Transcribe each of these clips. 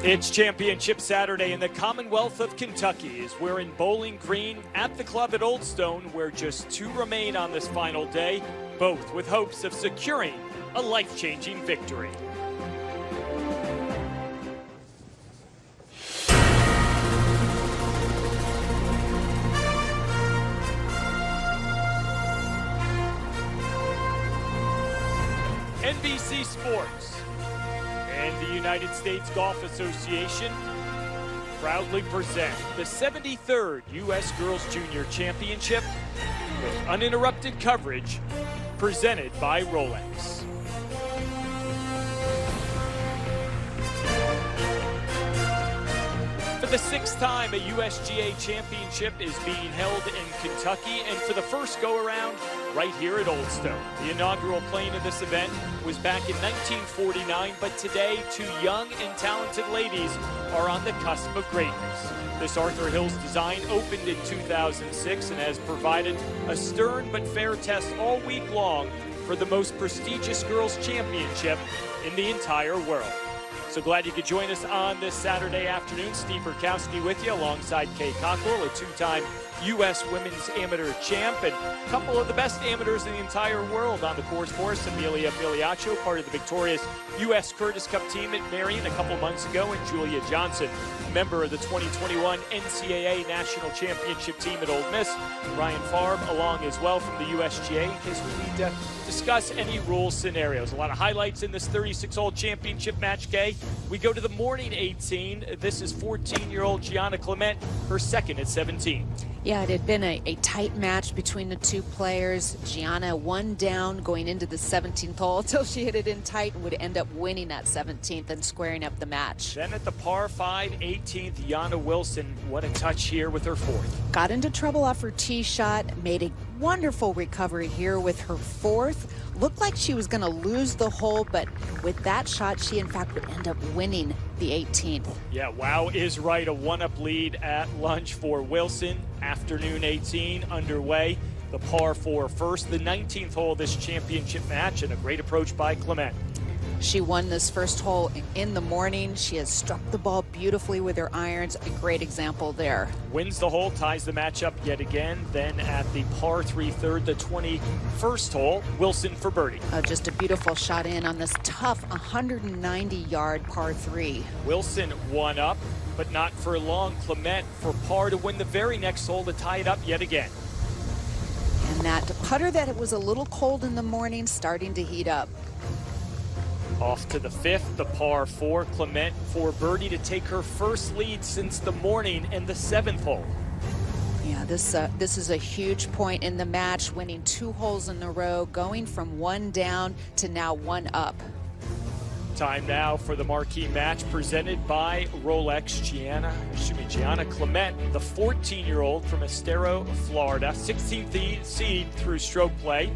It's Championship Saturday in the Commonwealth of Kentucky as we're in Bowling Green at the club at Old Stone, where just two remain on this final day, both with hopes of securing a life-changing victory. NBC Sports and the United States Golf Association proudly present the 73rd U.S. Girls Junior Championship with uninterrupted coverage presented by Rolex. For the sixth time, a USGA championship is being held in Kentucky, and for the first go-around, right here at Old Stone. The inaugural playing of this event was back in 1949, but today, two young and talented ladies are on the cusp of greatness. This Arthur Hills design opened in 2006 and has provided a stern but fair test all week long for the most prestigious girls' championship in the entire world. So glad you could join us on this Saturday afternoon. Steve Burkowski with you alongside Kay Cockrell, a two-time U.S. Women's Amateur champ, and a couple of the best amateurs in the entire world on the course for us. Amelia Miliaccio, part of the victorious U.S. Curtis Cup team at Marion a couple months ago, and Julia Johnson, member of the 2021 NCAA National Championship team at Ole Miss. Ryan Farb along as well from the USGA in case we need to discuss any rule scenarios. A lot of highlights in this 36-hole championship match, Kay. We go to the morning 18. This is 14-year-old Gianna Clement, her second at 17. Yeah, it had been a tight match between the two players. Gianna one down going into the 17th hole until she hit it in tight and would end up winning that 17th and squaring up the match. Then at the par 5, 18th, Jana Wilson, what a touch here with her fourth. Got into trouble off her tee shot, made a wonderful recovery here with her fourth. Looked like she was going to lose the hole, but with that shot, she in fact would end up winning the 18th. Yeah, wow is right. A one-up lead at lunch for Wilson. Afternoon 18 underway. The par 4 first, the 19th hole of this championship match, and a great approach by Clement. She won this first hole in the morning. She has struck the ball beautifully with her irons. A great example there. Wins the hole, ties the match up yet again. Then at the par 3 third, the 21st hole, Wilson for birdie. Just a beautiful shot in on this tough 190-yard par 3. Wilson one up, but not for long. Clement for par to win the very next hole to tie it up yet again. And that putter that it was a little cold in the morning, starting to heat up. Off to the 5th, the par 4, Clement for birdie to take her first lead since the morning in the 7th hole. Yeah, this is a huge point in the match, winning 2 holes in a row, going from 1 down to now 1 up. Time now for the marquee match presented by Rolex. Gianna Clement, the 14-year-old from Estero, Florida, 16th seed through stroke play.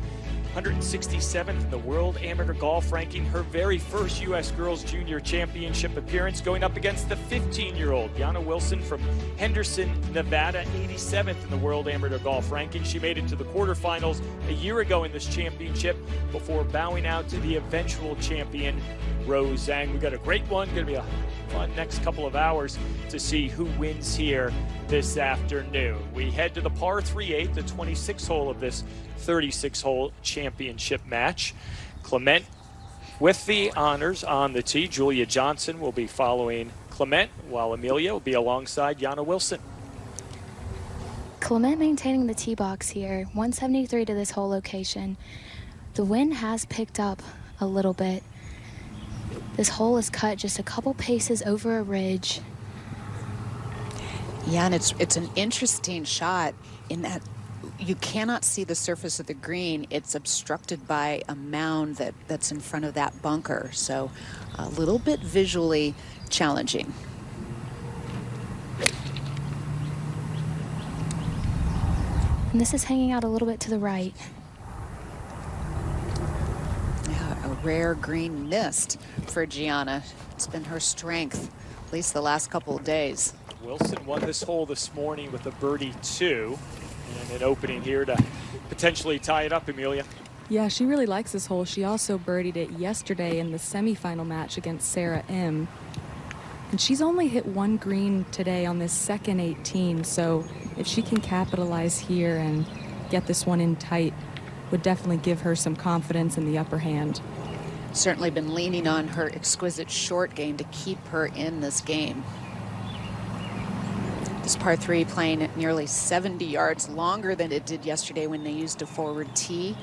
167th in the World Amateur Golf ranking, her very first U.S. Girls Junior Championship appearance, going up against the 15-year-old Jana Wilson from Henderson, Nevada, 87th in the World Amateur Golf ranking. She made it to the quarterfinals a year ago in this championship before bowing out to the eventual champion, Rose Zhang. We got a great one. Going to be a fun next couple of hours to see who wins here this afternoon. We head to the par 3/8, the 26th hole of this 36-hole championship match. Clement with the honors on the tee. Julia Johnson will be following Clement, while Amelia will be alongside Jana Wilson. Clement maintaining the tee box here, 173 to this hole location. The wind has picked up a little bit. This hole is cut just a couple paces over a ridge. Yeah, and it's an interesting shot in that you cannot see the surface of the green. It's obstructed by a mound that's in front of that bunker. So a little bit visually challenging. And this is hanging out a little bit to the right. Yeah, a rare green mist for Gianna. It's been her strength, at least the last couple of days. Wilson won this hole this morning with a birdie 2. And an opening here to potentially tie it up, Amelia. Yeah, she really likes this hole. She also birdied it yesterday in the semifinal match against Sarah M. And she's only hit one green today on this second 18, so if she can capitalize here and get this one in tight, would definitely give her some confidence in the upper hand. Certainly been leaning on her exquisite short game to keep her in this game. This par 3 playing at nearly 70 yards longer than it did yesterday when they used a forward tee.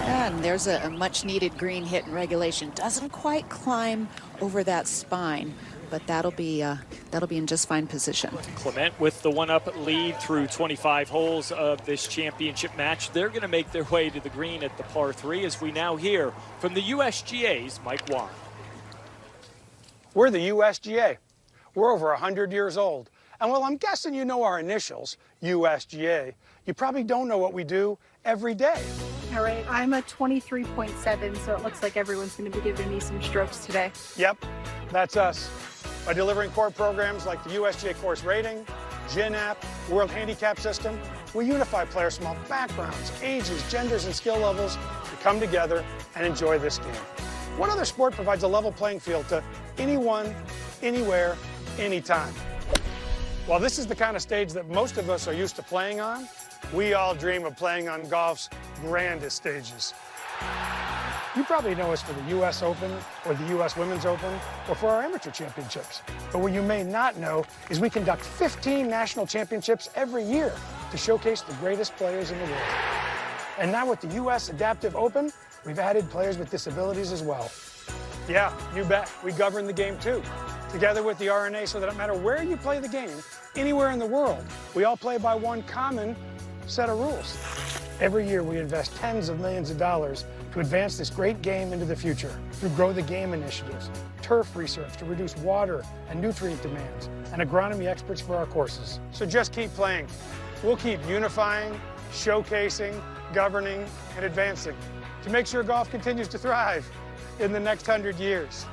And there's a much needed green hit in regulation. Doesn't quite climb over that spine, but that'll be in just fine position. Clement with the one-up lead through 25 holes of this championship match. They're going to make their way to the green at the par 3 as we now hear from the USGA's Mike Whan. We're the USGA. We're over 100 years old. And while I'm guessing you know our initials, USGA, you probably don't know what we do every day. All right, I'm a 23.7, so it looks like everyone's going to be giving me some strokes today. Yep, that's us. By delivering core programs like the USGA Course Rating, GIN app, World Handicap System, we unify players from all backgrounds, ages, genders, and skill levels to come together and enjoy this game. What other sport provides a level playing field to anyone, anywhere, anytime? While this is the kind of stage that most of us are used to playing on, we all dream of playing on golf's grandest stages. You probably know us for the U.S. Open or the U.S. Women's Open or for our amateur championships. But what you may not know is we conduct 15 national championships every year to showcase the greatest players in the world. And now with the U.S. Adaptive Open, we've added players with disabilities as well. Yeah, you bet. We govern the game too, together with the R&A, so that no matter where you play the game, anywhere in the world, we all play by one common set of rules. Every year we invest tens of millions of dollars to advance this great game into the future through Grow the Game initiatives, turf research to reduce water and nutrient demands, and agronomy experts for our courses. So just keep playing. We'll keep unifying, showcasing, governing, and advancing to make sure golf continues to thrive in the next 100 years.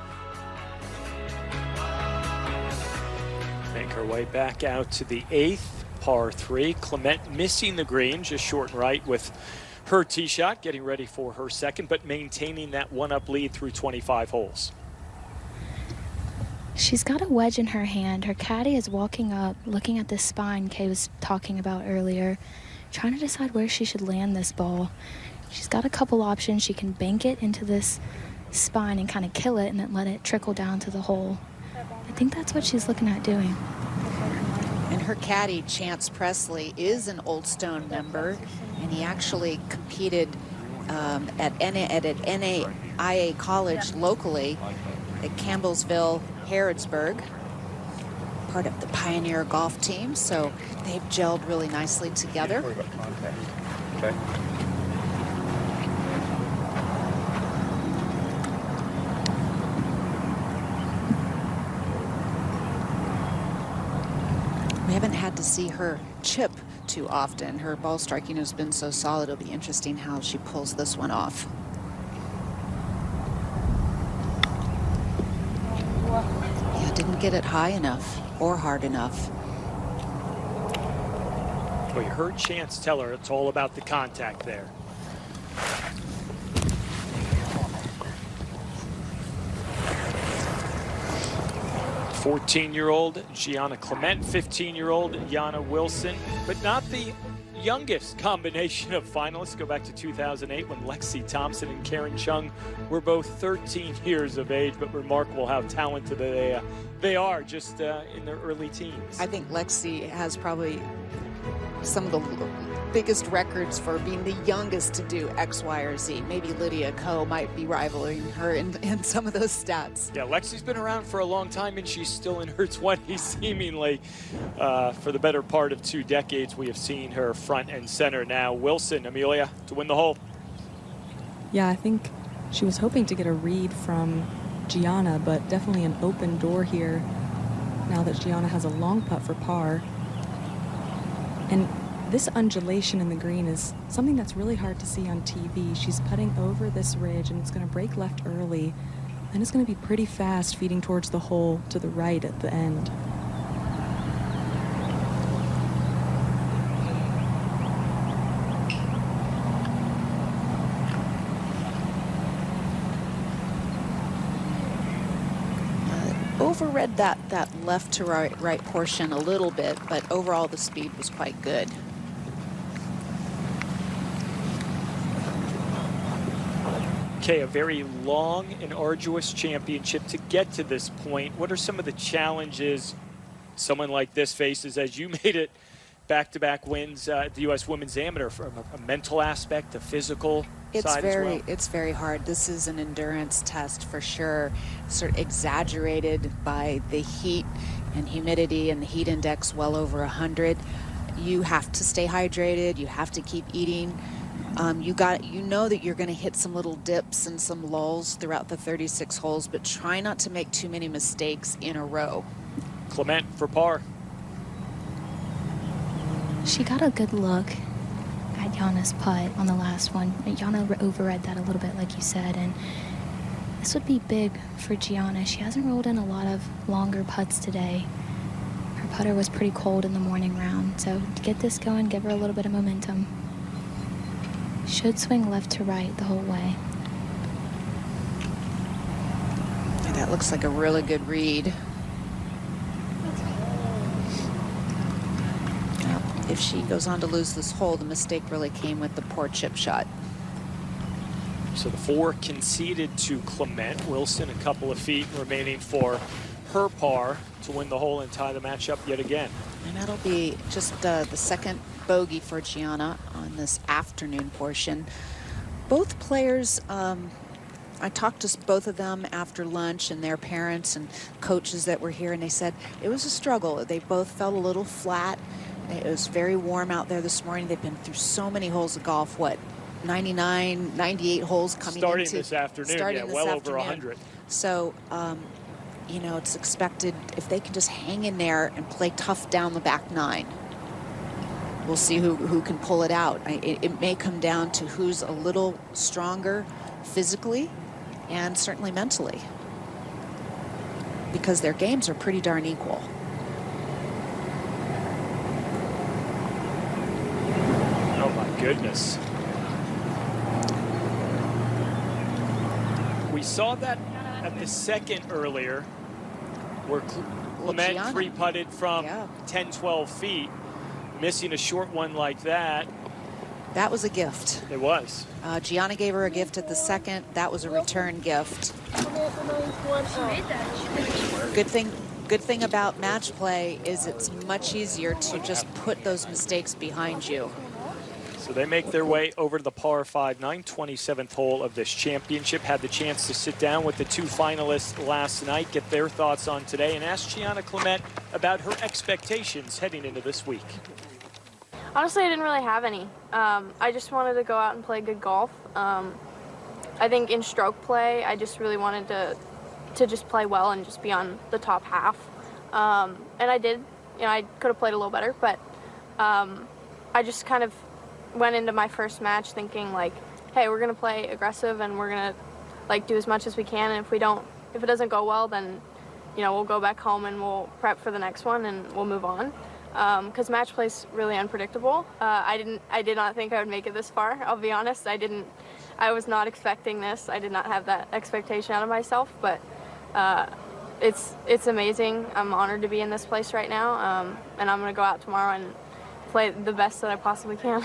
Make our way back out to the 8th, par 3. Clement missing the green, just short and right with her tee shot, getting ready for her second, but maintaining that one-up lead through 25 holes. She's got a wedge in her hand. Her caddy is walking up, looking at this spine Kay was talking about earlier, trying to decide where she should land this ball. She's got a couple options. She can bank it into this spine and kind of kill it and then let it trickle down to the hole. I think that's what she's looking at doing. And her caddy, Chance Presley, is an Old Stone member, and he actually competed at NAIA College locally at Campbellsville, Harrodsburg, part of the Pioneer golf team, so they've gelled really nicely together. Okay. We haven't had to see her chip too often. Her ball striking has been so solid. It'll be interesting how she pulls this one off. Yeah, didn't get it high enough or hard enough. Well, you heard Chance tell her it's all about the contact there. 14-year-old Gianna Clement, 15-year-old Yana Wilson, but not the youngest combination of finalists. Go back to 2008 when Lexi Thompson and Karen Chung were both 13 years of age, but remarkable how talented they are just in their early teens. I think Lexi has probably some of the biggest records for being the youngest to do X, Y, or Z. Maybe Lydia Ko might be rivaling her in some of those stats. Yeah, Lexi's been around for a long time, and she's still in her 20s, seemingly. For the better part of 2 decades, we have seen her front and center. Now, Wilson, Amelia, to win the hole. Yeah, I think she was hoping to get a read from Gianna, but definitely an open door here now that Gianna has a long putt for par. And this undulation in the green is something that's really hard to see on TV. She's putting over this ridge, and it's going to break left early. Then it's going to be pretty fast, feeding towards the hole to the right at the end. overread that left to right portion a little bit, but overall the speed was quite good. Okay, a very long and arduous championship to get to this point. What are some of the challenges someone like this faces as you made it back-to-back wins at the U.S. Women's Amateur, from a mental aspect, a physical side as well? It's very hard. This is an endurance test for sure, sort of exaggerated by the heat and humidity and the heat index well over 100. You have to stay hydrated. You have to keep eating. You know that you're going to hit some little dips and some lulls throughout the 36 holes, but try not to make too many mistakes in a row. Clement for par. She got a good look at Jana's putt on the last one. Jana overread that a little bit, like you said, and this would be big for Gianna. She hasn't rolled in a lot of longer putts today. Her putter was pretty cold in the morning round, so to get this going, give her a little bit of momentum. Should swing left to right the whole way. That looks like a really good read. Now, if she goes on to lose this hole, the mistake really came with the poor chip shot. So the 4 conceded to Clement. Wilson a couple of feet remaining for her par to win the hole and tie the match up yet again. And that'll be just the second bogey for Gianna on this afternoon portion. Both players, I talked to both of them after lunch, and their parents and coaches that were here, and they said it was a struggle. They both felt a little flat. It was very warm out there this morning. They've been through so many holes of golf, 99, 98 holes coming starting into this afternoon, well over 100. So, you know, it's expected if they can just hang in there and play tough down the back 9. We'll see who can pull it out. It may come down to who's a little stronger physically and certainly mentally, because their games are pretty darn equal. Oh my goodness. We saw that at the second earlier, where Clement Gianna, 3-putted from 10, 12 feet. Missing a short one like that. That was a gift. It was. Gianna gave her a gift at the second. That was a return gift. Good thing about match play is it's much easier to just put those mistakes behind you. So they make their way over to the par 5, 927th hole of this championship. Had the chance to sit down with the 2 finalists last night, get their thoughts on today, and ask Gianna Clement about her expectations heading into this week. Honestly, I didn't really have any. I just wanted to go out and play good golf. I think in stroke play, I just really wanted to just play well and just be on the top half. And I did. You know, I could have played a little better, but I just kind of went into my first match thinking like, hey, we're gonna play aggressive and we're gonna like do as much as we can. And if it doesn't go well, then you know we'll go back home and we'll prep for the next one and we'll move on. Because match play is really unpredictable. I did not think I would make it this far. I'll be honest. I was not expecting this. I did not have that expectation out of myself. But it's amazing. I'm honored to be in this place right now. And I'm gonna go out tomorrow and play the best that I possibly can.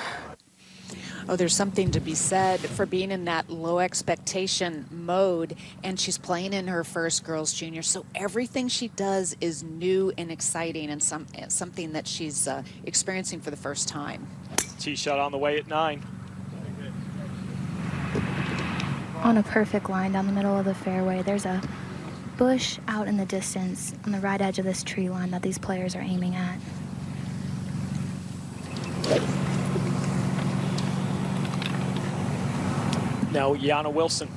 Oh, there's something to be said for being in that low expectation mode, and she's playing in her first girls junior, so everything she does is new and exciting and something that she's experiencing for the first time. Tee shot on the way at 9. On a perfect line down the middle of the fairway, there's a bush out in the distance on the right edge of this tree line that these players are aiming at. Now Gianna Wilson.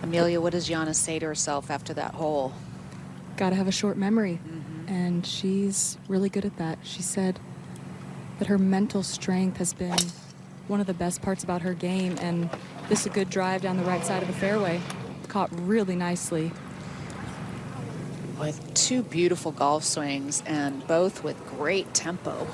Amelia, what does Gianna say to herself after that hole? Got to have a short memory, and she's really good at that. She said that her mental strength has been one of the best parts about her game, and this is a good drive down the right side of the fairway. Caught really nicely. With 2 beautiful golf swings, and both with great tempo.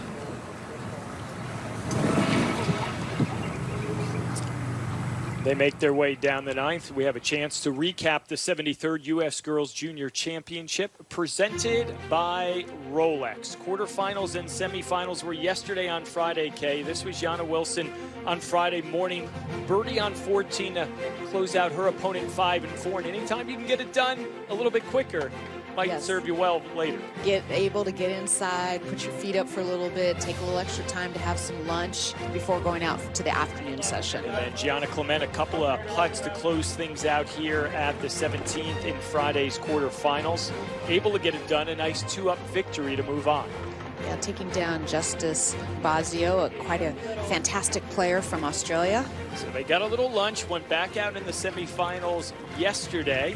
They make their way down the ninth. We have a chance to recap the 73rd U.S. Girls Junior Championship presented by Rolex. Quarterfinals and semifinals were yesterday on Friday, Kay. This was Yana Wilson on Friday morning. Birdie on 14 to close out her opponent 5-4. And anytime you can get it done a little bit quicker, might serve you well later. Able to get inside, put your feet up for a little bit, take a little extra time to have some lunch before going out to the afternoon session. And then Gianna Clement, a couple of putts to close things out here at the 17th in Friday's quarterfinals. Able to get it done, a nice 2-up victory to move on. Yeah, taking down Justice Bazio, quite a fantastic player from Australia. So they got a little lunch, went back out in the semifinals yesterday,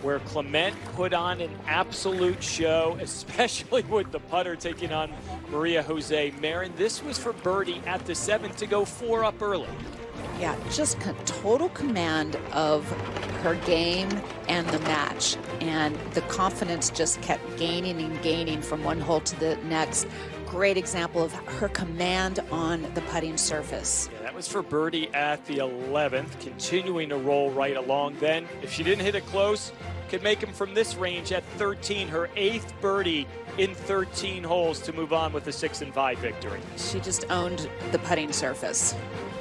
where Clement put on an absolute show, especially with the putter taking on Maria Jose Marin. This was for birdie at the 7th to go 4 up early. Yeah, just total command of her game and the match. And the confidence just kept gaining and gaining from one hole to the next. Great example of her command on the putting surface. Yeah, that was for birdie at the 11th, continuing to roll right along. Then, if she didn't hit it close, could make him from this range at 13, her 8th birdie in 13 holes to move on with a 6-5 victory. She just owned the putting surface.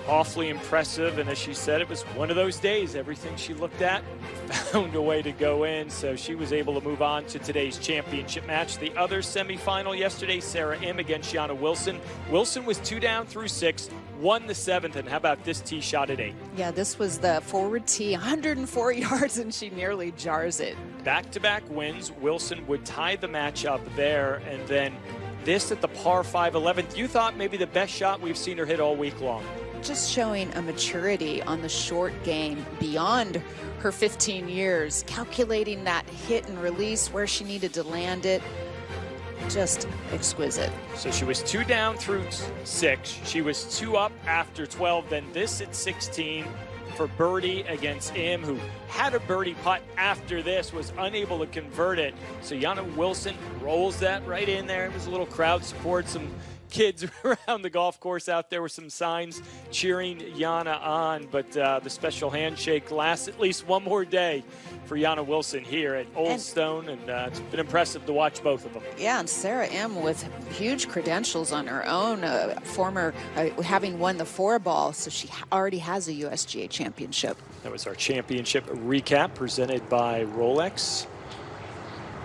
Awfully impressive, and as she said, it was one of those days. Everything she looked at found a way to go in, so she was able to move on to today's championship match. The other semifinal yesterday, Sarah Im against Yana Wilson. Wilson was 2 down through 6, won the 7th, and how about this tee shot at 8? Yeah, this was the forward tee, 104 yards, and she nearly jars it. Back-to-back wins. Wilson would tie the match up there, and then this at the par 5 11th. You thought maybe the best shot we've seen her hit all week long. Just showing a maturity on the short game beyond her 15 years, calculating that hit and release, where she needed to land it. Just exquisite. So she was 2 down through 6. She was 2 up after 12. Then this at 16 for birdie against Im, who had a birdie putt after this, was unable to convert it. So Yana Wilson rolls that right in there. It was a little crowd support, some kids around the golf course out there with some signs cheering Yana on, but the special handshake lasts at least one more day for Yana Wilson here at Old Stone, and it's been impressive to watch both of them. Yeah, and Sarah Im with huge credentials on her own, having won the 4-ball, so she already has a USGA championship. That was our championship recap presented by Rolex.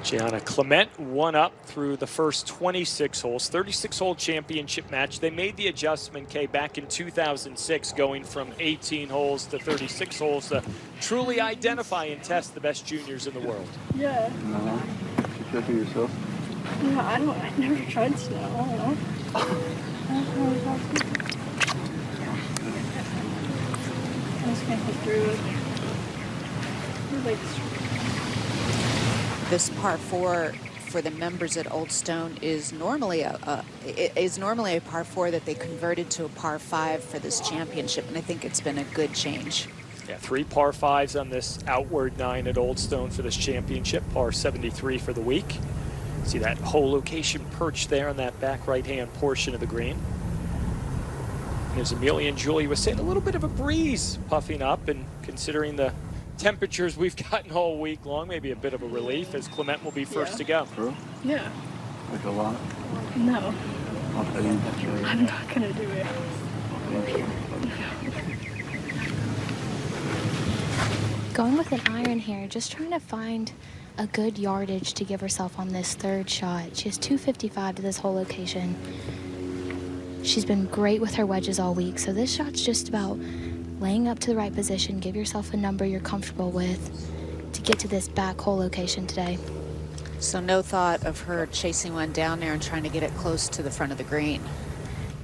Gianna Clement 1 up through the first 26 holes, 36-hole championship match. They made the adjustment, Kay, back in 2006, going from 18 holes to 36 holes to truly identify and test the best juniors in the world. Yeah. No, you should do yourself. No, I never tried snow. I don't know. I was gonna hit through it. This par 4 for the members at Old Stone is normally a par 4 that they converted to a par 5 for this championship, and I think it's been a good change. Yeah, 3 par 5s on this outward 9 at Old Stone for this championship, par 73 for the week. See that hole location perched there on that back right-hand portion of the green. And as Amelia and Julie was saying, a little bit of a breeze puffing up, and considering the temperatures we've gotten all week long, maybe a bit of a relief, as Clement will be first to go. True? Yeah. Like a lot? No. Okay. I'm not gonna do it. Going with an iron here, just trying to find a good yardage to give herself on this 3rd shot. She has 255 to this whole location. She's been great with her wedges all week, so this shot's just about laying up to the right position, give yourself a number you're comfortable with to get to this back hole location today. So no thought of her chasing one down there and trying to get it close to the front of the green?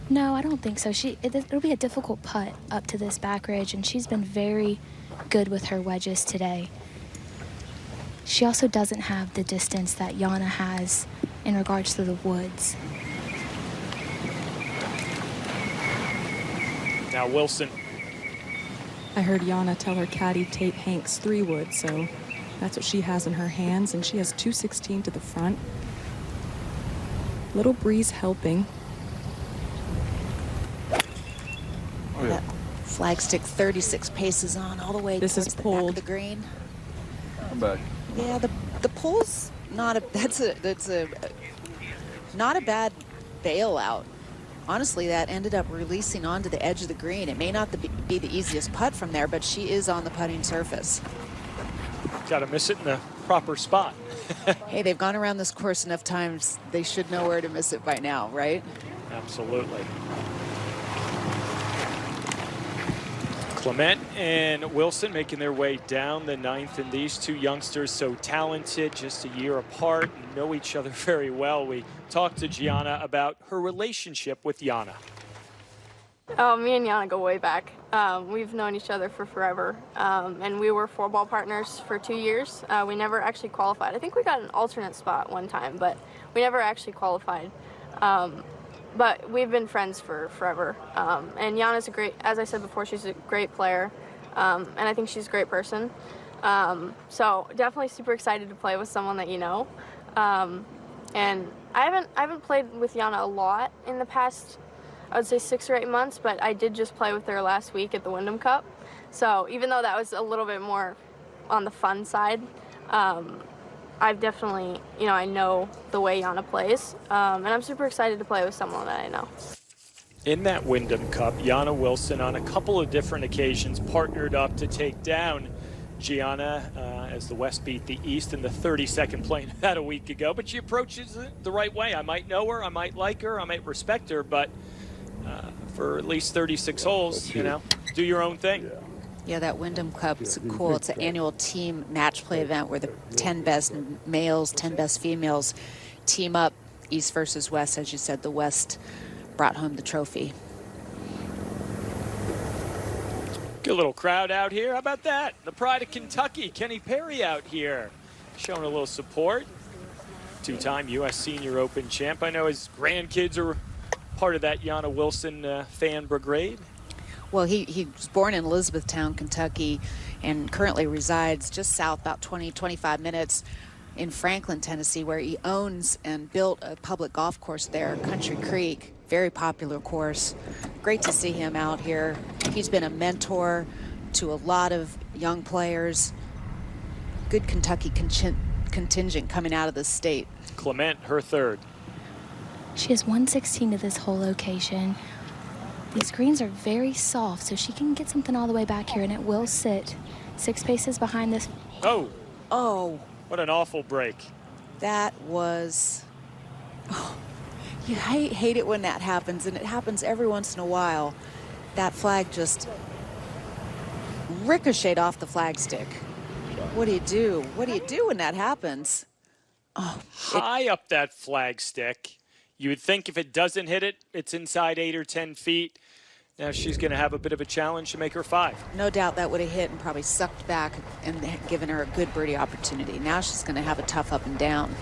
No, I don't think so. It'll be a difficult putt up to this back ridge, and she's been very good with her wedges today. She also doesn't have the distance that Yana has in regards to the woods. Now Wilson. I heard Yana tell her caddy Tate Hanks 3 wood, so that's what she has in her hands, and she has 216 to the front. Little breeze helping. Oh, yeah. Flagstick 36 paces on all the way This is towards the back pulled. of the green. I'm back. Yeah, the pull's not a not a bad bailout. Honestly, that ended up releasing onto the edge of the green. It may not be the easiest putt from there, but she is on the putting surface. Got to miss it in the proper spot. Hey, they've gone around this course enough times. They should know where to miss it by now, right? Absolutely. Clement and Wilson making their way down the ninth, and these two youngsters so talented, just a year apart, and know each other very well. We talked to Gianna about her relationship with Jana. Oh, me and Jana go way back. We've known each other for forever, and we were 4-ball partners for 2 years. We never actually qualified. I think we got an alternate spot one time, but we never actually qualified. But we've been friends for forever. And Jana's a great, as I said before, she's a great player, and I think she's a great person. So definitely super excited to play with someone that you know. And I haven't played with Jana a lot in the past, I would say 6 or 8 months, but I did just play with her last week at the Wyndham Cup. So even though that was a little bit more on the fun side, I've definitely, I know the way Jana plays, and I'm super excited to play with someone that I know. In that Wyndham Cup, Jana Wilson on a couple of different occasions partnered up to take down Gianna as the West beat the East in the 32nd plane about a week ago, but she approaches it the right way. I might know her, I might like her, I might respect her, but for at least 36 holes, do your own thing. Yeah, that Wyndham Cup is cool. It's an annual team match play event where the 10 best males, 10 best females team up, East versus West. As you said, the West brought home the trophy. Good little crowd out here. How about that? The pride of Kentucky, Kenny Perry out here, showing a little support. Two-time U.S. Senior Open champ. I know his grandkids are part of that Jana Wilson fan brigade. Well, he was born in Elizabethtown, Kentucky, and currently resides just south, about 25 minutes, in Franklin, Tennessee, where he owns and built a public golf course there, Country Creek. Very popular course. Great to see him out here. He's been a mentor to a lot of young players. Good Kentucky contingent coming out of the state. Clement, her third. She has 116 to this whole location. These greens are very soft, so she can get something all the way back here, and it will sit 6 paces behind this. Oh. What an awful break. That was... Oh, you hate it when that happens, and it happens every once in a while. That flag just ricocheted off the flagstick. What do you do? What do you do when that happens? Oh, high up that flagstick. You would think if it doesn't hit it, it's inside 8 or 10 feet. Now she's going to have a bit of a challenge to make her 5. No doubt that would have hit and probably sucked back and given her a good birdie opportunity. Now she's going to have a tough up and down.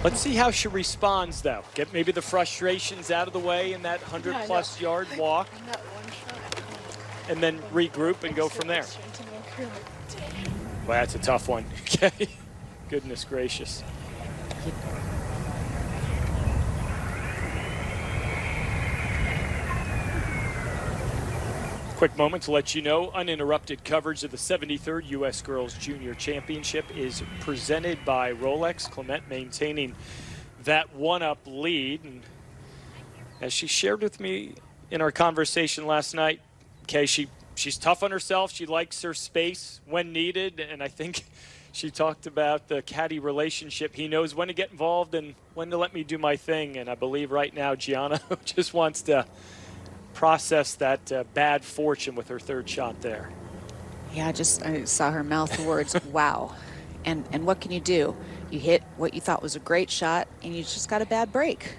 Let's see how she responds, though. Get maybe the frustrations out of the way in that 100-plus yard walk, and then regroup and go from there. Well, that's a tough one. Okay. Goodness gracious. Quick moment to let you know, uninterrupted coverage of the 73rd U.S. Girls Junior Championship is presented by Rolex. Clement maintaining that one-up lead. And as she shared with me in our conversation last night, okay, she's tough on herself. She likes her space when needed. And I think she talked about the caddy relationship. He knows when to get involved and when to let me do my thing. And I believe right now Gianna just wants to process that bad fortune with her third shot there. Yeah, I saw her mouth the words, wow. And what can you do? You hit what you thought was a great shot, and you just got a bad break.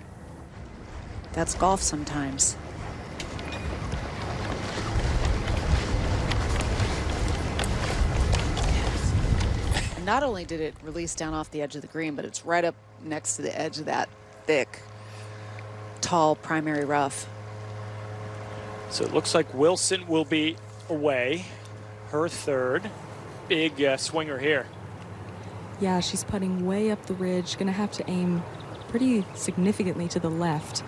That's golf sometimes. And not only did it release down off the edge of the green, but it's right up next to the edge of that thick, tall primary rough. So it looks like Wilson will be away. Her third. Big swinger here. Yeah, she's putting way up the ridge. Going to have to aim pretty significantly to the left.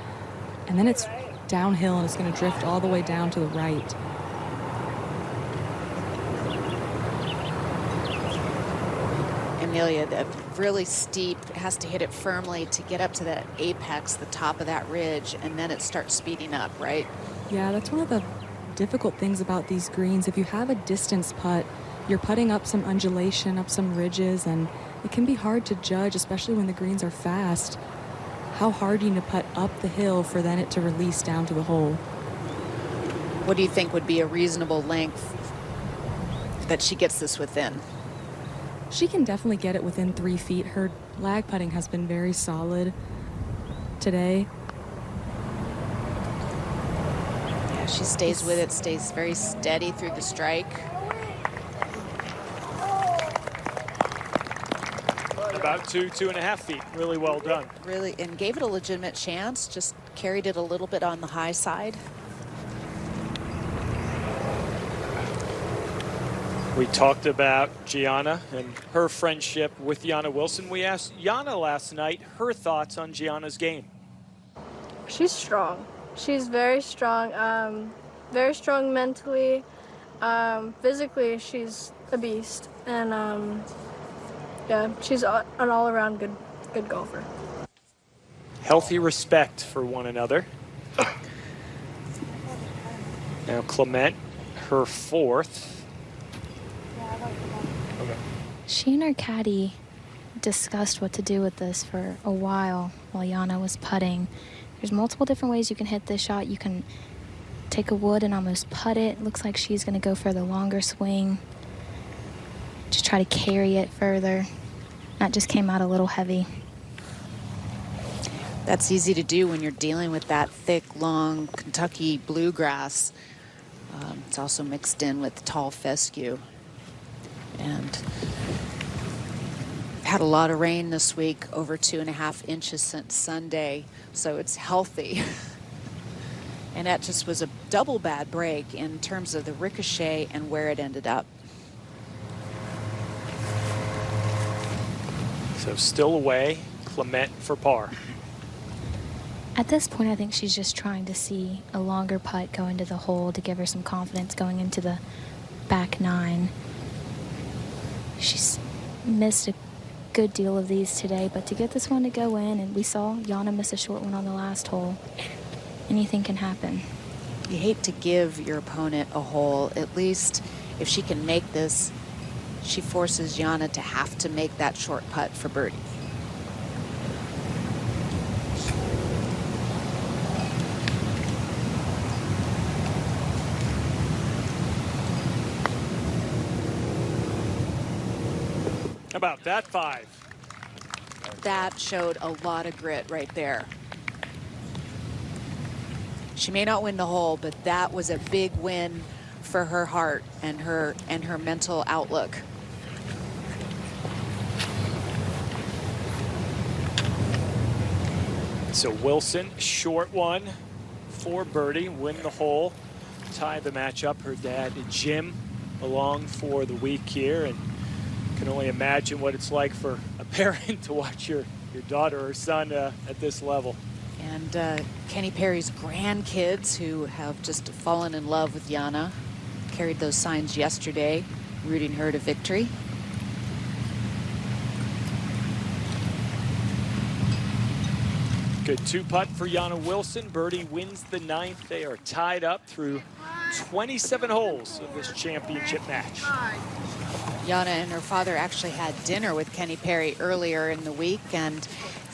And then it's downhill, and it's going to drift all the way down to the right. Amelia, that really steep, has to hit it firmly to get up to that apex, the top of that ridge, and then it starts speeding up, right? Yeah, that's one of the difficult things about these greens. If you have a distance putt, you're putting up some undulation, up some ridges, and it can be hard to judge, especially when the greens are fast, how hard you need to putt up the hill for then it to release down to the hole. What do you think would be a reasonable length that she gets this within? She can definitely get it within 3 feet. Her lag putting has been very solid today. Yeah, she stays with it, stays very steady through the strike. About 2.5 feet. Really well done. Really, and gave it a legitimate chance, just carried it a little bit on the high side. We talked about Gianna and her friendship with Yana Wilson. We asked Yana last night her thoughts on Gianna's game. She's strong. She's very strong mentally. Physically, she's a beast. And yeah, she's an all-around good golfer. Healthy respect for one another. Now Clement, her fourth. She and her caddy discussed what to do with this for a while Yana was putting. There's multiple different ways you can hit this shot. You can take a wood and almost putt it. Looks like she's going to go for the longer swing. Just try to carry it further. That just came out a little heavy. That's easy to do when you're dealing with that thick, long Kentucky bluegrass. It's also mixed in with tall fescue. And had a lot of rain this week, over 2.5 inches since Sunday, so it's healthy. And that just was a double bad break in terms of the ricochet and where it ended up. So still away, Clement for par. At this point, I think she's just trying to see a longer putt go into the hole to give her some confidence going into the back nine. She's missed a good deal of these today, but to get this one to go in, and we saw Yana miss a short one on the last hole, anything can happen. You hate to give your opponent a hole. At least if she can make this, she forces Yana to have to make that short putt for birdie. About that 5. That showed a lot of grit right there. She may not win the hole, but that was a big win for her heart and her mental outlook. So Wilson, short one for birdie, win the hole, tie the match up. Her dad, Jim, along for the week here, and can only imagine what it's like for a parent to watch your daughter or son at this level. And Kenny Perry's grandkids, who have just fallen in love with Yana, carried those signs yesterday, rooting her to victory. Good 2-putt for Yana Wilson. Birdie wins the 9th. They are tied up through 27 holes of this championship match. Yana and her father actually had dinner with Kenny Perry earlier in the week, and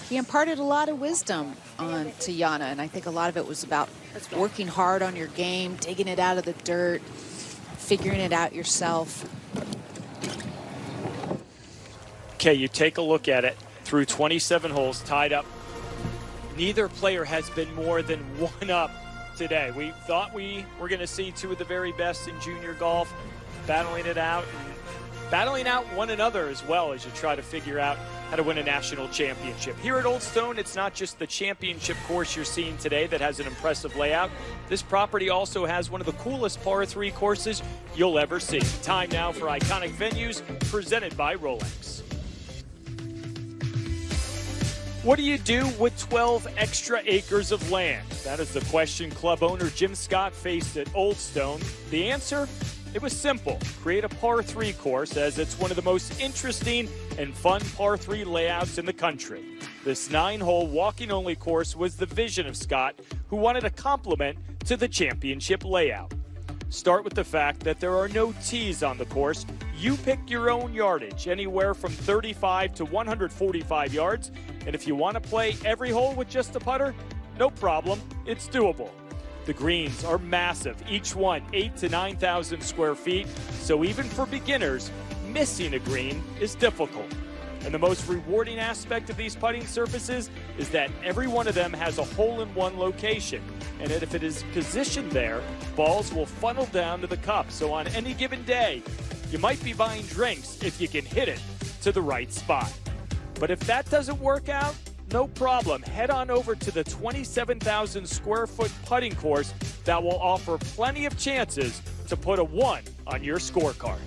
he imparted a lot of wisdom to Yana, and I think a lot of it was about working hard on your game, digging it out of the dirt, figuring it out yourself. Okay, you take a look at it. Through 27 holes, tied up. Neither player has been more than 1 up today. We thought we were going to see 2 of the very best in junior golf battling it out, and battling out one another as well as you try to figure out how to win a national championship. Here at Old Stone, it's not just the championship course you're seeing today that has an impressive layout. This property also has one of the coolest par 3 courses you'll ever see. Time now for Iconic Venues, presented by Rolex. What do you do with 12 extra acres of land? That is the question club owner Jim Scott faced at Old Stone. The answer? It was simple. Create a par 3 course, as it's one of the most interesting and fun par 3 layouts in the country. This 9-hole walking-only course was the vision of Scott, who wanted a complement to the championship layout. Start with the fact that there are no tees on the course. You pick your own yardage, anywhere from 35 to 145 yards. And if you want to play every hole with just a putter, no problem, it's doable. The greens are massive, each one 8,000 to 9,000 square feet. So even for beginners, missing a green is difficult. And the most rewarding aspect of these putting surfaces is that every one of them has a hole-in-one location. And if it is positioned there, balls will funnel down to the cup. So on any given day, you might be buying drinks if you can hit it to the right spot. But if that doesn't work out, no problem. Head on over to the 27,000 square foot putting course that will offer plenty of chances to put a 1 on your scorecard.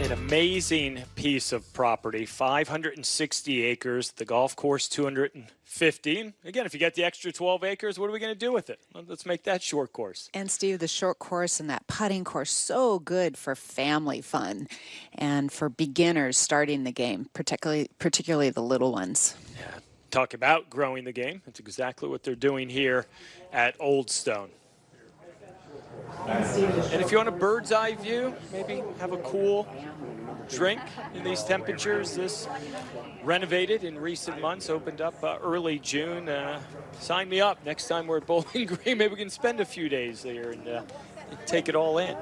An amazing piece of property, 560 acres, the golf course 250. Again, if you get the extra 12 acres, what are we going to do with it? Well, let's make that short course. And Steve, the short course and that putting course, so good for family fun and for beginners starting the game, particularly the little ones. Yeah, talk about growing the game. That's exactly what they're doing here at Old Stone. And if you want a bird's eye view, maybe have a cool drink in these temperatures. This renovated in recent months, opened up early June. Sign me up. Next time we're at Bowling Green, maybe we can spend a few days there and take it all in.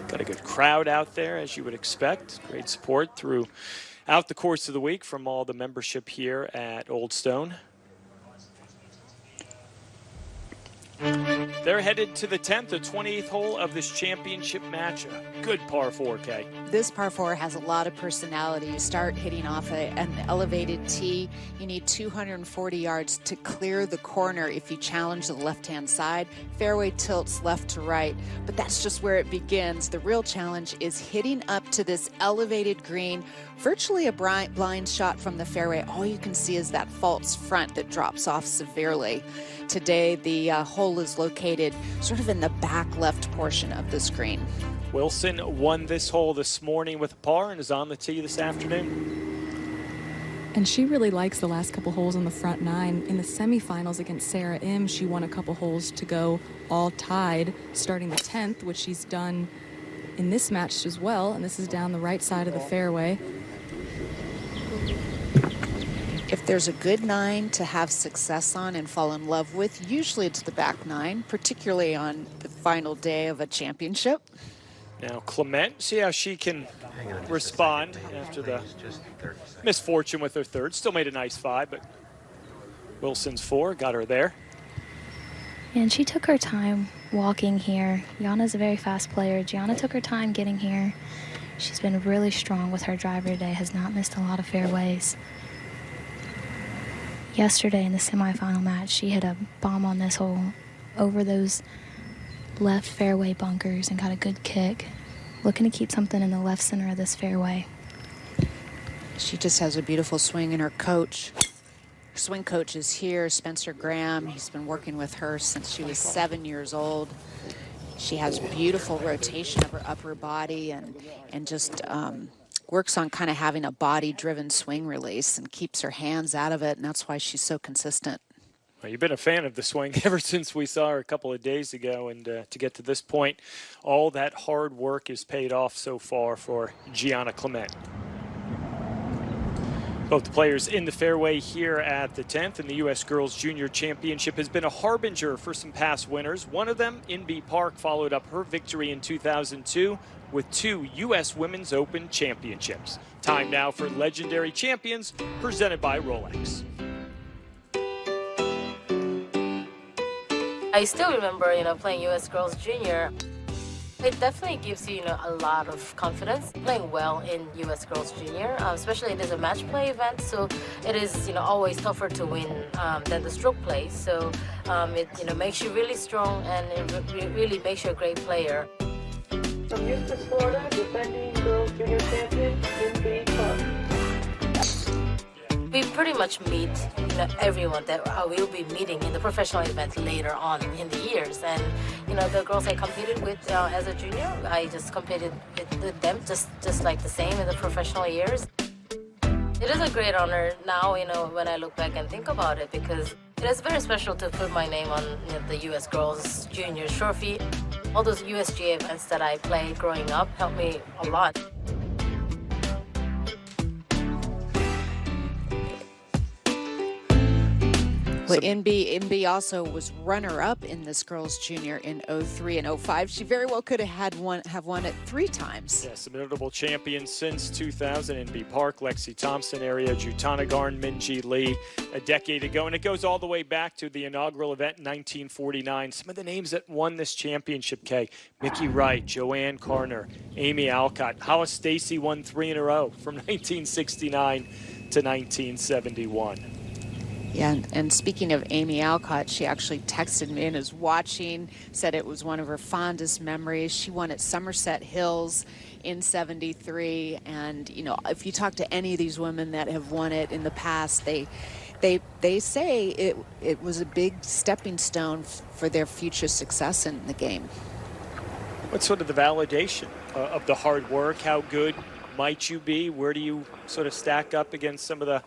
Got a good crowd out there, as you would expect. Great support throughout the course of the week from all the membership here at Old Stone. They're headed to the 10th, the 28th hole of this championship match. A good par 4K. This par 4 has a lot of personality. You start hitting off an elevated tee. You need 240 yards to clear the corner if you challenge the left-hand side. Fairway tilts left to right, but that's just where it begins. The real challenge is hitting up to this elevated green, virtually a blind shot from the fairway. All you can see is that false front that drops off severely. Today, the hole is located sort of in the back left portion of the green. Wilson won this hole this morning with a par and is on the tee this afternoon. And she really likes the last couple holes on the front 9. In the semifinals against Sarah Im, she won a couple holes to go all tied, starting the 10th, which she's done in this match as well. And this is down the right side of the fairway. If there's a good 9 to have success on and fall in love with, usually it's the back 9, particularly on the final day of a championship. Now Clement, see how she can respond after the misfortune with her third. Still made a nice 5, but Wilson's 4 got her there. And she took her time walking here. Jana's a very fast player. Gianna took her time getting here. She's been really strong with her driver today, has not missed a lot of fairways. Yesterday in the semifinal match, she hit a bomb on this hole over those left fairway bunkers and got a good kick. Looking to keep something in the left center of this fairway. She just has a beautiful swing, and her coach, her swing coach is here, Spencer Graham. He's been working with her since she was 7 years old. She has beautiful rotation of her upper body and just works on kind of having a body-driven swing release and keeps her hands out of it, and that's why she's so consistent. Well, you've been a fan of the swing ever since we saw her a couple of days ago, and to get to this point, all that hard work is paid off so far for Gianna Clement. Both the players in the fairway here at the 10th, and the U.S. Girls Junior Championship has been a harbinger for some past winners. One of them, Inbee Park, followed up her victory in 2002 with 2 U.S. Women's Open championships. Time now for Legendary Champions, presented by Rolex. I still remember, playing U.S. Girls Junior. It definitely gives you, a lot of confidence playing well in U.S. Girls Junior, especially it is a match play event, so it is, always tougher to win than the stroke play. So it, makes you really strong, and it really makes you a great player. From Houston, Florida, defending Girls Junior Champion, Inbee Park. we pretty much meet everyone that we'll be meeting in the professional event later on in the years. And the girls I competed with as a junior, I just competed with them just like the same in the professional years. It is a great honor now, when I look back and think about it, because it is very special to put my name on the U.S. Girls Junior Trophy. All those USGA events that I played growing up helped me a lot. Well, MB also was runner-up in this girls' junior in 03 and 05. She very well could have won it 3 times. Yes, a notable champion since 2000. MB Park, Lexi Thompson area, Jutanagarn, Minji Lee a decade ago. And it goes all the way back to the inaugural event in 1949. Some of the names that won this championship, Kay: Mickey Wright, Joanne Carner, Amy Alcott. Hollis Stacy won 3 in a row from 1969 to 1971. Yeah, and speaking of Amy Alcott, she actually texted me and is watching, said it was one of her fondest memories. She won at Somerset Hills in 73. And, if you talk to any of these women that have won it in the past, they say it was a big stepping stone for their future success in the game. What's sort of the validation of the hard work? How good might you be? Where do you sort of stack up against some of the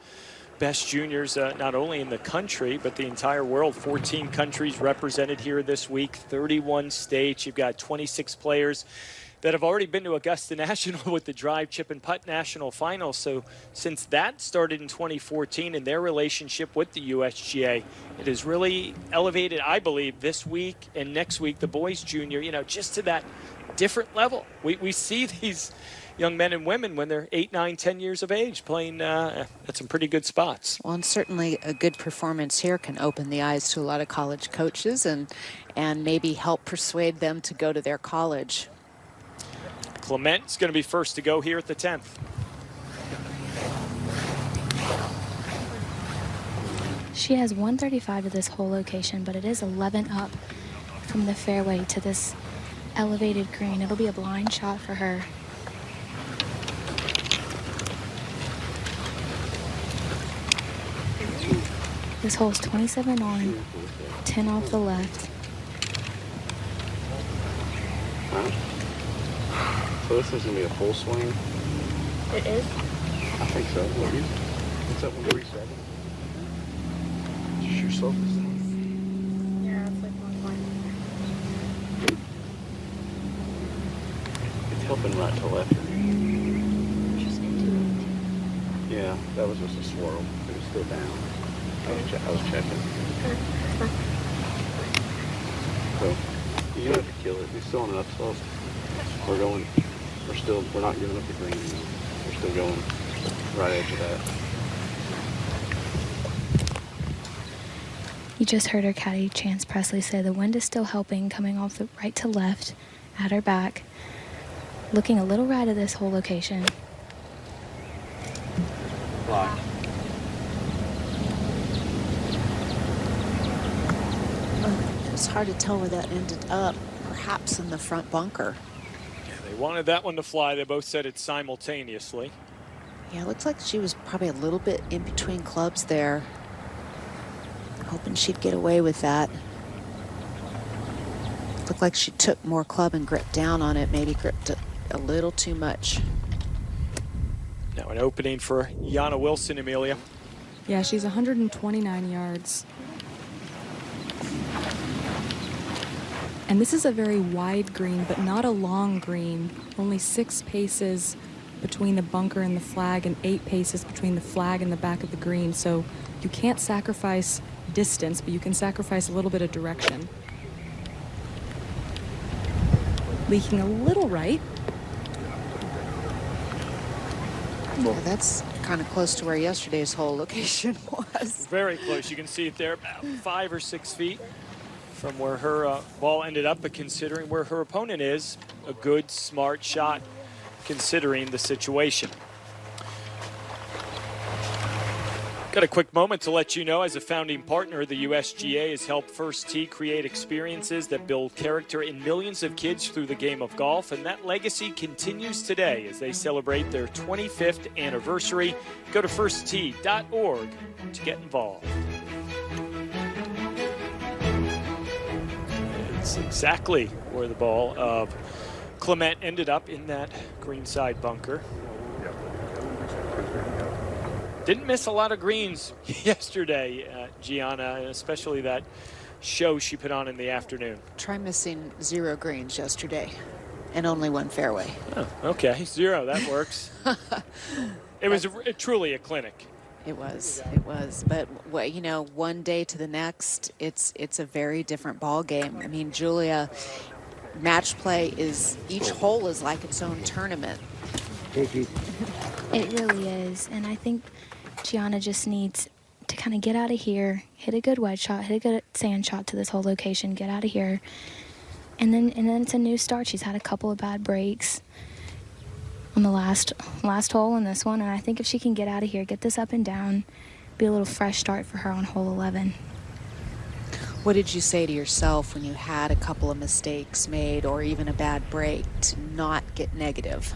best juniors, not only in the country, but the entire world? 14 countries represented here this week, 31 states. You've got 26 players that have already been to Augusta National with the drive, chip, and putt national finals. So since that started in 2014 and their relationship with the USGA, it has really elevated, I believe, this week and next week, the boys junior, just to that different level. We see these young men and women when they're 8, 9, 10 years of age playing at some pretty good spots. Well, and certainly a good performance here can open the eyes to a lot of college coaches and maybe help persuade them to go to their college. Clement's going to be first to go here at the 10th. She has 135 to this whole location, but it is 11 up from the fairway to this elevated green. It'll be a blind shot for her. This hole's 27 on, 10 off the left. So this is going to be a full swing? It is? I think so. What's that, 137? Just your sofa stuff. Yeah, it's like 120. It's helping right to left. Yeah, that was just a swirl. It was still down. I was checking. So, you don't have to kill it. It's still on an upslope. We're not giving up the green. We're still going right edge of that. You just heard her caddy, Chance Presley, say the wind is still helping, coming off the right to left at her back. Looking a little right of this whole location. Block. It's hard to tell where that ended up, perhaps in the front bunker. Yeah, they wanted that one to fly. They both said it simultaneously. Yeah, it looks like she was probably a little bit in between clubs there. Hoping she'd get away with that. Looked like she took more club and gripped down on it, maybe gripped it a little too much. Now an opening for Yana Wilson, Amelia. Yeah, she's 129 yards. And this is a very wide green, but not a long green. Only 6 paces between the bunker and the flag and 8 paces between the flag and the back of the green. So you can't sacrifice distance, but you can sacrifice a little bit of direction. Leaking a little right. Yeah, that's kind of close to where yesterday's hole location was. Very close. You can see it there, about 5 or 6 feet from where her ball ended up, but considering where her opponent is, a good, smart shot considering the situation. Got a quick moment to let you know, as a founding partner, the USGA has helped First Tee create experiences that build character in millions of kids through the game of golf, and that legacy continues today as they celebrate their 25th anniversary. Go to firsttee.org to get involved. It's exactly where the ball of Clement ended up, in that greenside bunker. Didn't miss a lot of greens yesterday, Gianna, especially that show she put on in the afternoon. Try missing 0 greens yesterday and only 1 fairway. Oh, okay, 0, that works. It was truly a clinic. It was. But you know, one day to the next, it's a very different ball game. I mean, Julia, match play is, each hole is like its own tournament. It really is, and I think Gianna just needs to kind of get out of here, hit a good wedge shot, hit a good sand shot to this whole location, get out of here, and then it's a new start. She's had a couple of bad breaks on the last hole in this one, and I think if she can get out of here, get this up and down, be a little fresh start for her on hole 11. What did you say to yourself when you had a couple of mistakes made or even a bad break to not get negative?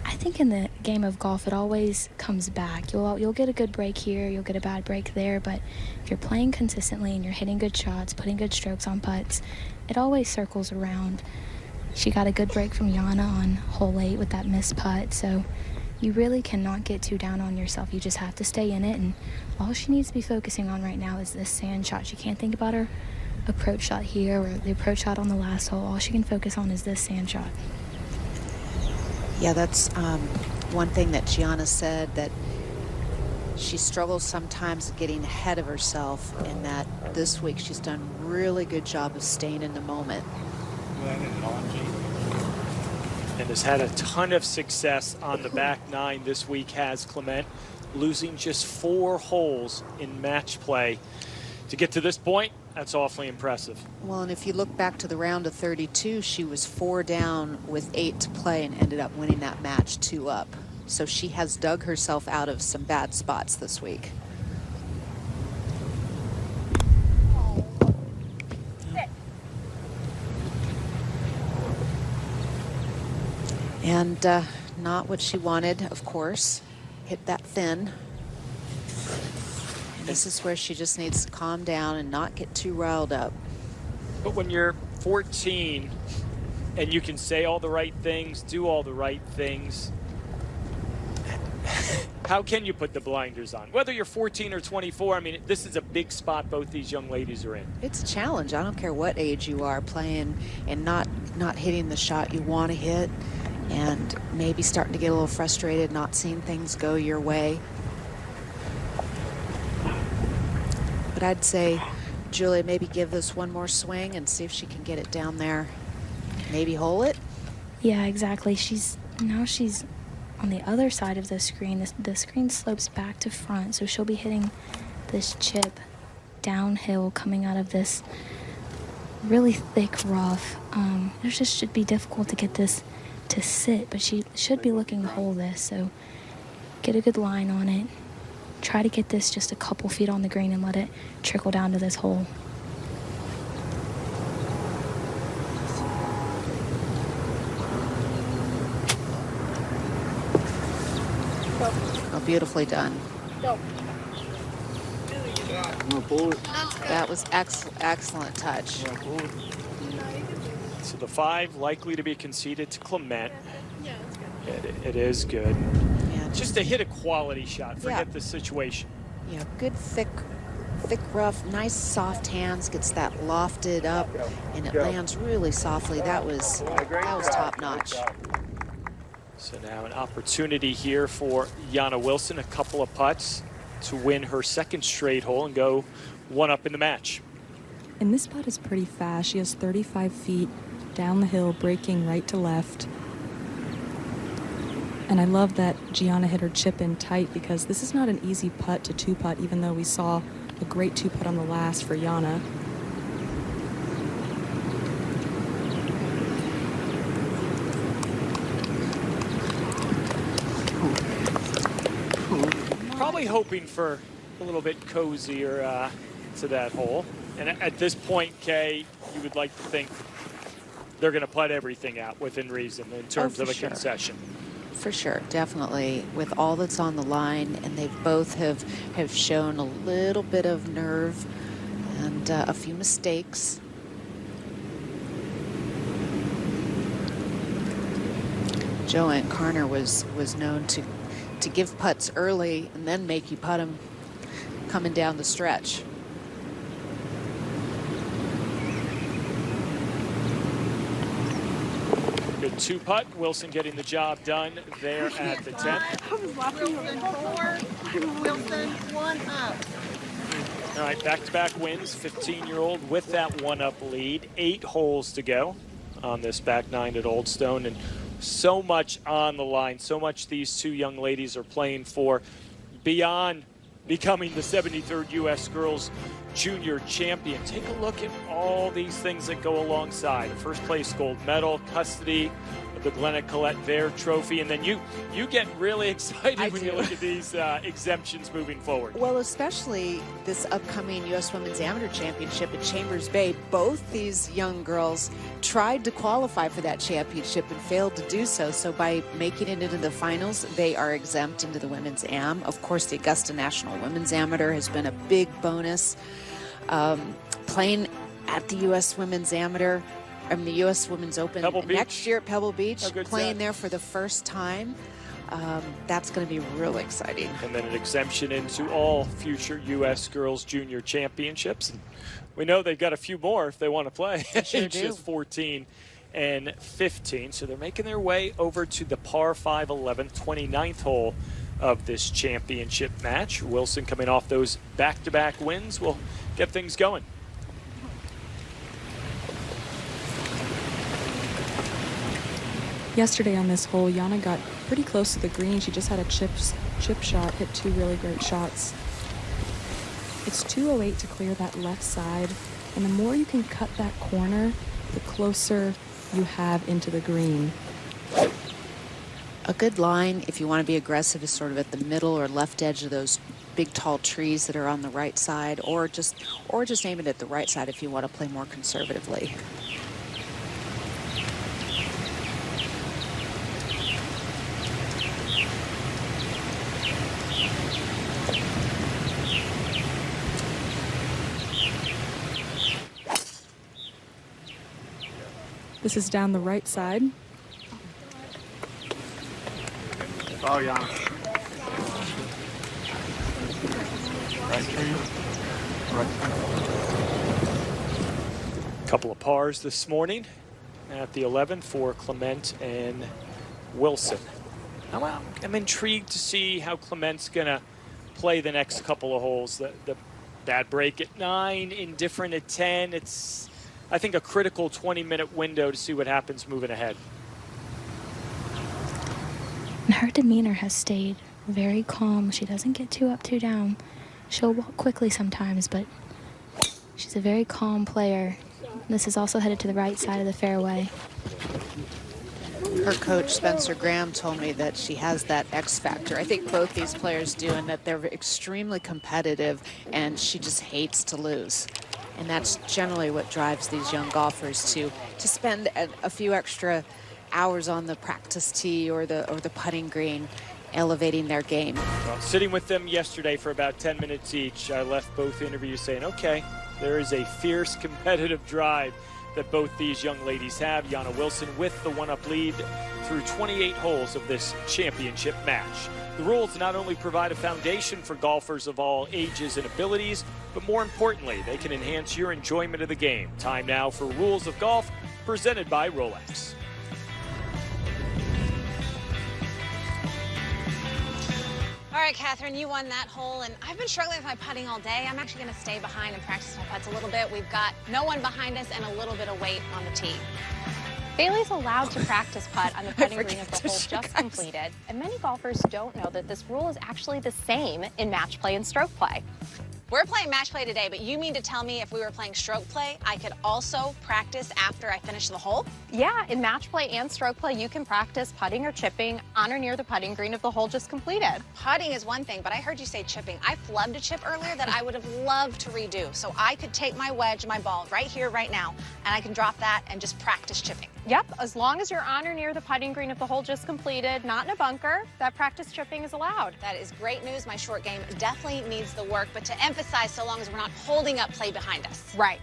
I think in the game of golf, it always comes back. You'll get a good break here, you'll get a bad break there, but if you're playing consistently and you're hitting good shots, putting good strokes on putts, it always circles around. She got a good break from Jana on hole 8 with that missed putt, so you really cannot get too down on yourself. You just have to stay in it, and all she needs to be focusing on right now is this sand shot. She can't think about her approach shot here or the approach shot on the last hole. All she can focus on is this sand shot. Yeah, that's one thing that Gianna said, that she struggles sometimes getting ahead of herself, and that this week she's done a really good job of staying in the moment. And has had a ton of success on the back 9 this week, has Clement, losing just 4 holes in match play. To get to this point, that's awfully impressive. Well, and if you look back to the round of 32, she was 4 down with 8 to play and ended up winning that match 2 up. So she has dug herself out of some bad spots this week. And not what she wanted, of course. Hit that thin. And this is where she just needs to calm down and not get too riled up. But when you're 14 and you can say all the right things, do all the right things, how can you put the blinders on? Whether you're 14 or 24, I mean, this is a big spot both these young ladies are in. It's a challenge. I don't care what age you are, playing and not hitting the shot you want to hit, and maybe starting to get a little frustrated, not seeing things go your way. But I'd say, Julia, maybe give this one more swing and see if she can get it down there. Maybe hole it. Yeah, exactly. Now she's on the other side of the screen. The screen slopes back to front, so she'll be hitting this chip downhill coming out of this really thick rough. It just should be difficult to get this to sit, but she should be looking to hole this, so get a good line on it. Try to get this just a couple feet on the green and let it trickle down to this hole. Oh, beautifully done. That was excellent touch. So the 5 likely to be conceded to Clement. It is good. Yeah, just to hit a quality shot. Forget the situation. Yeah, good thick rough, nice soft hands, gets that lofted up, and it lands really softly. That was top notch. So now an opportunity here for Jana Wilson, a couple of putts to win her 2nd straight hole and go 1 up in the match. And this putt is pretty fast. She has 35 feet down the hill, breaking right to left. And I love that Gianna hit her chip in tight, because this is not an easy putt to 2-putt, even though we saw a great 2-putt on the last for Jana. Probably probably hoping for a little bit cozier to that hole. And at this point, Kay, you would like to think they're going to putt everything out within reason in terms of a concession. For sure, definitely, with all that's on the line, and they both have shown a little bit of nerve and a few mistakes. Joanne Carner was known to give putts early and then make you putt them coming down the stretch. Good 2-putt. Wilson getting the job done there at the 10th. Wilson, 1 up. All right, back-to-back wins. 15-year-old with that 1-up lead. 8 holes to go on this back 9 at Old Stone, and so much on the line, so much these two young ladies are playing for beyond becoming the 73rd U.S. Girls Junior Champion. Take a look at all these things that go alongside. A first place gold medal, custody of the Glenna Collette Vare Trophy, and then you get really excited when you look at these exemptions moving forward. Well, especially this upcoming U.S. Women's Amateur Championship at Chambers Bay. Both these young girls tried to qualify for that championship and failed to do so. So by making it into the finals, they are exempt into the Women's Am. Of course, the Augusta National Women's Amateur has been a big bonus. Playing at the U.S. Women's Amateur, the U.S. Women's Open next year at Pebble Beach, playing there for the first time. That's going to be really exciting. And then an exemption into all future U.S. Girls Junior Championships. And we know they've got a few more if they want to play. Sure Ages 14 and 15. So they're making their way over to the par 5 11th, 29th hole of this championship match. Wilson coming off those back-to-back wins will get things going. Yesterday on this hole, Jana got pretty close to the green. She just had a chip shot, hit 2 really great shots. It's 208 to clear that left side, and the more you can cut that corner, the closer you have into the green. A good line, if you want to be aggressive, is sort of at the middle or left edge of those big tall trees that are on the right side, or just aim it at the right side if you want to play more conservatively. This is down the right side. Oh, yeah. Right tree. Right. Couple of pars this morning at the 11 for Clement and Wilson. I'm intrigued to see how Clement's going to play the next couple of holes. The bad break at 9, indifferent at 10. It's, I think, a critical 20-minute window to see what happens moving ahead. And her demeanor has stayed very calm. She doesn't get too up, too down. She'll walk quickly sometimes, but she's a very calm player. This is also headed to the right side of the fairway. Her coach, Spencer Graham, told me that she has that X factor. I think both these players do, and that they're extremely competitive, and she just hates to lose. And that's generally what drives these young golfers to spend a few extra hours on the practice tee or the putting green, elevating their game. Well, sitting with them yesterday for about 10 minutes each, I left both interviews saying, okay, there is a fierce competitive drive that both these young ladies have. Jana Wilson with the 1-up lead through 28 holes of this championship match. The rules not only provide a foundation for golfers of all ages and abilities, but more importantly, they can enhance your enjoyment of the game. Time now for Rules of Golf, presented by Rolex. All right, Catherine, you won that hole, and I've been struggling with my putting all day. I'm actually going to stay behind and practice my putts a little bit. We've got no one behind us and a little bit of weight on the tee. Bailey's allowed to practice putt on the putting green of the hole just completed, and many golfers don't know that this rule is actually the same in match play and stroke play. We're playing match play today, but you mean to tell me if we were playing stroke play, I could also practice after I finish the hole? Yeah, in match play and stroke play, you can practice putting or chipping on or near the putting green of the hole just completed. Putting is one thing, but I heard you say chipping. I flubbed a chip earlier that I would have loved to redo. So I could take my wedge, my ball right here, right now, and I can drop that and just practice chipping. Yep, as long as you're on or near the putting green of the hole just completed, not in a bunker, that practice chipping is allowed. That is great news. My short game definitely needs the work, but to emphasize, so long as we're not holding up play behind us. Right.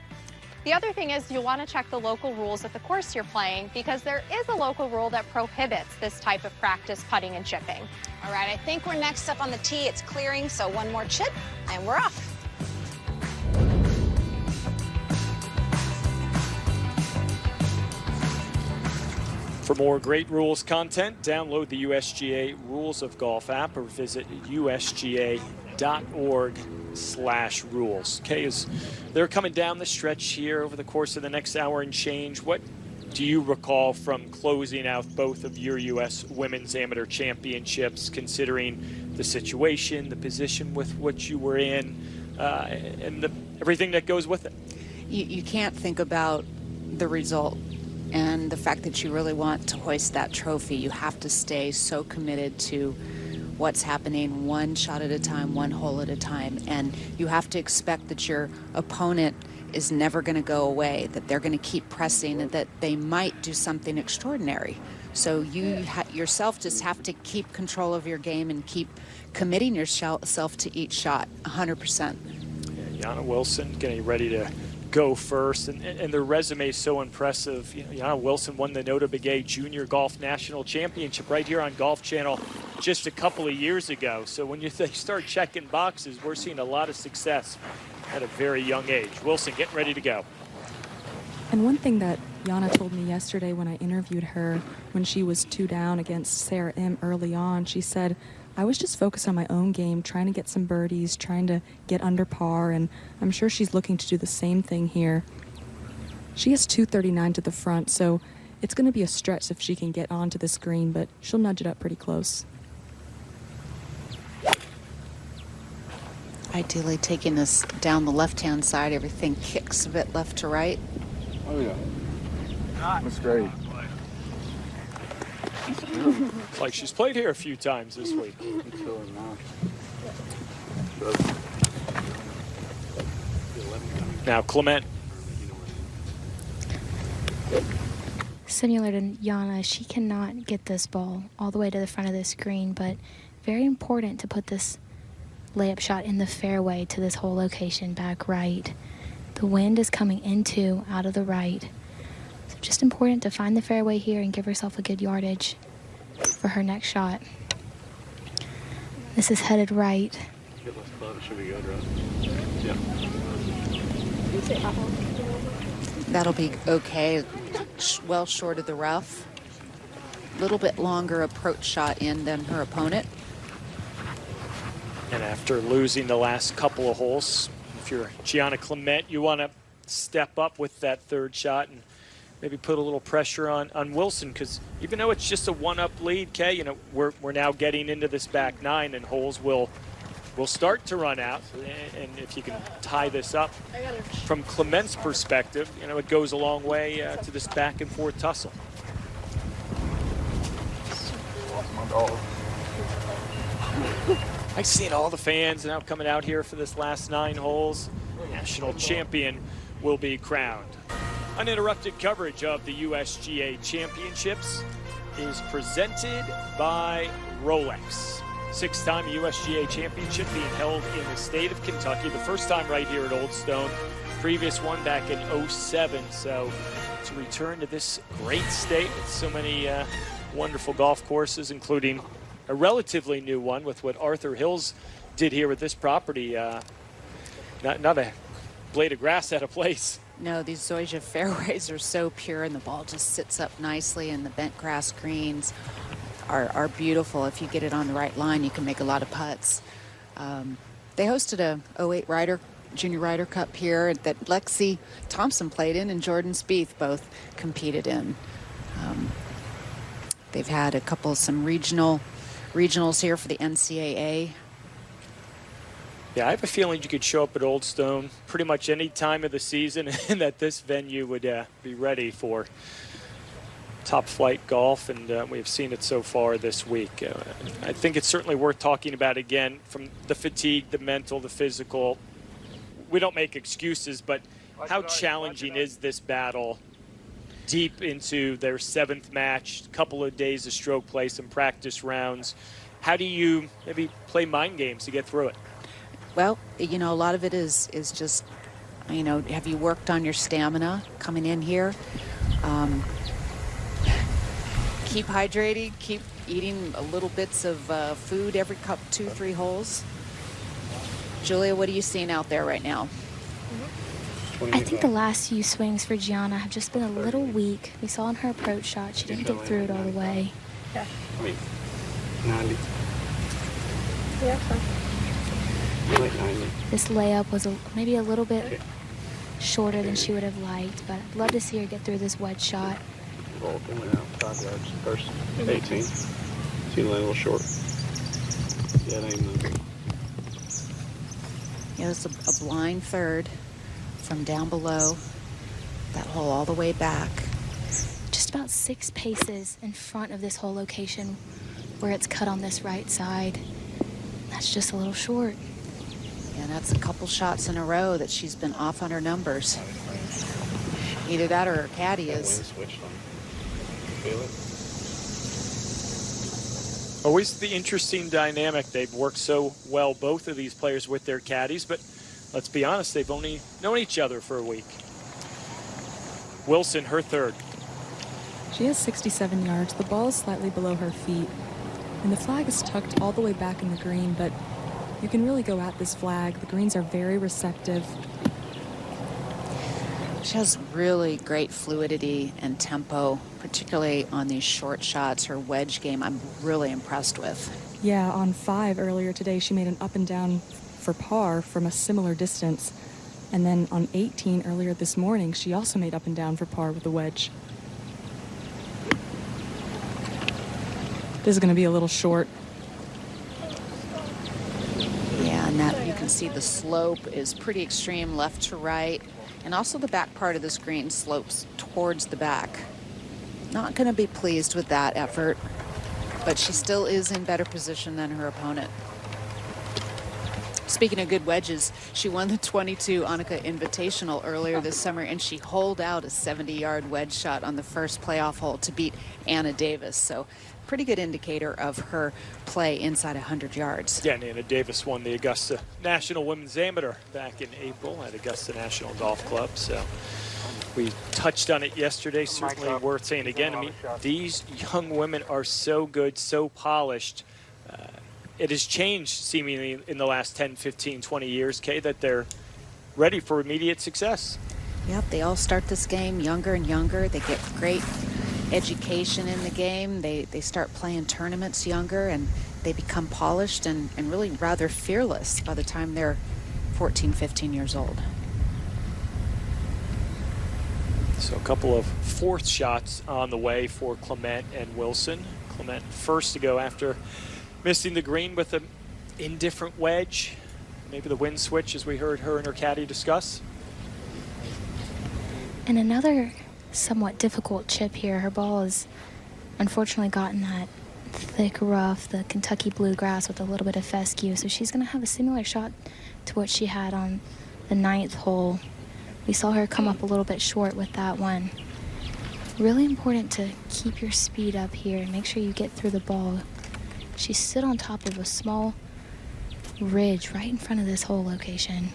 The other thing is you'll want to check the local rules at the course you're playing because there is a local rule that prohibits this type of practice putting and chipping. All right, I think we're next up on the tee. It's clearing, so one more chip and we're off. For more great rules content, download the USGA Rules of Golf app or visit usga.org/rules. Okay, as they're coming down the stretch here over the course of the next hour and change, what do you recall from closing out both of your U.S. Women's Amateur Championships, considering the situation, the position with which you were in, and everything that goes with it? You can't think about the result and the fact that you really want to hoist that trophy. You have to stay so committed to what's happening one shot at a time, one hole at a time, and you have to expect that your opponent is never going to go away, that they're going to keep pressing, and that they might do something extraordinary. So you yourself just have to keep control of your game and keep committing yourself to each shot 100%. Yeah, Jana Wilson getting ready to go first, and their resume is so impressive. You know, Jana Wilson won the Nota Begay Junior Golf National Championship right here on Golf Channel just a couple of years ago. So when they start checking boxes, we're seeing a lot of success at a very young age. Wilson getting ready to go. And one thing that Jana told me yesterday when I interviewed her when she was 2 down against Sarah M early on, she said, I was just focused on my own game, trying to get some birdies, trying to get under par, and I'm sure she's looking to do the same thing here. She has 239 to the front, so it's going to be a stretch if she can get onto this green, but she'll nudge it up pretty close. Ideally taking this down the left-hand side, everything kicks a bit left to right. Oh, yeah. That's great. Like she's played here a few times this week. Now Clement. Similar to Jana, she cannot get this ball all the way to the front of this green, but very important to put this layup shot in the fairway to this whole location back right. The wind is coming out of the right. So just important to find the fairway here and give herself a good yardage for her next shot. This is headed right. That'll be okay. Well short of the rough. A little bit longer approach shot in than her opponent. And after losing the last couple of holes, if you're Gianna Clement, you want to step up with that third shot and maybe put a little pressure on Wilson, because even though it's just a one-up lead, Kay, you know, we're now getting into this back nine, and holes will start to run out. And if you can tie this up from Clement's perspective, you know, it goes a long way to this back and forth tussle. I've seen all the fans now coming out here for this last 9 holes. National champion will be crowned. Uninterrupted coverage of the USGA Championships is presented by Rolex. 6-time USGA Championship being held in the state of Kentucky. The first time right here at Old Stone. Previous one back in '07. So to return to this great state with so many wonderful golf courses, including a relatively new one with what Arthur Hills did here with this property. Not a blade of grass out of place. No, these Zoysia fairways are so pure, and the ball just sits up nicely, and the bent grass greens are beautiful. If you get it on the right line, you can make a lot of putts. They hosted a 08 Junior Ryder Cup here that Lexi Thompson played in and Jordan Spieth both competed in. They've had some regionals here for the NCAA. Yeah, I have a feeling you could show up at Old Stone pretty much any time of the season and that this venue would be ready for top flight golf, and we've seen it so far this week. I think it's certainly worth talking about again, from the fatigue, the mental, the physical. We don't make excuses, but how challenging is this battle deep into their 7th match, couple of days of stroke play, some practice rounds? How do you maybe play mind games to get through it? Well, you know, a lot of it is just, you know, have you worked on your stamina coming in here? Keep hydrated, keep eating little bits of food every 2-3 holes. Julia, what are you seeing out there right now? I think the last few swings for Gianna have just been a little weak. We saw in her approach shot, she didn't get through it all the way. Yeah. I mean, 90. Yeah, fine. Like 90. This layup was maybe a little bit shorter than she would have liked, but I'd love to see her get through this wedge shot. Rolled and went out 5 yards first. 18. She lay a little short. Yeah, it ain't nothing. Yeah, it's a blind third from down below that hole all the way back. Just about 6 paces in front of this whole location where it's cut on this right side. That's just a little short. And that's a couple shots in a row that she's been off on her numbers. Either that or her caddy is. Switched on. Feel it? Always the interesting dynamic. They've worked so well, both of these players, with their caddies, but let's be honest, they've only known each other for a week. Wilson, her third. She has 67 yards. The ball is slightly below her feet, and the flag is tucked all the way back in the green, but you can really go at this flag. The greens are very receptive. She has really great fluidity and tempo, particularly on these short shots. Her wedge game, I'm really impressed with. Yeah, on 5 earlier today, she made an up and down for par from a similar distance. And then on 18 earlier this morning, she also made up and down for par with the wedge. This is going to be a little short. Yeah, and that you can see the slope is pretty extreme left to right. And also the back part of the screen slopes towards the back. Not going to be pleased with that effort, but she still is in better position than her opponent. Speaking of good wedges, she won the 22 Annika Invitational earlier this summer, and she holed out a 70-yard wedge shot on the first playoff hole to beat Anna Davis. So pretty good indicator of her play inside 100 yards. Yeah, and Anna Davis won the Augusta National Women's Amateur back in April at Augusta National Golf Club. So we touched on it yesterday, certainly worth saying again. I mean, these young women are so good, so polished. It has changed seemingly in the last 10, 15, 20 years, Kay, that they're ready for immediate success. Yep, they all start this game younger and younger. They get great education in the game. They start playing tournaments younger, and they become polished and really rather fearless by the time they're 14, 15 years old. So a couple of fourth shots on the way for Clement and Wilson. Clement first to go after missing the green with an indifferent wedge. Maybe the wind switch, as we heard her and her caddy discuss. And another somewhat difficult chip here. Her ball has unfortunately gotten that thick rough, the Kentucky bluegrass with a little bit of fescue. So she's going to have a similar shot to what she had on the 9th hole. We saw her come up a little bit short with that one. Really important to keep your speed up here and make sure you get through the ball. She stood on top of a small ridge right in front of this hole location.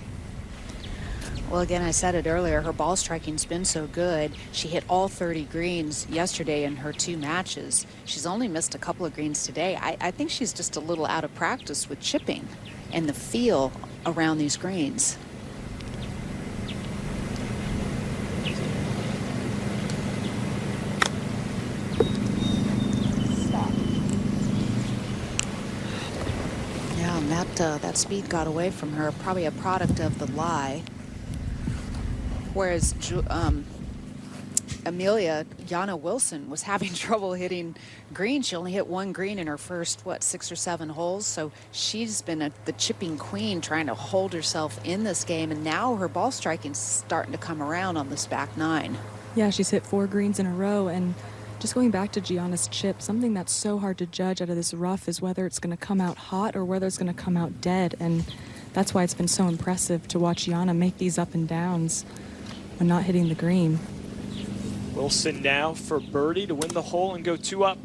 Well, again, I said it earlier, her ball striking's been so good. She hit all 30 greens yesterday in her 2 matches. She's only missed a couple of greens today. I think she's just a little out of practice with chipping and the feel around these greens. Yeah, and that speed got away from her, probably a product of the lie. Whereas Amelia, Jana Wilson, was having trouble hitting green. She only hit one green in her first, 6 or 7 holes. So she's been the chipping queen, trying to hold herself in this game. And now her ball striking's starting to come around on this back 9. Yeah, she's hit 4 greens in a row. And just going back to Gianna's chip, something that's so hard to judge out of this rough is whether it's going to come out hot or whether it's going to come out dead. And that's why it's been so impressive to watch Gianna make these up and downs when not hitting the green. Wilson now for birdie to win the hole and go 2 up.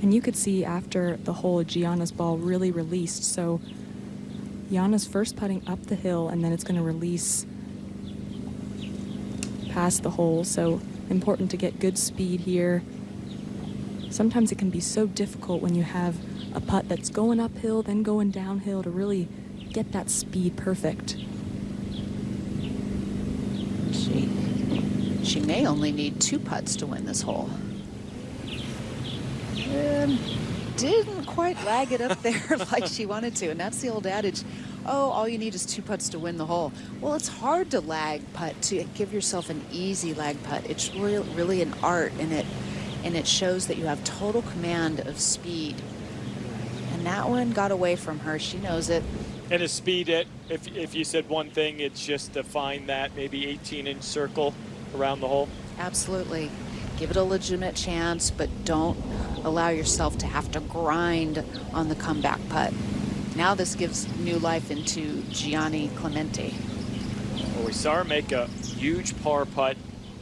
And you could see after the hole, Gianna's ball really released. So Gianna's first putting up the hill, and then it's going to release past the hole. So important to get good speed here. Sometimes it can be so difficult when you have a putt that's going uphill, then going downhill, to really get that speed perfect. She may only need 2 putts to win this hole. And didn't quite lag it up there like she wanted to. And that's the old adage, oh, all you need is 2 putts to win the hole. Well, it's hard to lag putt, to give yourself an easy lag putt. It's really an art, and it shows that you have total command of speed. And that one got away from her. She knows it. And his speed, if you said one thing, it's just to find that maybe 18-inch circle around the hole. Absolutely. Give it a legitimate chance, but don't allow yourself to have to grind on the comeback putt. Now this gives new life into Gianni Clemente. Well, we saw her make a huge par putt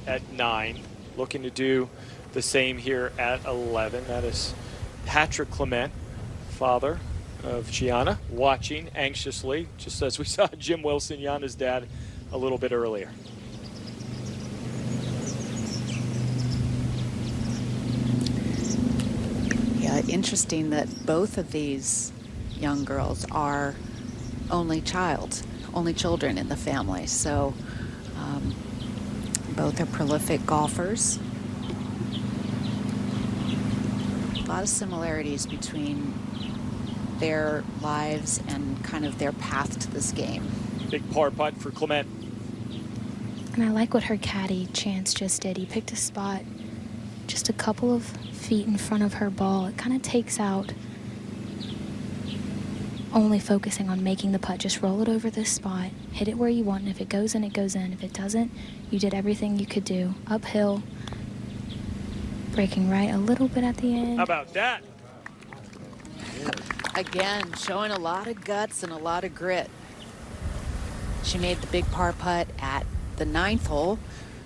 at 9, looking to do the same here at 11. That is Patrick Clement, father of Gianna, watching anxiously, just as we saw Jim Wilson, Gianna's dad, a little bit earlier. Yeah, interesting that both of these young girls are only children in the family. So both are prolific golfers. A lot of similarities between their lives and kind of their path to this game. Big par putt for Clement. And I like what her caddy, Chance, just did. He picked a spot just a couple of feet in front of her ball. It kind of takes out only focusing on making the putt. Just roll it over this spot, hit it where you want, and if it goes in, it goes in. If it doesn't, you did everything you could do. Uphill, breaking right a little bit at the end. How about that? Again, showing a lot of guts and a lot of grit. She made the big par putt at the 9th hole.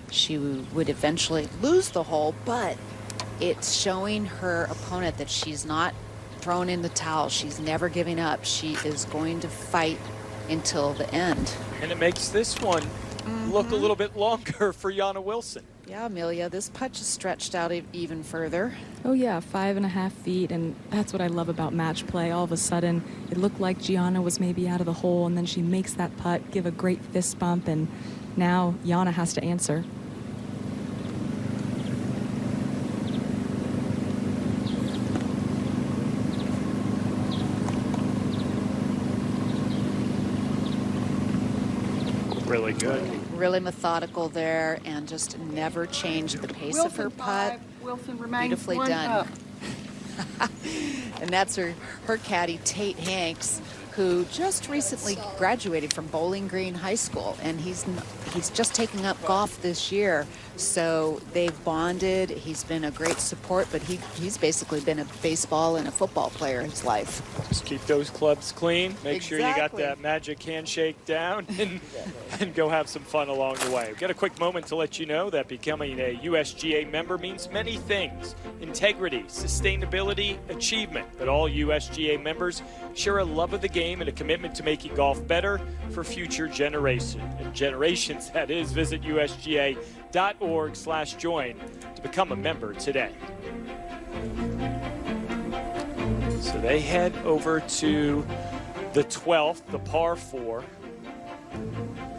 She would eventually lose the hole, but it's showing her opponent that she's not thrown in the towel. She's never giving up. She is going to fight until the end. And it makes this one look a little bit longer for Jana Wilson. Yeah, Amelia, this putt just stretched out even further. Oh yeah, 5.5 feet, and that's what I love about match play. All of a sudden, it looked like Gianna was maybe out of the hole, and then she makes that putt, give a great fist bump, and now Jana has to answer. Really good. Really methodical there, and just never changed the pace of her putt. Wilson remains Beautifully 1 done. up. And that's her caddy, Tate Hanks, who just recently graduated from Bowling Green High School, and he's just taking up golf this year. So they've bonded. He's been a great support, but he's basically been a baseball and a football player his life. Just keep those clubs clean. Make sure you got Exactly. that magic handshake down and go have some fun along the way. We've got a quick moment to let you know that becoming a USGA member means many things: integrity, sustainability, achievement. But all USGA members share a love of the game and a commitment to making golf better for future generations. That is, visit USGA.org/join to become a member today. So they head over to the 12th, the par 4,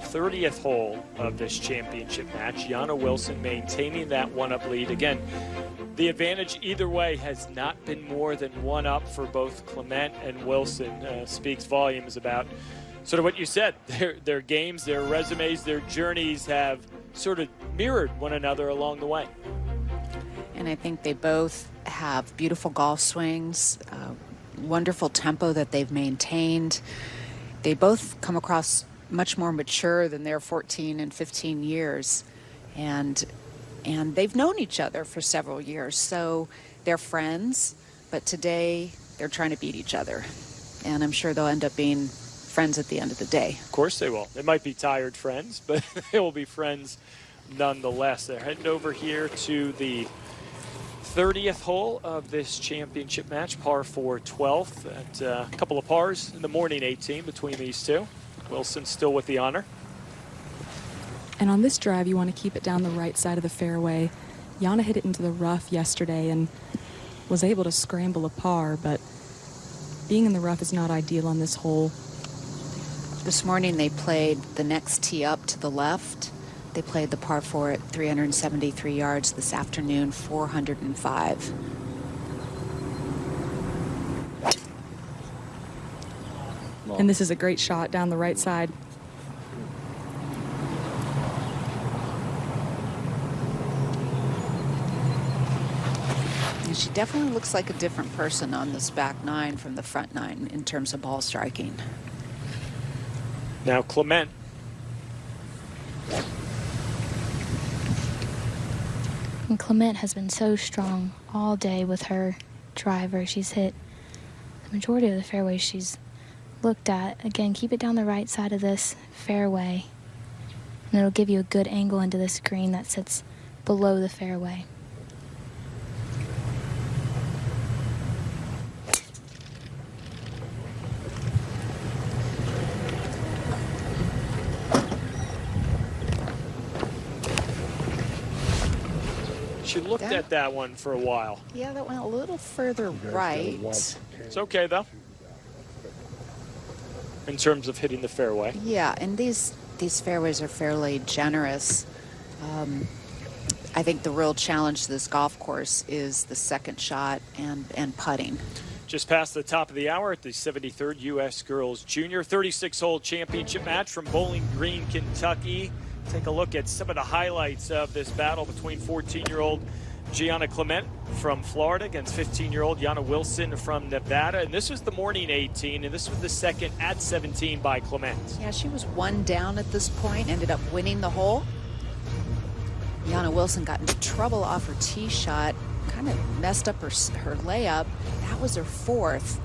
30th hole of this championship match. Jana Wilson maintaining that 1-up lead. Again, the advantage either way has not been more than 1 up for both Clement and Wilson. Speaks volumes about sort of what you said. Their games, their resumes, their journeys have sort of mirrored one another along the way. And I think they both have beautiful golf swings, wonderful tempo that they've maintained. They both come across much more mature than their 14 and 15 years. And they've known each other for several years. So they're friends, but today they're trying to beat each other. And I'm sure they'll end up being friends at the end of the day. Of course they will. They might be tired friends, but they will be friends nonetheless. They're heading over here to the 30th hole of this championship match, par 4 12th. At a couple of pars in the morning 18 between these two. Wilson still with the honor. And on this drive, you want to keep it down the right side of the fairway. Jana hit it into the rough yesterday and was able to scramble a par, but being in the rough is not ideal on this hole. This morning they played the next tee up to the left. They played the par 4 at 373 yards. This afternoon, 405. And this is a great shot down the right side. And she definitely looks like a different person on this back nine from the front nine in terms of ball striking. Now Clement. And Clement has been so strong all day with her driver. She's hit the majority of the fairways she's looked at. Again, keep it down the right side of this fairway, and it'll give you a good angle into this green that sits below the fairway. She looked at that one for a while. Yeah, that went a little further right. It's okay, though, in terms of hitting the fairway. Yeah, and these fairways are fairly generous. I think the real challenge to this golf course is the second shot and putting. Just past the top of the hour at the 73rd U.S. Girls Junior 36-hole championship match from Bowling Green, Kentucky. Take a look at some of the highlights of this battle between 14-year-old Gianna Clement from Florida against 15-year-old Jana Wilson from Nevada. And this was the morning 18, and this was the second at 17 by Clement. Yeah, she was one down at this point, ended up winning the hole. Jana Wilson got into trouble off her tee shot, kind of messed up her layup. That was her fourth.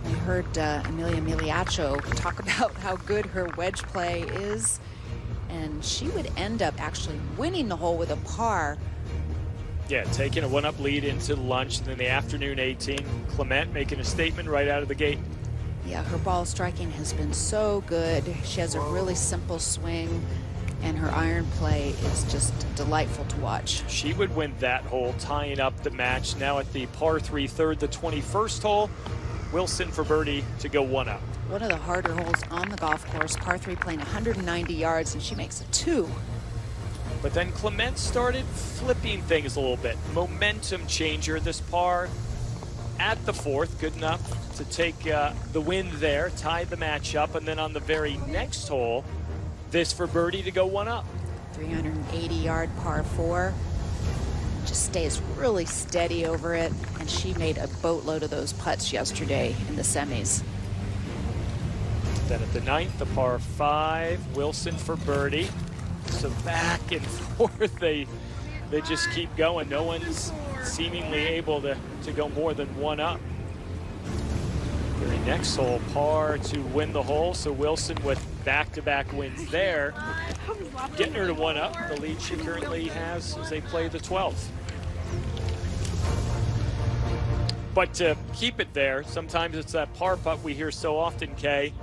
I heard Amelia Miliaccio talk about how good her wedge play is. And she would end up actually winning the hole with a par. Yeah, taking a one-up lead into lunch. And then the afternoon 18, Clement making a statement right out of the gate. Yeah, her ball striking has been so good. She has a really simple swing, and her iron play is just delightful to watch. She would win that hole, tying up the match. Now at the par 3 third, the 21st hole, Wilson for birdie to go one up. One of the harder holes on the golf course, par 3 playing 190 yards, and she makes a 2. But then Clement started flipping things a little bit. Momentum changer, this par at the fourth, good enough to take the win there, tie the match up, and then on the very next hole, this for birdie to go one up. 380-yard par 4. Just stays really steady over it, and she made a boatload of those putts yesterday in the semis. Then at the ninth, the par 5, Wilson for birdie. So back and forth, they just keep going. No one's seemingly able to go more than one up. Very next hole, par to win the hole. So Wilson with back-to-back wins there, getting her to one up. The lead she currently has as they play the 12th. But to keep it there, sometimes it's that par putt we hear so often, Kay,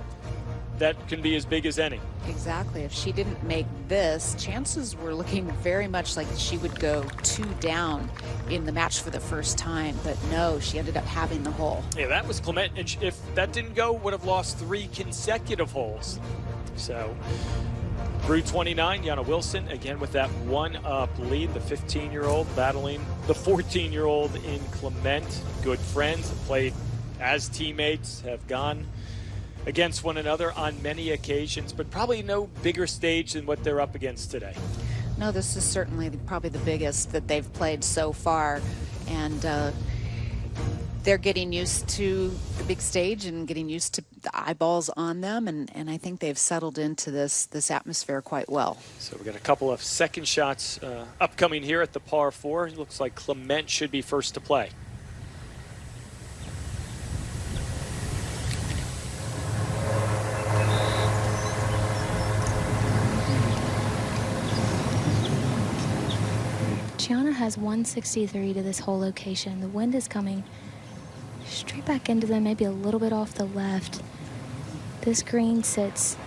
that can be as big as any. Exactly. If she didn't make this, chances were looking very much like she would go 2 down in the match for the first time. But no, she ended up having the hole. Yeah, that was Clement. And if that didn't go, would have lost 3 consecutive holes. So through 29, Jana Wilson, again with that one-up lead. The 15-year-old battling the 14-year-old in Clement. Good friends, have played as teammates, have gone against one another on many occasions, but probably no bigger stage than what they're up against today. No, this is certainly probably the biggest that they've played so far. And they're getting used to the big stage and getting used to the eyeballs on them. And I think they've settled into this atmosphere quite well. So we've got a couple of second shots upcoming here at the par 4. It looks like Clement should be first to play. Gianna has 163 to this whole location. The wind is coming straight back into them, maybe a little bit off the left. This green sits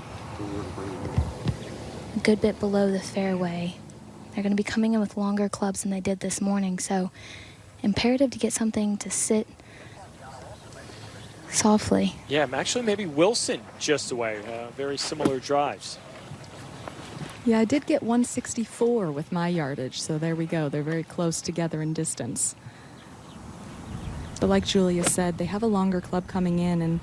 a good bit below the fairway. They're going to be coming in with longer clubs than they did this morning, so imperative to get something to sit softly. Yeah, actually maybe Wilson just away. Very similar drives. Yeah, I did get 164 with my yardage, so there we go. They're very close together in distance. But like Julia said, they have a longer club coming in, and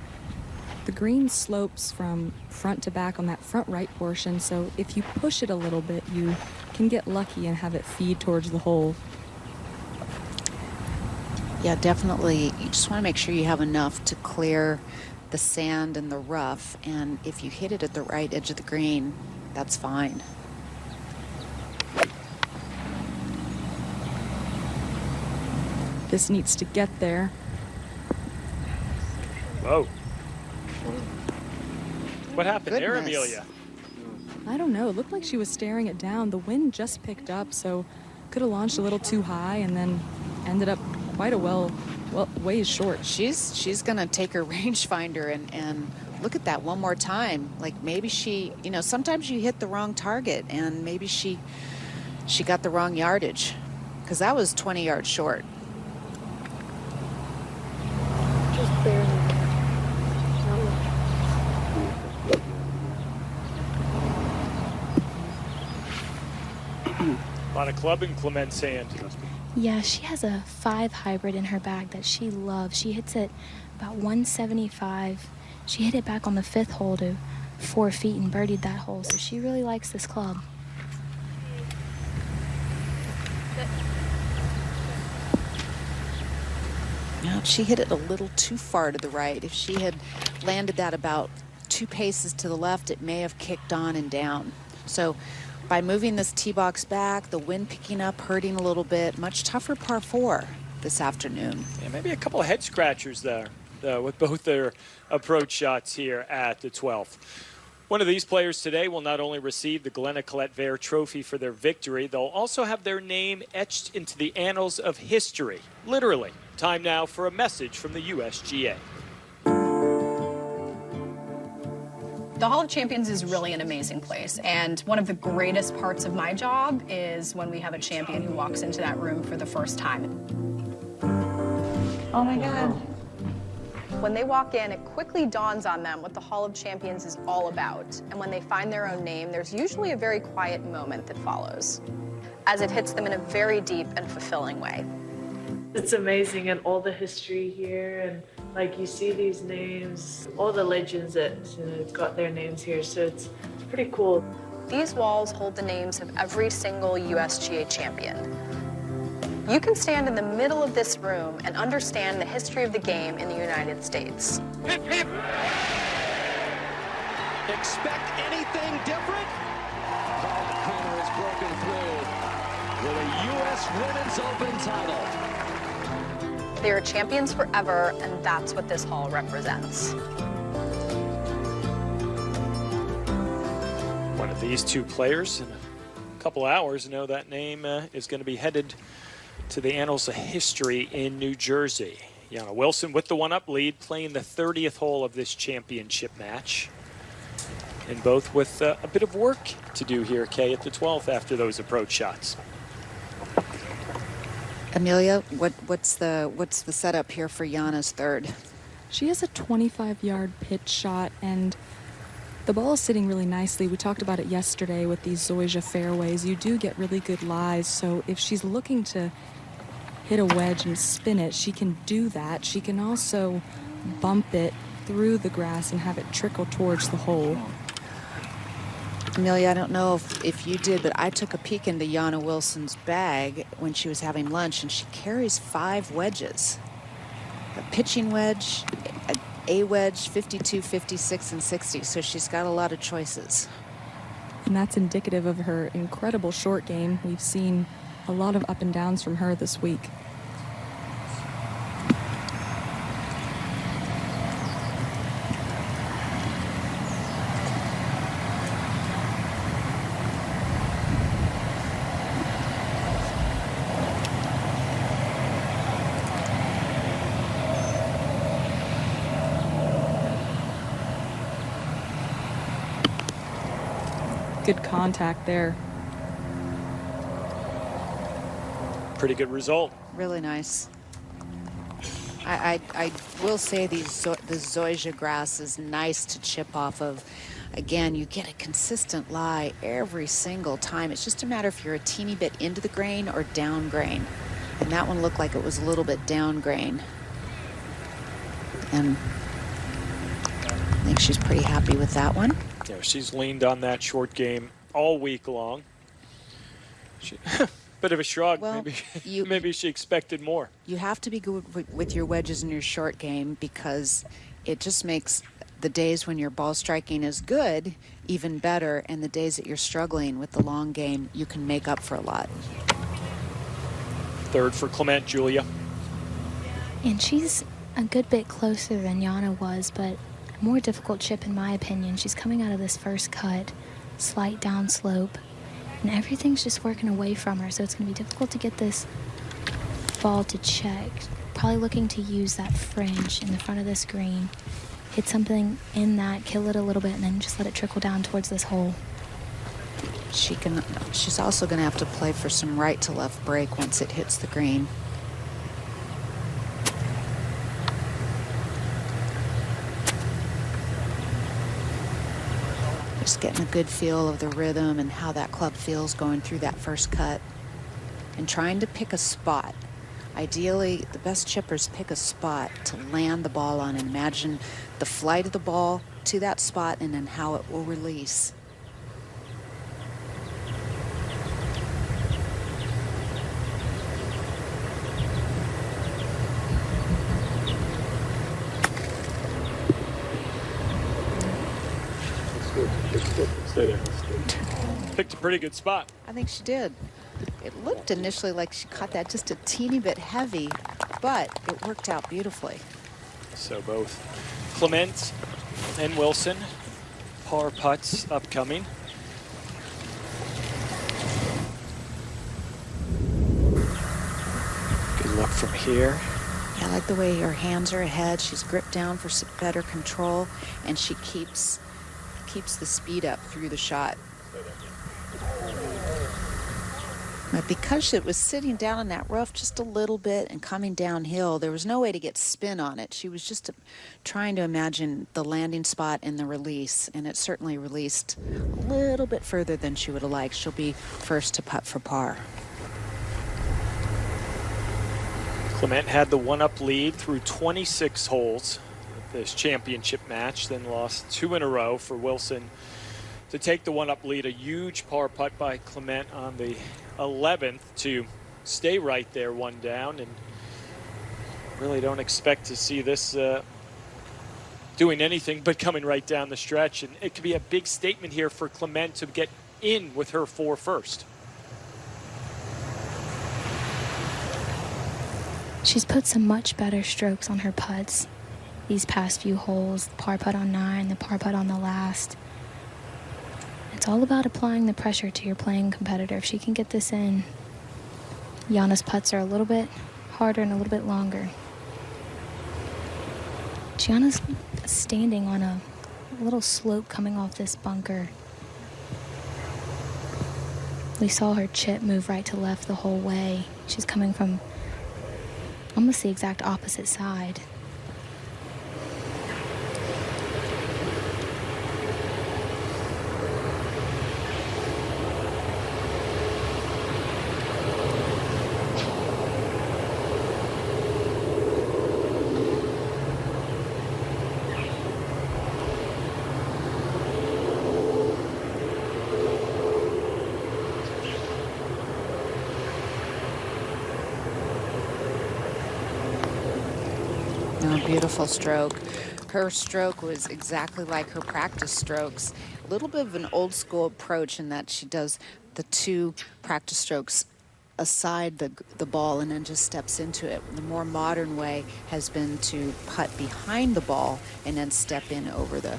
the green slopes from front to back on that front right portion, so if you push it a little bit, you can get lucky and have it feed towards the hole. Yeah, definitely. You just want to make sure you have enough to clear the sand and the rough, and if you hit it at the right edge of the green, that's fine. This needs to get there. Whoa. What happened there, Goodness. Amelia? I don't know. It looked like she was staring it down. The wind just picked up, so could have launched a little too high and then ended up quite a ways short. She's going to take her rangefinder and look at that one more time. Like maybe she, sometimes you hit the wrong target and maybe she got the wrong yardage, because that was 20 yards short. Just barely. A lot of club in Clement's hand. Yeah, she has a 5 hybrid in her bag that she loves. She hits it about 175. She hit it back on the 5th hole to 4 feet and birdied that hole, so she really likes this club. No, she hit it a little too far to the right. If she had landed that about 2 paces to the left, it may have kicked on and down. So by moving this tee box back, the wind picking up, hurting a little bit, much tougher par 4 this afternoon. Yeah, maybe a couple of head scratchers there with both their approach shots here at the 12th. One of these players today will not only receive the Glenna Colette Vare Trophy for their victory, they'll also have their name etched into the annals of history. Literally. Time now for a message from the USGA. The Hall of Champions is really an amazing place, and one of the greatest parts of my job is when we have a champion who walks into that room for the first time. Oh my God. When they walk in, it quickly dawns on them what the Hall of Champions is all about, and when they find their own name, there's usually a very quiet moment that follows, as it hits them in a very deep and fulfilling way. It's amazing, and all the history here, and like you see these names, all the legends that got their names here, so it's pretty cool. These walls hold the names of every single USGA champion. You can stand in the middle of this room and understand the history of the game in the United States. Hip, hip. Expect anything different? Paul McCramer has broken through with a U.S. Women's Open title. They are champions forever, and that's what this hall represents. One of these two players in a couple hours know that name is going to be headed to the annals of history in New Jersey. Yana Wilson with the one-up lead, playing the 30th hole of this championship match. And both with a bit of work to do here, Kay, at the 12th after those approach shots. Amelia, what's the setup here for Yana's third? She has a 25-yard pitch shot, and the ball is sitting really nicely. We talked about it yesterday with these Zoysia fairways. You do get really good lies, so if she's looking to hit a wedge and spin it, she can do that. She can also bump it through the grass and have it trickle towards the hole. Amelia, I don't know if you did, but I took a peek into Yana Wilson's bag when she was having lunch, and she carries 5 wedges. A pitching wedge, a wedge, 52, 56, and 60. So she's got a lot of choices. And that's indicative of her incredible short game. We've seen a lot of up and downs from her this week. Good contact there. Pretty good result. Really nice. I will say the zoysia grass is nice to chip off of. Again, you get a consistent lie every single time. It's just a matter if you're a teeny bit into the grain or down grain. And that one looked like it was a little bit down grain. And I think she's pretty happy with that one. Yeah, she's leaned on that short game all week long. Bit of a shrug. Well, maybe she expected more. You have to be good with your wedges in your short game, because it just makes the days when your ball striking is good even better, and the days that you're struggling with the long game, you can make up for a lot. Third for Clement, Julia. And she's a good bit closer than Yana was, but a more difficult chip in my opinion. She's coming out of this first cut, slight downslope, and everything's just working away from her, so it's going to be difficult to get this ball to check. Probably looking to use that fringe in the front of this green, hit something in that, kill it a little bit, and then just let it trickle down towards this hole. She's also going to have to play for some right to left break once it hits the green. Just getting a good feel of the rhythm and how that club feels going through that first cut, and trying to pick a spot. Ideally, the best chippers pick a spot to land the ball on, and imagine the flight of the ball to that spot and then how it will release. Stay there. Picked a pretty good spot. I think she did. It looked initially like she caught that just a teeny bit heavy, but it worked out beautifully. So both Clement and Wilson, par putts upcoming. Good luck from here. Yeah, I like the way her hands are ahead. She's gripped down for some better control, and she keeps the speed up through the shot. But because it was sitting down in that rough just a little bit and coming downhill, there was no way to get spin on it. She was just trying to imagine the landing spot and the release, and it certainly released a little bit further than she would have liked. She'll be first to putt for par. Clement had the one-up lead through 26 holes of this championship match, then lost 2 in a row for Wilson to take the one-up lead. A huge par putt by Clement on the 11th to stay right there, one down, and really don't expect to see this doing anything but coming right down the stretch. And it could be a big statement here for Clement to get in with her 4 first. She's put some much better strokes on her putts these past few holes. The par putt on 9, the par putt on the last. It's all about applying the pressure to your playing competitor. If she can get this in, Yana's putts are a little bit harder and a little bit longer. Gianna's standing on a little slope coming off this bunker. We saw her chip move right to left the whole way. She's coming from almost the exact opposite side. Oh, beautiful stroke. Her stroke was exactly like her practice strokes. A little bit of an old school approach in that she does the 2 practice strokes aside the ball and then just steps into it. The more modern way has been to putt behind the ball and then step in over the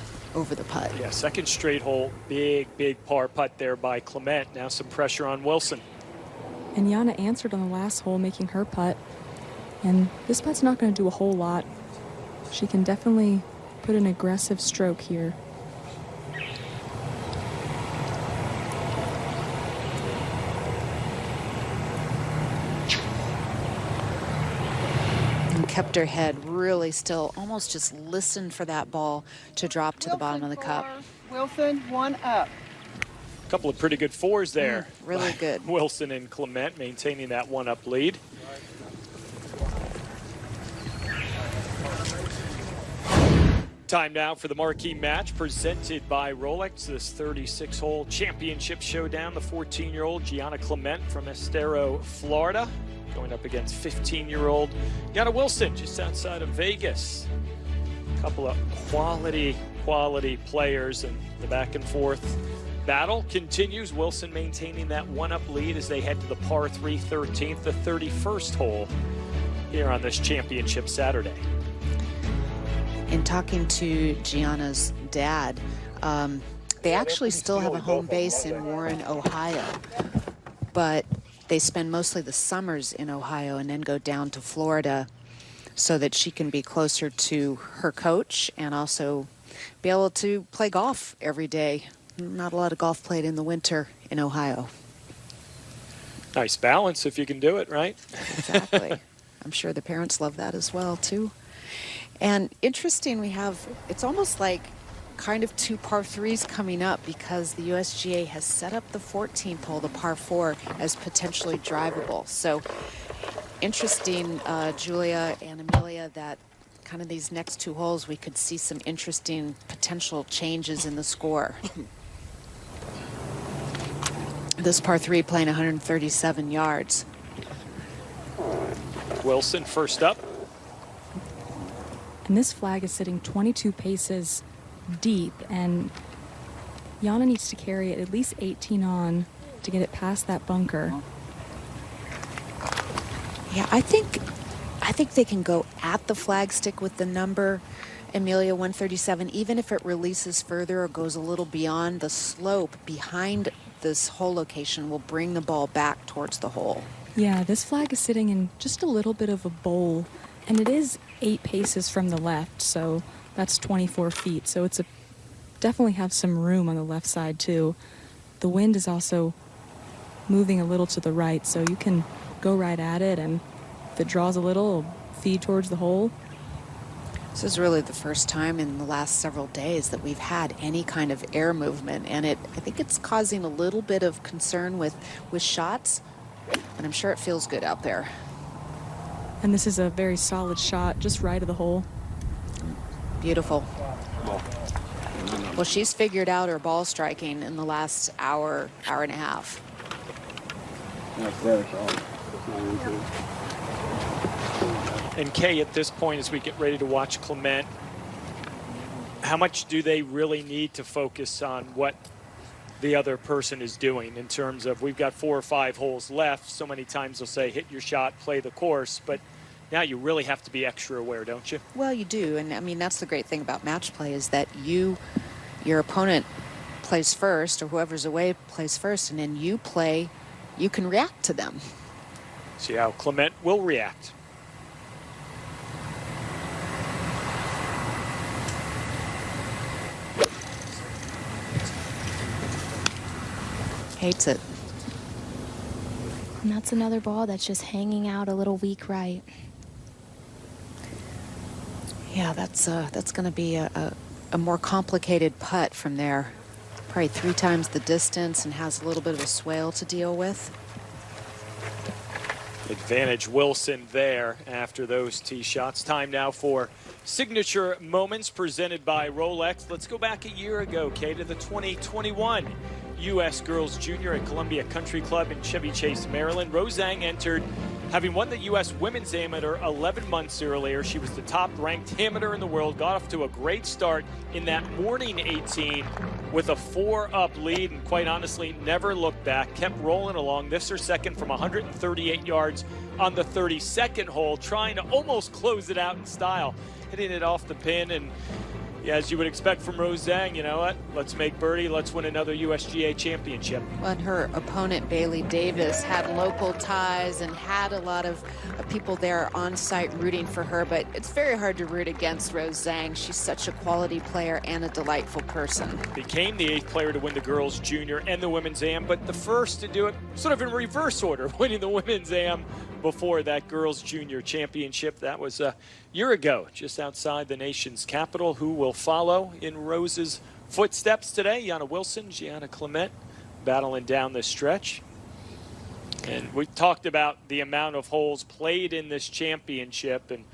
putt. Yeah, second straight hole, big par putt there by Clement. Now some pressure on Wilson. And Jana answered on the last hole, making her putt. And this putt's not going to do a whole lot. She can definitely put an aggressive stroke here. And kept her head really still, almost just listened for that ball to drop to the bottom of the cup. Wilson, 1 up. A couple of pretty good 4s there. Really good. Wilson and Clement maintaining that 1-up lead. Time now for the marquee match presented by Rolex. This 36-hole championship showdown. The 14-year-old Gianna Clement from Estero, Florida, going up against 15-year-old Jana Wilson just outside of Vegas. A couple of quality players, and the back and forth battle continues. Wilson maintaining that 1-up lead as they head to the par 3 13th, the 31st hole here on this championship Saturday. In talking to Gianna's dad, they actually still have a home base in Warren, Ohio, but they spend mostly the summers in Ohio and then go down to Florida so that she can be closer to her coach and also be able to play golf every day. Not a lot of golf played in the winter in Ohio. Nice balance if you can do it, right? Exactly. I'm sure the parents love that as well, too. And interesting, it's almost like kind of 2 par 3s coming up because the USGA has set up the 14th hole, the par 4, as potentially drivable. So interesting, Julia and Amelia, that kind of these next 2 holes we could see some interesting potential changes in the score. This par 3 playing 137 yards. Wilson first up. And this flag is sitting 22 paces deep, and Jana needs to carry it at least 18 on to get it past that bunker. Yeah, I think they can go at the flagstick with the number Amelia 137, even if it releases further or goes a little beyond. The slope behind this hole location will bring the ball back towards the hole. Yeah, this flag is sitting in just a little bit of a bowl, and it is 8 paces from the left, so that's 24 feet. So it's definitely have some room on the left side too. The wind is also moving a little to the right, so you can go right at it, and if it draws a little, it'll feed towards the hole. This is really the first time in the last several days that we've had any kind of air movement, and I think it's causing a little bit of concern with shots, and I'm sure it feels good out there. And this is a very solid shot, just right of the hole. Beautiful. Well, she's figured out her ball striking in the last hour and a half. That's very solid. And Kay, at this point, as we get ready to watch Clement, how much do they really need to focus on what the other person is doing in terms of, we've got 4 or 5 holes left. So many times they'll say, hit your shot, play the course. But now you really have to be extra aware, don't you? Well, you do. And I mean, that's the great thing about match play is that your opponent plays first, or whoever's away plays first, and then you can react to them. See how Clement will react. Hates it. And that's another ball that's just hanging out a little weak right. Yeah, that's going to be a more complicated putt from there. Probably 3 times the distance and has a little bit of a swale to deal with. Advantage Wilson there after those tee shots. Time now for signature moments presented by Rolex. Let's go back a year ago, Kay, to the 2021 U.S. Girls Junior at Columbia Country Club in Chevy Chase, Maryland. Rose Zhang entered Having won the U.S. Women's Amateur 11 months earlier, she was the top-ranked amateur in the world, got off to a great start in that morning 18 with a 4-up lead, and quite honestly, never looked back, kept rolling along. This her second from 138 yards on the 32nd hole, trying to almost close it out in style, hitting it off the pin. And yeah, as you would expect from Rose Zhang, you know what? Let's make birdie. Let's win another USGA championship. Well, and her opponent, Bailey Davis, had local ties and had a lot of people there on site rooting for her, but it's very hard to root against Rose Zhang. She's such a quality player and a delightful person. Became the 8th player to win the girls' junior and the women's AM, but the first to do it sort of in reverse order, winning the women's AM before that girls' junior championship. That was a year ago, just outside the nation's capital. Who will follow in Rose's footsteps today? Yana Wilson, Gianna Clement battling down this stretch. And we talked about the amount of holes played in this championship, and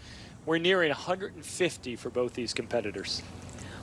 we're nearing 150 for both these competitors.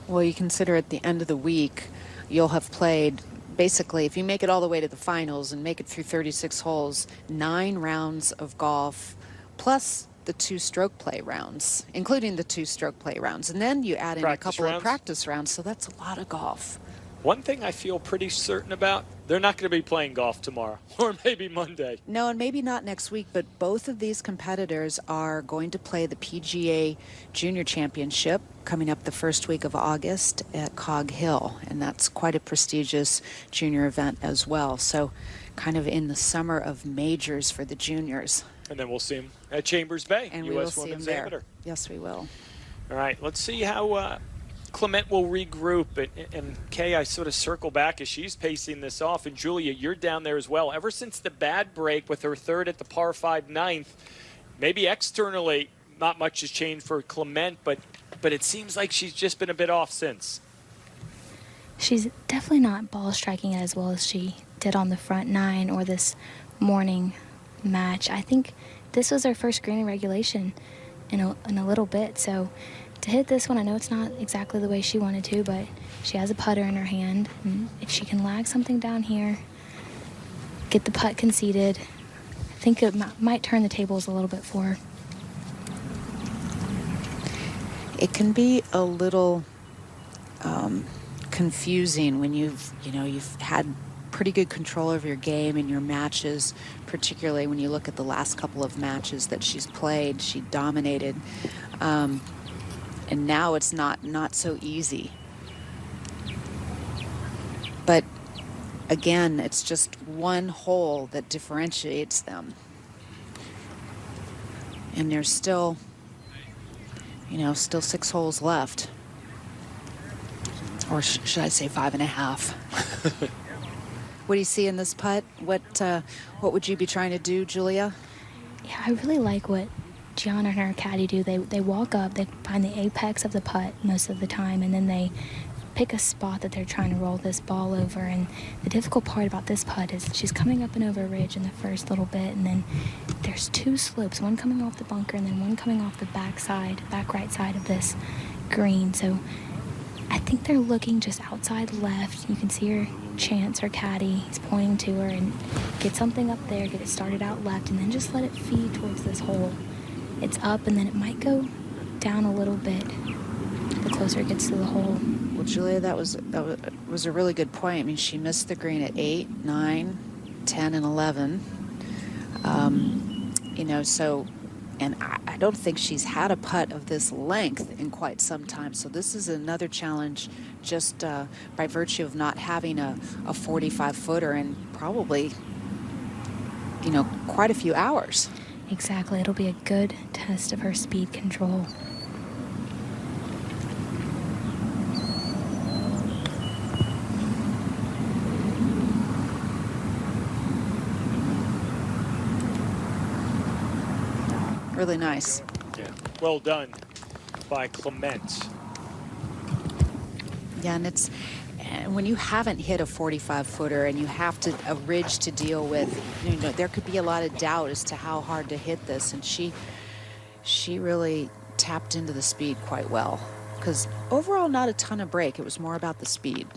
Well, you consider at the end of the week, you'll have played, basically, if you make it all the way to the finals and make it through 36 holes, 9 rounds of golf, plus the 2 stroke play rounds, including the 2 stroke play rounds. And then you add in a couple of practice rounds, so that's a lot of golf. One thing I feel pretty certain about, they're not going to be playing golf tomorrow or maybe Monday. No, and maybe not next week, but both of these competitors are going to play the PGA Junior Championship coming up the first week of August at Cog Hill, and that's quite a prestigious junior event as well. So kind of in the summer of majors for the juniors. And then we'll see them at Chambers Bay, and U.S. we will Women's see them Amateur. there. Yes, we will. All right, let's see how Clement will regroup. And Kay, I sort of circle back as she's pacing this off. And Julia, you're down there as well. Ever since the bad break with her third at the par 5 ninth, maybe externally not much has changed for Clement, but it seems like she's just been a bit off since. She's definitely not ball striking it as well as she did on the front 9 or this morning match. I think this was her first green in regulation in a little bit, so to hit this one, I know it's not exactly the way she wanted to, but she has a putter in her hand, and if she can lag something down here, get the putt conceded, I think it might turn the tables a little bit for her. It can be a little confusing when you've had pretty good control over your game and your matches, particularly when you look at the last couple of matches that she's played. She dominated, and now it's not so easy. But again, it's just one hole that differentiates them, and there's still 6 holes left. Or should I say 5.5? What do you see in this putt? What would you be trying to do, Julia? Yeah, I really like what Gianna and her caddy do. They walk up, they find the apex of the putt most of the time, and then they pick a spot that they're trying to roll this ball over. And the difficult part about this putt is she's coming up and over a ridge in the first little bit, and then there's 2 slopes, one coming off the bunker and then one coming off the back right side of this green. So I think they're looking just outside left. You can see her Chance, her caddy. He's pointing to her, and get something up there, get it started out left, and then just let it feed towards this hole. It's up, and then it might go down a little bit the closer it gets to the hole. Well, Julia, that was a really good point. I mean, she missed the green at 8, 9, 10, and 11. So, and I don't think she's had a putt of this length in quite some time. So this is another challenge just by virtue of not having a 45-footer in probably, quite a few hours. Exactly. It'll be a good test of her speed control. Really nice. Yeah, well done by Clement. Yeah, and when you haven't hit a 45-footer and you have a ridge to deal with, there could be a lot of doubt as to how hard to hit this. And she really tapped into the speed quite well, because overall not a ton of break. It was more about the speed.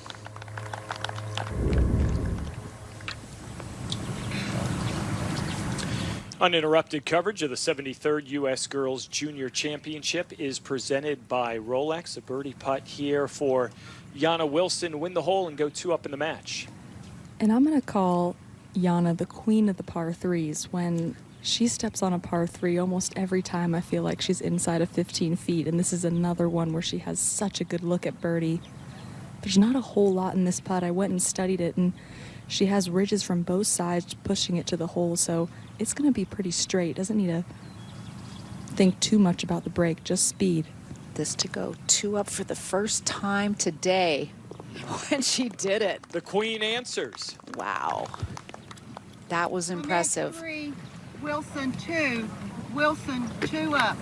Uninterrupted coverage of the 73rd U.S. Girls Junior Championship is presented by Rolex. A birdie putt here for Yana Wilson to win the hole and go 2 up in the match. And I'm going to call Yana the queen of the par threes. When she steps on a par 3, almost every time I feel like she's inside of 15 feet. And this is another one where she has such a good look at birdie. There's not a whole lot in this putt. I went and studied it, and she has ridges from both sides pushing it to the hole, so it's going to be pretty straight. Doesn't need to think too much about the break, just speed. This to go 2 up for the first time today when she did it. The queen answers. Wow. That was impressive. 3, Wilson 2, Wilson 2 up.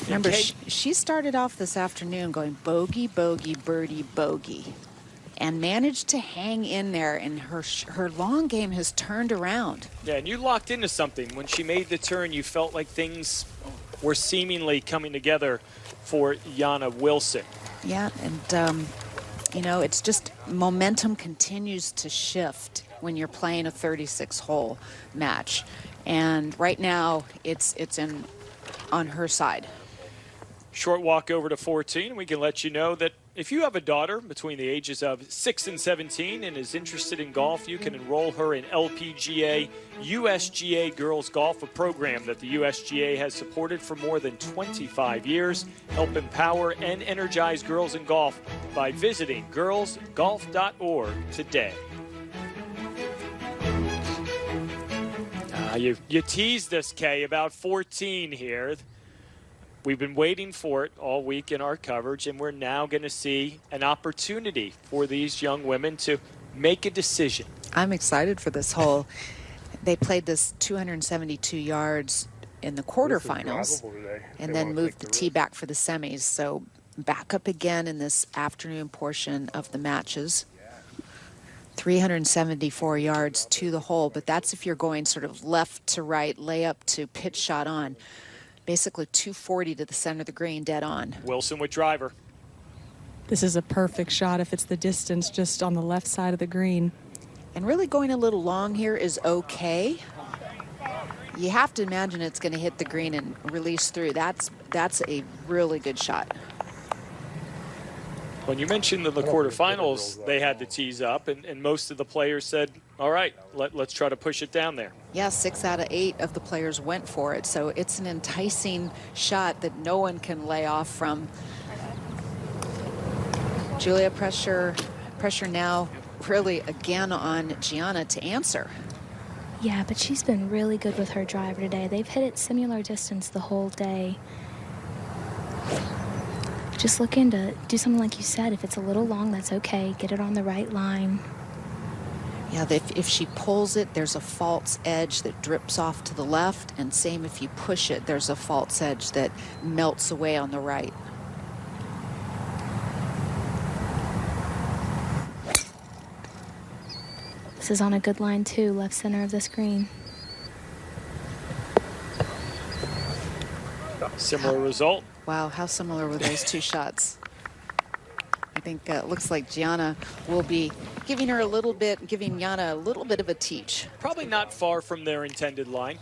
Remember, she started off this afternoon going bogey, bogey, birdie, bogey, and managed to hang in there, and her long game has turned around. Yeah, and you locked into something. When she made the turn, you felt like things were seemingly coming together for Yana Wilson. Yeah, and, you know, it's just momentum continues to shift when you're playing a 36-hole match. And right now, it's on her side. Short walk over to 14. We can let you know that if you have a daughter between the ages of 6 and 17 and is interested in golf, you can enroll her in LPGA USGA Girls Golf, a program that the USGA has supported for more than 25 years. Help empower and energize girls in golf by visiting girlsgolf.org today. You teased us, Kay, about 14 here. We've been waiting for it all week in our coverage, and we're now going to see an opportunity for these young women to make a decision. I'm excited for this hole. They played this 272 yards in the quarterfinals and then moved the tee back for the semis. So back up again in this afternoon portion of the matches. 374 yards to the hole, but that's if you're going sort of left to right, layup to pitch shot on. Basically 240 to the center of the green, dead on. Wilson with driver. This is a perfect shot if it's the distance just on the left side of the green. And really going a little long here is okay. You have to imagine it's going to hit the green and release through. That's a really good shot. When you mentioned in the quarterfinals, they had the tees up, and most of the players said, all right, let's try to push it down there. Yeah, 6 out of 8 of the players went for it. So it's an enticing shot that no one can lay off from. Julia, pressure now really again on Gianna to answer. Yeah, but she's been really good with her driver today. They've hit it similar distance the whole day. Just looking to do something like you said. If it's a little long, that's okay. Get it on the right line. Yeah, if she pulls it, there's a false edge that drips off to the left, and same if you push it, there's a false edge that melts away on the right. This is on a good line too, left center of the screen. Similar result. Wow, how similar were those two shots? I think it looks like Gianna will be giving Yana a little bit of a teach. Probably not far from their intended line.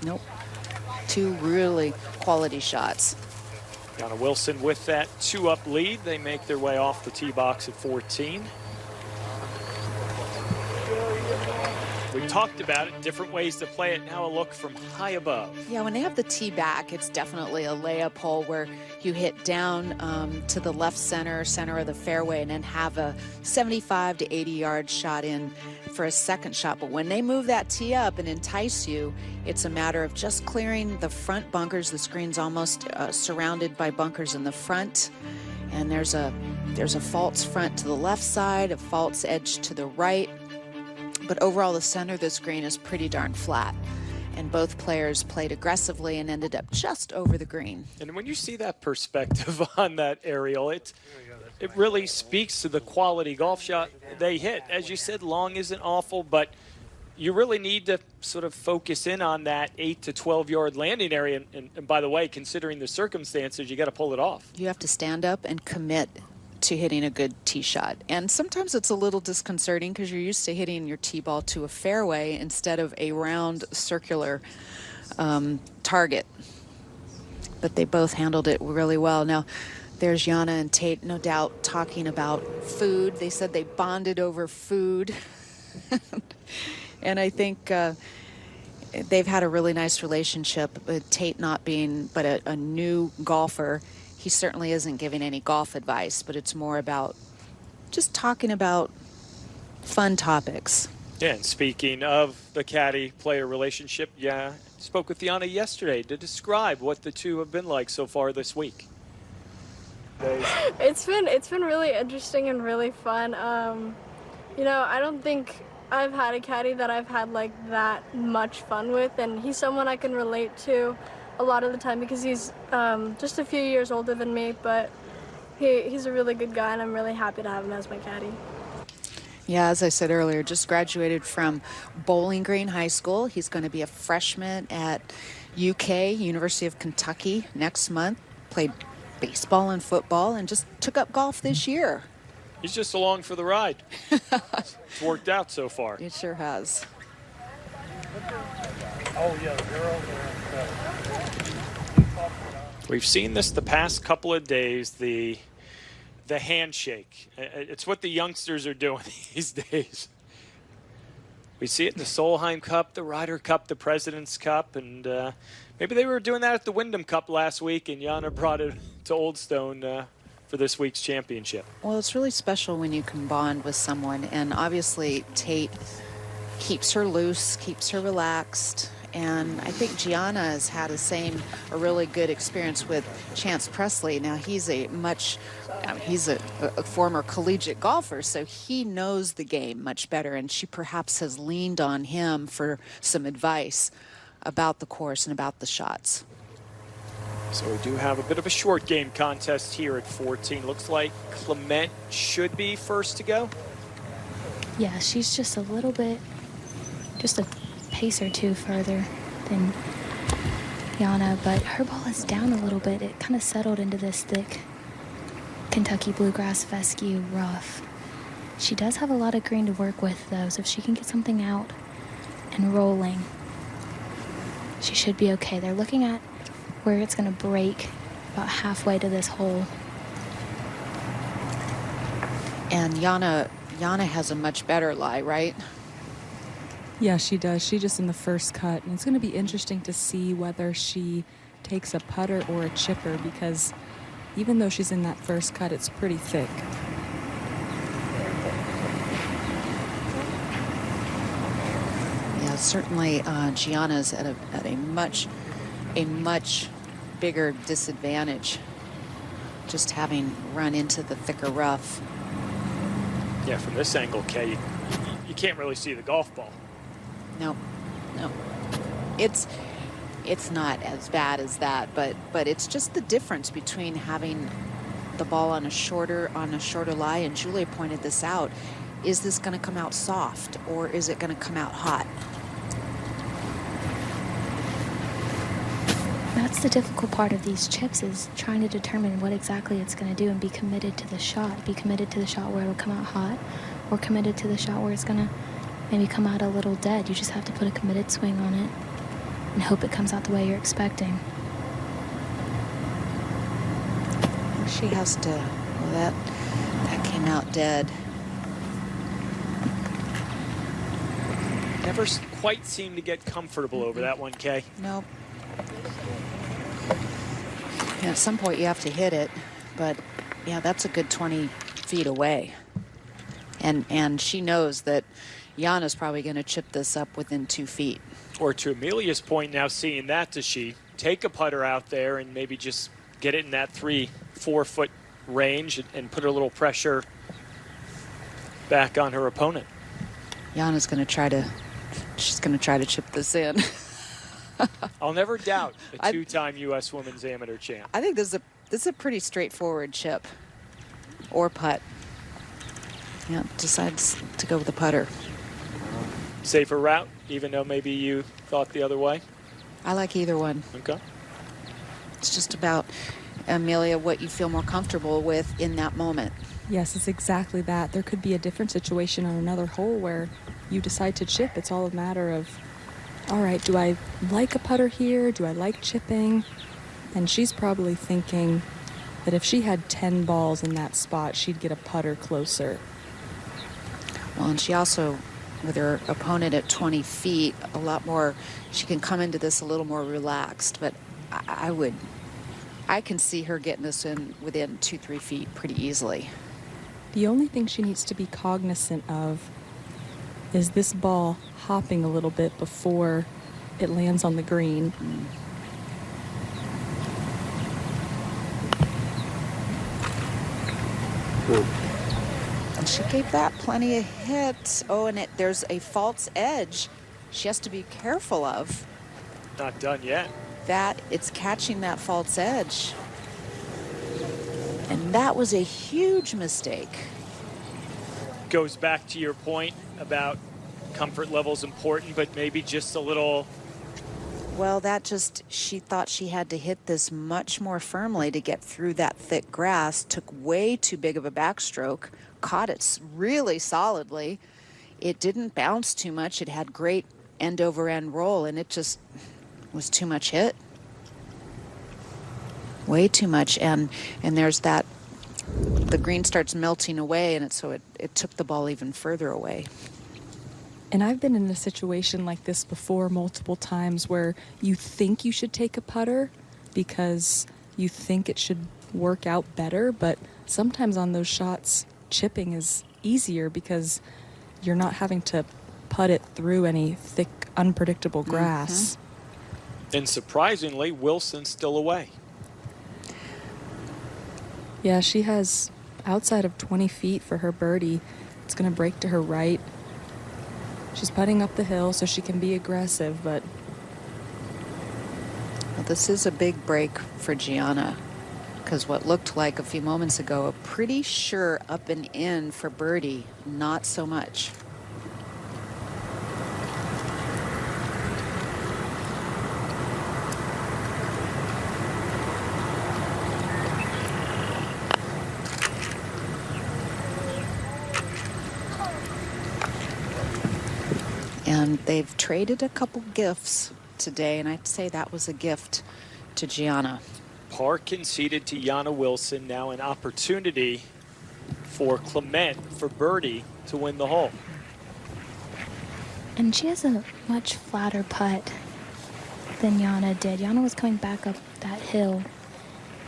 Nope. 2 really quality shots. Yana Wilson with that 2-up lead. They make their way off the tee box at 14. We talked about it, different ways to play it. Now a look from high above. Yeah, when they have the tee back, it's definitely a layup hole where you hit down to the left center of the fairway and then have a 75 to 80 yard shot in for a second shot. But when they move that tee up and entice you, it's a matter of just clearing the front bunkers. The screen's almost surrounded by bunkers in the front. And there's a false front to the left side, a false edge to the right. But overall, the center of the screen is pretty darn flat. And both players played aggressively and ended up just over the green. And when you see that perspective on that aerial, it really speaks to the quality golf shot they hit. As you said, long isn't awful, but you really need to sort of focus in on that 8 to 12 yard landing area. And by the way, considering the circumstances, you got to pull it off. You have to stand up and commit to hitting a good tee shot. And sometimes it's a little disconcerting because you're used to hitting your tee ball to a fairway instead of a round circular target. But they both handled it really well. Now, there's Jana and Tate, no doubt, talking about food. They said they bonded over food. And I think they've had a really nice relationship, with Tate not being but a new golfer. He certainly isn't giving any golf advice, but it's more about just talking about fun topics. Yeah, and speaking of the caddy-player relationship, yeah, spoke with Jana yesterday to describe what the two have been like so far this week. It's been really interesting and really fun. You know, I don't think I've had a caddy that I've had like that much fun with, and he's someone I can relate to a lot of the time because he's just a few years older than me, but he's a really good guy, and I'm really happy to have him as my caddy. Yeah, as I said earlier, just graduated from Bowling Green High School. He's going to be a freshman at UK, University of Kentucky, next month. Played baseball and football and just took up golf this year. He's just along for the ride. It's worked out so far. It sure has. Oh, yeah, they're over there. We've seen this the past couple of days, the handshake. It's what the youngsters are doing these days. We see it in the Solheim Cup, the Ryder Cup, the President's Cup, and maybe they were doing that at the Wyndham Cup last week, and Jana brought it to Old Stone for this week's championship. Well, it's really special when you can bond with someone, and obviously Tate keeps her loose, keeps her relaxed, and I think Gianna has had a really good experience with Chance Presley. Now, he's a former collegiate golfer, so he knows the game much better, and she perhaps has leaned on him for some advice about the course and about the shots. So we do have a bit of a short game contest here at 14. Looks like Clement should be first to go. Yeah, she's just a little bit, just a pace or two further than Jana, but her ball is down a little bit. It kind of settled into this thick Kentucky bluegrass fescue rough. She does have a lot of green to work with, though, so if she can get something out and rolling, she should be okay. They're looking at where it's going to break about halfway to this hole. And Jana has a much better lie, right? Yeah, she does. She just in the first cut. And it's going to be interesting to see whether she takes a putter or a chipper, because even though she's in that first cut, it's pretty thick. Yeah, certainly Gianna's at a much bigger disadvantage, just having run into the thicker rough. Yeah, from this angle, Kay, you can't really see the golf ball. No. It's not as bad as that, but it's just the difference between having the ball on a shorter lie, and Julia pointed this out. Is this going to come out soft, or is it going to come out hot? That's the difficult part of these chips, is trying to determine what exactly it's going to do and be committed to the shot. Be committed to the shot where it'll come out hot, or committed to the shot where it's going to maybe come out a little dead. You just have to put a committed swing on it and hope it comes out the way you're expecting. She has to, well, that came out dead. Never quite seemed to get comfortable over that one, Kay. Nope. Yeah, at some point you have to hit it, but yeah, that's a good 20 feet away. And she knows that Jana's probably going to chip this up within 2 feet. Or to Amelia's point, now seeing that, does she take a putter out there and maybe just get it in that 3-4 foot range and put a little pressure back on her opponent? Jana's going to try to chip this in. I'll never doubt a two-time U.S. Women's Amateur champ. I think this is a pretty straightforward chip or putt. Yeah, decides to go with the putter. Safer route, even though maybe you thought the other way? I like either one. Okay. It's just about, Amelia, what you feel more comfortable with in that moment. Yes, it's exactly that. There could be a different situation on another hole where you decide to chip. It's all a matter of all right, do I like a putter here? Do I like chipping? And she's probably thinking that if she had 10 balls in that spot, she'd get a putter closer. Well, and she also, with her opponent at 20 feet, a lot more, she can come into this a little more relaxed. But I can see her getting this in within 2-3 feet pretty easily. The only thing she needs to be cognizant of is this ball hopping a little bit before it lands on the green. And she gave that plenty of hits. Oh, and there's a false edge she has to be careful of. Not done yet. That it's catching that false edge. And that was a huge mistake. Goes back to your point about comfort level's important, but maybe just a little. Well, she thought she had to hit this much more firmly to get through that thick grass. Took way too big of a backstroke. Caught it really solidly. It didn't bounce too much. It had great end over end roll, and it just was too much hit. Way too much. And there's that, the green starts melting away, and so it took the ball even further away. And I've been in a situation like this before multiple times where you think you should take a putter because you think it should work out better, but sometimes on those shots, chipping is easier because you're not having to putt it through any thick, unpredictable grass. And surprisingly, Wilson's still away. Yeah, she has outside of 20 feet for her birdie. It's going to break to her right. She's putting up the hill so she can be aggressive, but... Well, this is a big break for Gianna, because what looked like a few moments ago a pretty sure up and in for birdie, not so much. And they've traded a couple gifts today, and I'd say that was a gift to Gianna. Par conceded to Jana Wilson. Now an opportunity for Clement, for birdie, to win the hole. And she has a much flatter putt than Jana did. Jana was coming back up that hill.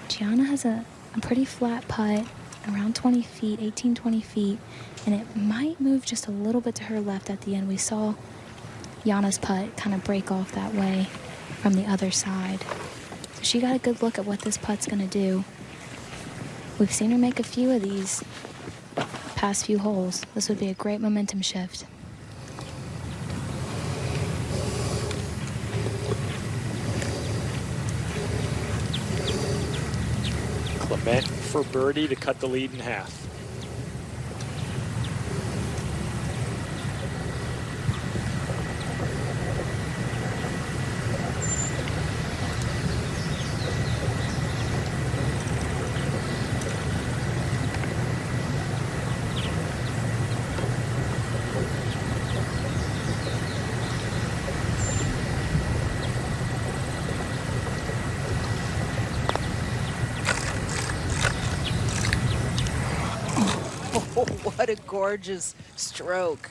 Gianna has a pretty flat putt, around 20 feet, 18, 20 feet, and it might move just a little bit to her left at the end. We saw Jana's putt kind of break off that way from the other side. So she got a good look at what this putt's going to do. We've seen her make a few of these past few holes. This would be a great momentum shift. Clement for birdie to cut the lead in half. What a gorgeous stroke.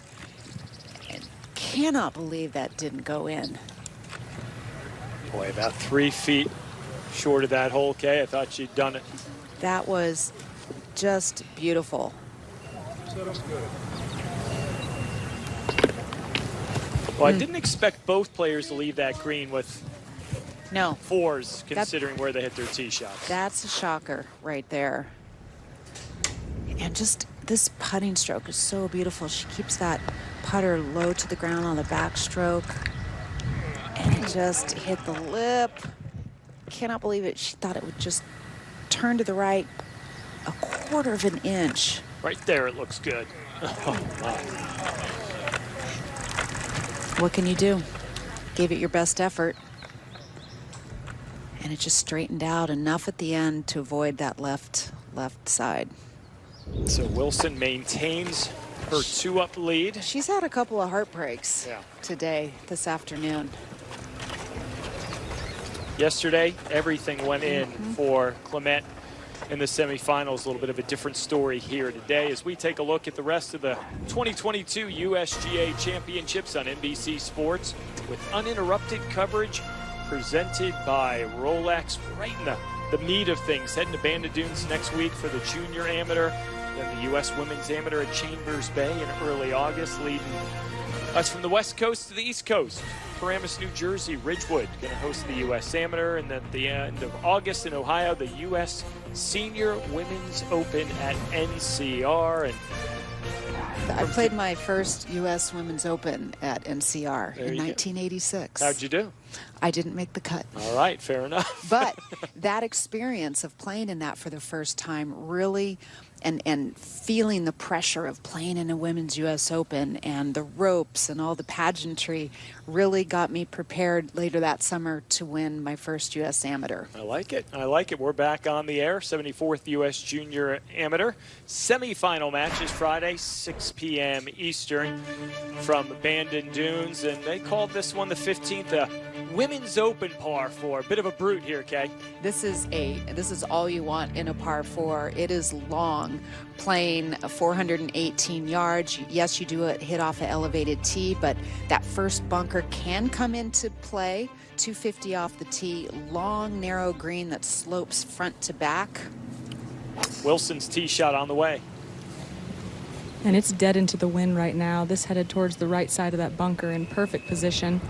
And cannot believe that didn't go in. Boy, about 3 feet short of that hole, Kay. I thought she'd done it. That was just beautiful. Well, I didn't expect both players to leave that green with fours, considering where they hit their tee shots. That's a shocker right there. And just this putting stroke is so beautiful. She keeps that putter low to the ground on the backstroke. And it just hit the lip. Cannot believe it. She thought it would just turn to the right a quarter of an inch. Right there, it looks good. Oh, my. What can you do? Gave it your best effort. And it just straightened out enough at the end to avoid that left side. So Wilson maintains her 2-up lead. She's had a couple of heartbreaks today, this afternoon. Yesterday, everything went in for Clement in the semifinals. A little bit of a different story here today as we take a look at the rest of the 2022 USGA Championships on NBC Sports with uninterrupted coverage presented by Rolex, right in the meat of things. Heading to Bandon Dunes next week for the Junior Amateur, then the U.S. Women's Amateur at Chambers Bay in early August, leading us from the West Coast to the East Coast. Paramus, New Jersey, Ridgewood going to host the U.S. Amateur, and then at the end of August in Ohio, the U.S. Senior Women's Open at NCR. And I played my first U.S. Women's Open at NCR in 1986. How'd you do? I didn't make the cut. All right, fair enough. But that experience of playing in that for the first time really, and feeling the pressure of playing in a Women's U.S. Open and the ropes and all the pageantry really got me prepared later that summer to win my first U.S. Amateur. I like it. I like it. We're back on the air. 74th U.S. Junior Amateur. Semifinal match is Friday, 6 p.m. Eastern from Bandon Dunes. And they called this one the 15th Women's Open par 4. Bit of a brute here, Kay. This is all you want in a par 4. It is long, playing 418 yards. Yes, you do hit off an elevated tee, but that first bunker can come into play. 250 off the tee, long, narrow green that slopes front to back. Wilson's tee shot on the way. And it's dead into the wind right now. This headed towards the right side of that bunker in perfect position.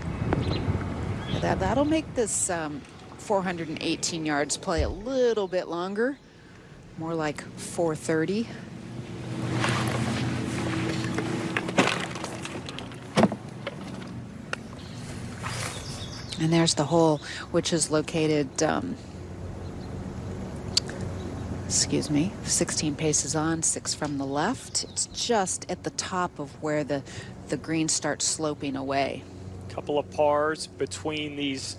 That'll make this 418 yards play a little bit longer, more like 430. And there's the hole, which is located, 16 paces on, 6 from the left. It's just at the top of where the green starts sloping away. Couple of pars between these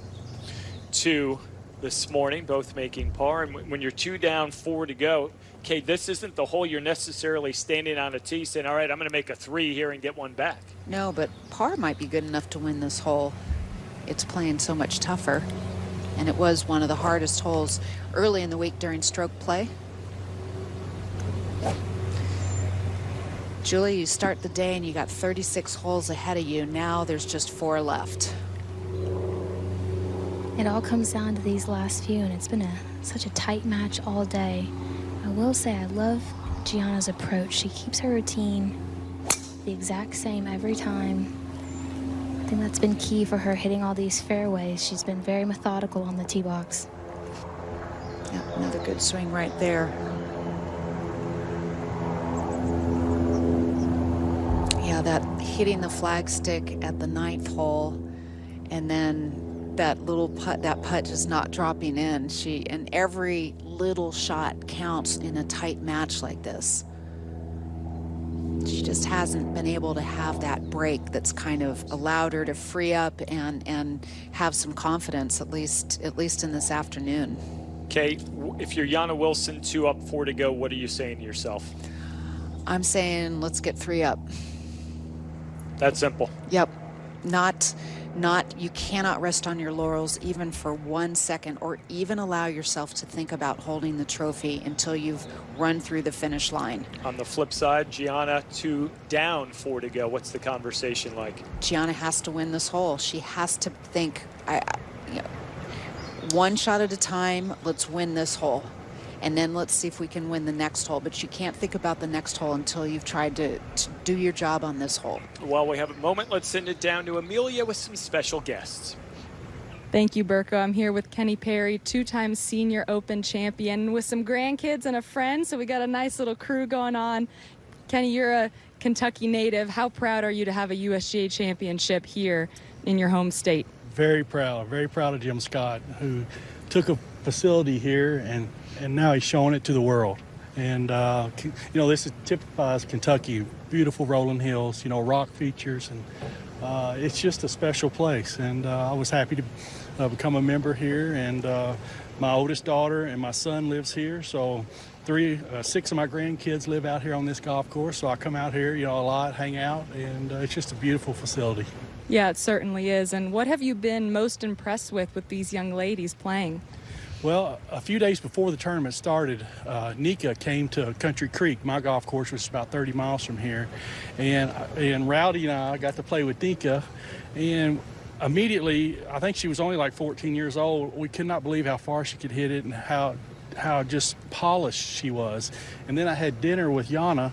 two this morning, both making par. And when you're 2 down, 4 to go, okay, this isn't the hole you're necessarily standing on a tee saying, all right, I'm going to make a 3 here and get one back. No, but par might be good enough to win this hole. It's playing so much tougher. And it was one of the hardest holes early in the week during stroke play. Julie, you start the day and you got 36 holes ahead of you. Now there's just 4 left. It all comes down to these last few, and it's been such a tight match all day. I will say I love Gianna's approach. She keeps her routine the exact same every time. I think that's been key for her hitting all these fairways. She's been very methodical on the tee box. Yep, another good swing right there. Yeah, that hitting the flagstick at the 9th hole, and then that little putt, that putt just not dropping in. And every little shot counts in a tight match like this. She just hasn't been able to have that break that's kind of allowed her to free up and have some confidence, at least in this afternoon. Okay, if you're Jana Wilson, 2 up, 4 to go, what are you saying to yourself? I'm saying let's get 3 up. That simple. Yep. You cannot rest on your laurels even for 1 second, or even allow yourself to think about holding the trophy until you've run through the finish line. On the flip side, Gianna 2 down, 4 to go. What's the conversation like? Gianna has to win this hole. She has to think, one shot at a time, let's win this hole. And then let's see if we can win the next hole. But you can't think about the next hole until you've tried to do your job on this hole. While we have a moment, let's send it down to Amelia with some special guests. Thank you, Burko. I'm here with Kenny Perry, 2-time Senior Open champion, with some grandkids and a friend. So we got a nice little crew going on. Kenny, you're a Kentucky native. How proud are you to have a USGA championship here in your home state? Very proud of Jim Scott, who took a facility here and now he's showing it to the world. And, this typifies Kentucky. Beautiful rolling hills, rock features, and it's just a special place. And I was happy to become a member here. And my oldest daughter and my son lives here, so 6 of my grandkids live out here on this golf course, so I come out here, a lot, hang out, and it's just a beautiful facility. Yeah, it certainly is. And what have you been most impressed with these young ladies playing? Well, a few days before the tournament started, Nika came to Country Creek, my golf course, which is about 30 miles from here, and Rowdy and I got to play with Nika, and immediately, I think she was only like 14 years old, we could not believe how far she could hit it and how just polished she was. And then I had dinner with Yana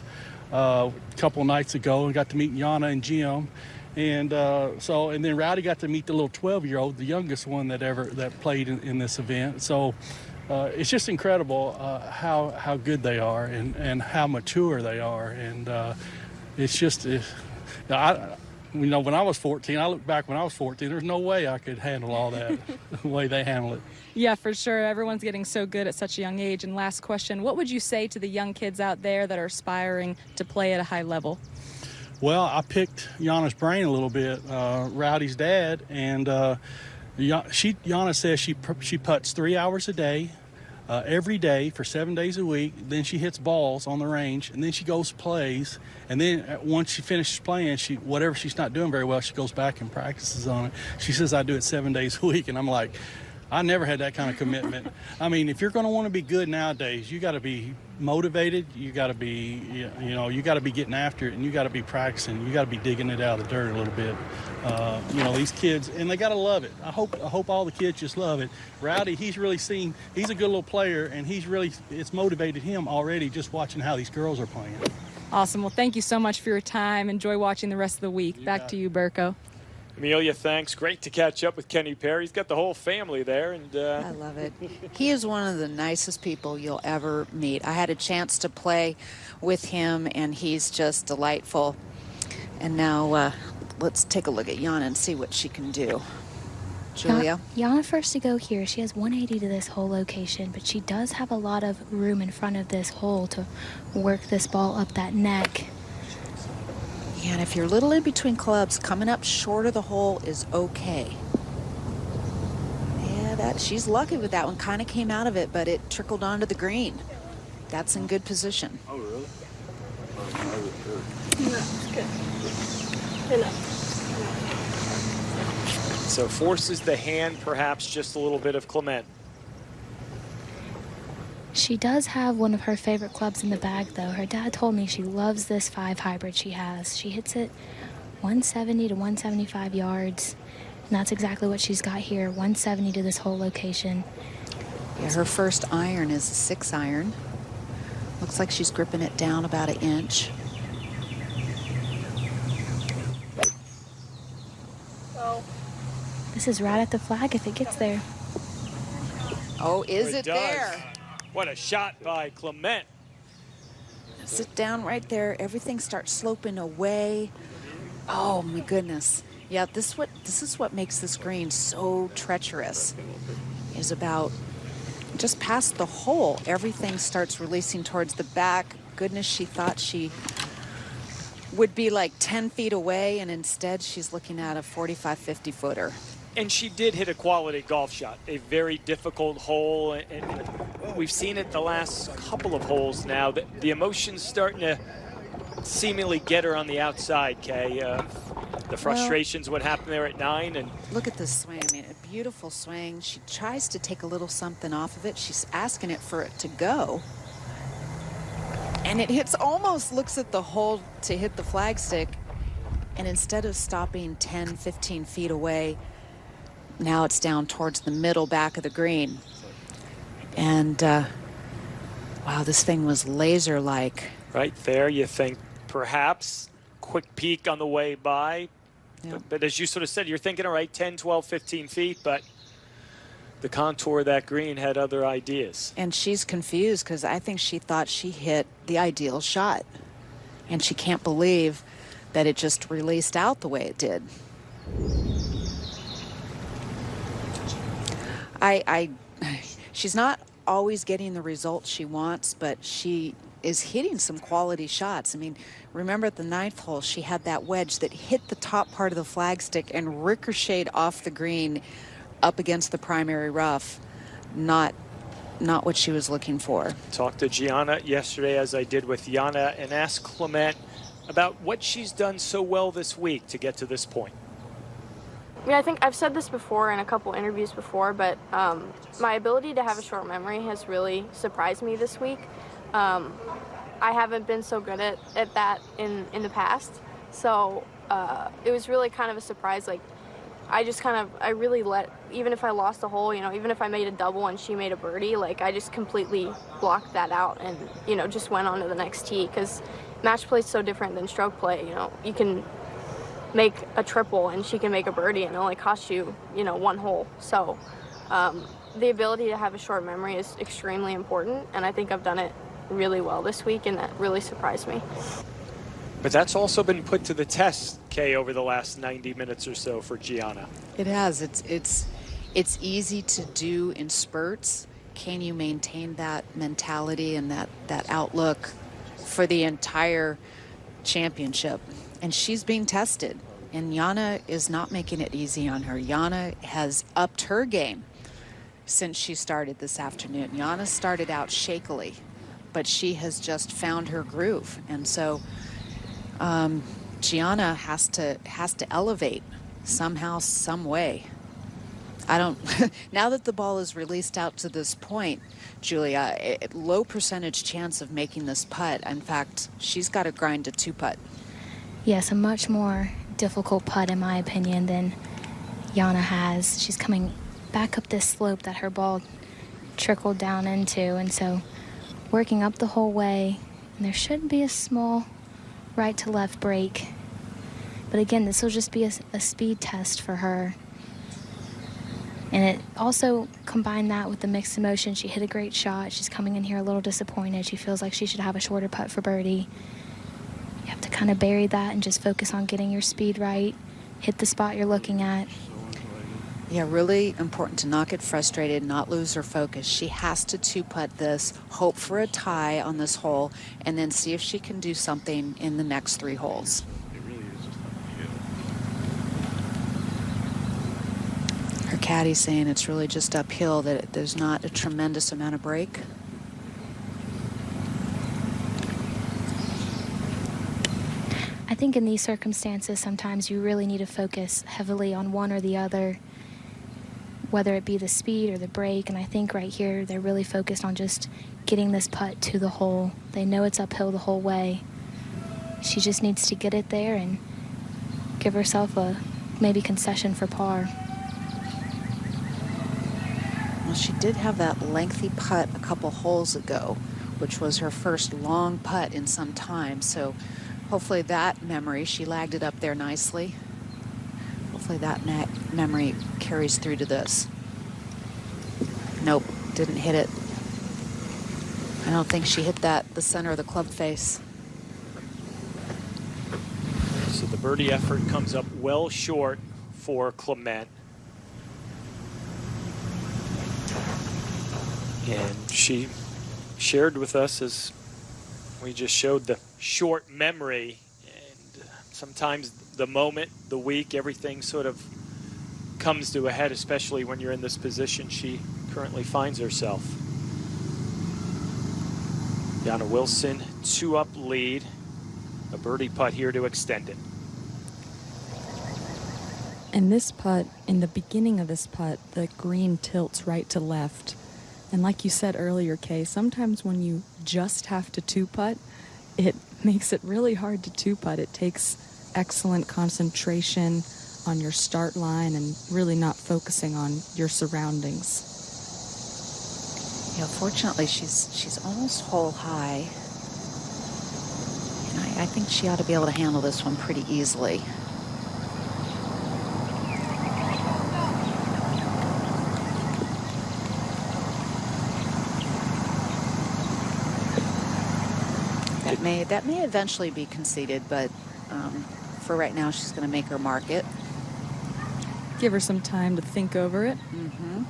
a couple of nights ago and got to meet Yana and Jim. And and then Rowdy got to meet the little 12-year-old, the youngest one that played in this event. So it's just incredible how good they are and how mature they are. And it's just, when I was 14, I look back when I was 14, there's no way I could handle all that the way they handle it. Yeah, for sure. Everyone's getting so good at such a young age. And last question, what would you say to the young kids out there that are aspiring to play at a high level? Well, I picked Yana's brain a little bit, Rowdy's dad, and Yana says she putts 3 hours a day, every day for 7 days a week. Then she hits balls on the range, and then she goes plays. And then once she finishes playing, whatever she's not doing very well, she goes back and practices on it. She says, I do it 7 days a week, and I'm like, I never had that kind of commitment. I mean, if you're going to want to be good nowadays, you got to be motivated. You got to be, you got to be getting after it, and you got to be practicing. You got to be digging it out of the dirt a little bit. These kids, and they got to love it. I hope all the kids just love it. Rowdy, he's a good little player, and it's motivated him already just watching how these girls are playing. Awesome. Well, thank you so much for your time. Enjoy watching the rest of the week. Back to you, Burko. Amelia, thanks. Great to catch up with Kenny Perry. He's got the whole family there. And I love it. He is one of the nicest people you'll ever meet. I had a chance to play with him, and he's just delightful. And now let's take a look at Yana and see what she can do. Julia? Yana first to go here. She has 180 to this hole location, but she does have a lot of room in front of this hole to work this ball up that neck. Yeah, and if you're a little in between clubs, coming up short of the hole is okay. Yeah, she's lucky with that one. Kind of came out of it, but it trickled onto the green. That's in good position. Oh, really? No, it's good. Enough. So forces the hand, perhaps just a little bit of Clement. She does have one of her favorite clubs in the bag, though. Her dad told me she loves this 5 hybrid she has. She hits it 170 to 175 yards, and that's exactly what she's got here, 170 to this whole location. Yeah, her first iron is a 6 iron. Looks like she's gripping it down about an inch. Oh. This is right at the flag if it gets there. Oh, is it there? What a shot by Clement. Sit down right there. Everything starts sloping away. Oh, my goodness. Yeah, this is what makes this green so treacherous, is about just past the hole. Everything starts releasing towards the back. Goodness, she thought she would be like 10 feet away, and instead she's looking at a 45, 50 footer. And she did hit a quality golf shot, a very difficult hole, and we've seen it the last couple of holes now. The emotions starting to seemingly get her on the outside, Kay. The frustrations, what happened there at 9. And look at this swing. I mean, a beautiful swing. She tries to take a little something off of it. She's asking it for it to go. And it hits, almost looks at the hole to hit the flagstick. And instead of stopping 10, 15 feet away, now it's down towards the middle back of the green. And, wow, this thing was laser-like. Right there, you think perhaps quick peek on the way by. Yeah. But as you sort of said, you're thinking, all right, 10, 12, 15 feet, but the contour of that green had other ideas. And she's confused because I think she thought she hit the ideal shot. And she can't believe that it just released out the way it did. She's not always getting the results she wants, but she is hitting some quality shots. I mean, remember at the 9th hole, she had that wedge that hit the top part of the flagstick and ricocheted off the green up against the primary rough. Not not what she was looking for. Talked to Gianna yesterday, as I did with Jana, and asked Clement about what she's done so well this week to get to this point. Yeah, I think I've said this before in a couple interviews before, but my ability to have a short memory has really surprised me this week. I haven't been so good at that in the past, so it was really kind of a surprise. Like, I really let, even if I lost a hole, even if I made a double and she made a birdie, like, I just completely blocked that out and, just went on to the next tee, because match play is so different than stroke play. You can make a triple and she can make a birdie and it only costs you, one hole. So the ability to have a short memory is extremely important, and I think I've done it really well this week, and that really surprised me. But that's also been put to the test, Kay, over the last 90 minutes or so for Gianna. It has. It's easy to do in spurts. Can you maintain that mentality and that outlook for the entire championship? And she's being tested, and Jana is not making it easy on her. Jana has upped her game since she started this afternoon. Jana started out shakily, but she has just found her groove, and so Gianna has to elevate somehow, some way. Now that the ball is released out to this point, Julia, low percentage chance of making this putt. In fact, she's got to grind a 2-putt. Yes, a much more difficult putt, in my opinion, than Jana has. She's coming back up this slope that her ball trickled down into, and so working up the whole way, and there should be a small right to left break. But again, this will just be a speed test for her. And it also combined that with the mixed emotion. She hit a great shot. She's coming in here a little disappointed. She feels like she should have a shorter putt for birdie. You have to kind of bury that and just focus on getting your speed right. Hit the spot you're looking at. Yeah, really important to not get frustrated, not lose her focus. She has to 2-putt this, hope for a tie on this hole, and then see if she can do something in the next 3 holes. Her caddy's saying it's really just uphill, that there's not a tremendous amount of break. I think in these circumstances, sometimes you really need to focus heavily on one or the other, whether it be the speed or the break. And I think right here, they're really focused on just getting this putt to the hole. They know it's uphill the whole way. She just needs to get it there and give herself a maybe concession for par. Well, she did have that lengthy putt a couple holes ago, which was her first long putt in some time. So hopefully that memory, she lagged it up there nicely. Hopefully that memory carries through to this. Nope, didn't hit it. I don't think she hit the center of the club face. So the birdie effort comes up well short for Clement. And she shared with us, as we just showed, the short memory, and sometimes the moment, the week, everything sort of comes to a head, especially when you're in this position she currently finds herself. Jana Wilson, 2-up lead, a birdie putt here to extend it. And this putt, in the beginning of this putt, the green tilts right to left. And like you said earlier, Kay, sometimes when you just have to 2-putt, it makes it really hard to 2-putt. It takes excellent concentration on your start line and really not focusing on your surroundings. Yeah, fortunately, she's almost hole high. And I think she ought to be able to handle this one pretty easily. That may eventually be conceded, but for right now, she's going to make her mark it. Give her some time to think over it. Mm-hmm.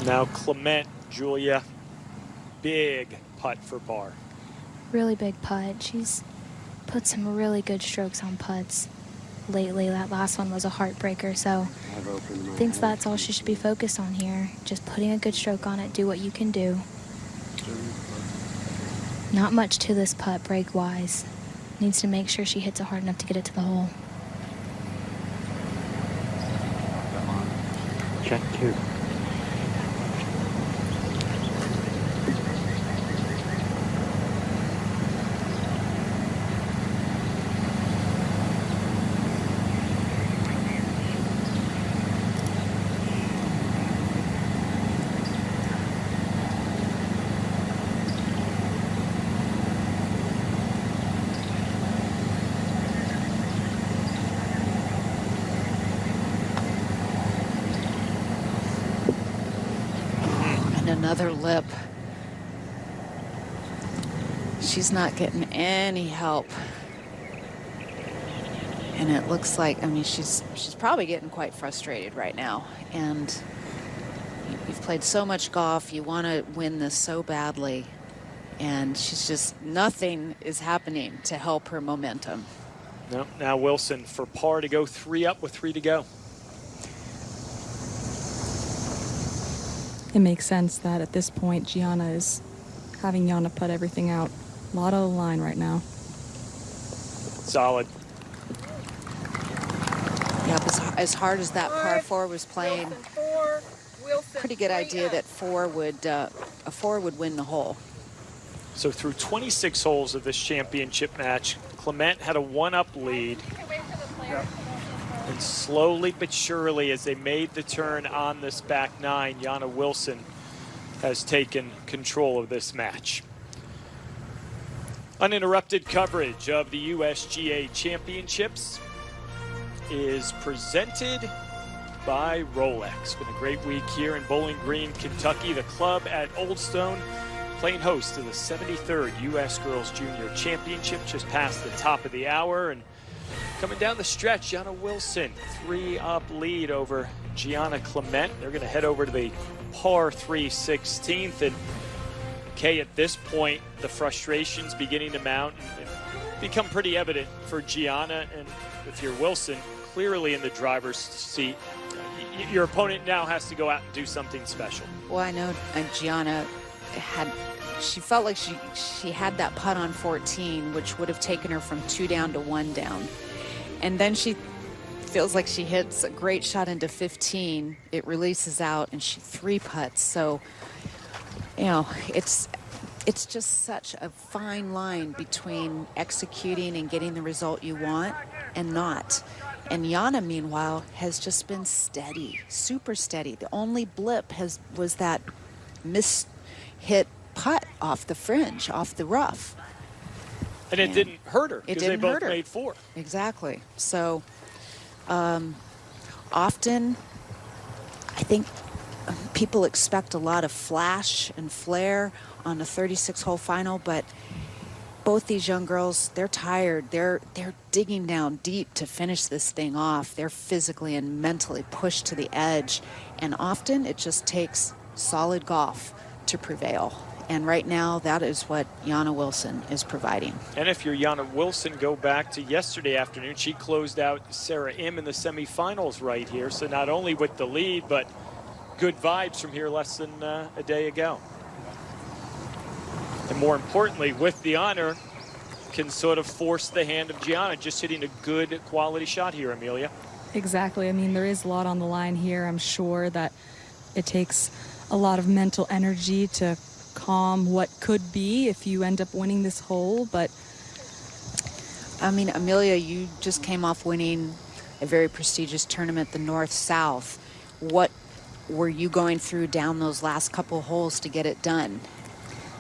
Now Clement, Julia, big putt for par. Really big putt. She's put some really good strokes on putts. lately. That last one was a heartbreaker, so I think that's all she should be focused on here. Just putting a good stroke on it, do what you can do. Not much to this putt break-wise. Needs to make sure she hits it hard enough to get it to the hole. Check 2. Another lip. She's not getting any help. And it looks like, I mean, she's probably getting quite frustrated right now. And you've played so much golf. You want to win this so badly. And she's just, nothing is happening to help her momentum. No, now Wilson for par to go 3 up with 3 to go. It makes sense that at this point, Gianna is having Jana putt everything out. A lot of the line right now. Solid. Yeah, as hard as that par 4 was playing, pretty good idea that a 4 would win the hole. So through 26 holes of this championship match, Clement had a 1-up lead. And slowly but surely, as they made the turn on this back 9, Jana Wilson has taken control of this match. Uninterrupted coverage of the USGA Championships is presented by Rolex. Been a great week here in Bowling Green, Kentucky. The club at Old Stone playing host to the 73rd U.S. Girls Junior Championship, just past the top of the hour. And coming down the stretch, Jana Wilson, 3-up lead over Gianna Clement. They're going to head over to the par 3 16th. And Kay, at this point, the frustration's beginning to mount and become pretty evident for Gianna. And if you're Wilson, clearly in the driver's seat, your opponent now has to go out and do something special. Well, I know Gianna she felt like she had that putt on 14, which would have taken her from 2 down to 1 down. And then she feels like she hits a great shot into 15. It releases out and she 3-putts. So, you know, it's just such a fine line between executing and getting the result you want and not. And Jana, meanwhile, has just been steady, super steady. The only blip was that hit putt off the fringe, off the rough. And it didn't hurt her because they both made 4. Exactly. So often I think people expect a lot of flash and flare on a 36-hole final, but both these young girls, they're tired. They're digging down deep to finish this thing off. They're physically and mentally pushed to the edge. And often it just takes solid golf to prevail. And right now, that is what Jana Wilson is providing. And if you're Jana Wilson, go back to yesterday afternoon. She closed out Sarah Im in the semifinals right here. So not only with the lead, but good vibes from here less than a day ago. And more importantly, with the honor, can sort of force the hand of Gianna, just hitting a good quality shot here, Amelia. Exactly. I mean, there is a lot on the line here. I'm sure that it takes a lot of mental energy to calm what could be if you end up winning this hole. But I mean, Amelia, you just came off winning a very prestigious tournament, the North-South. What were you going through down those last couple holes to get it done?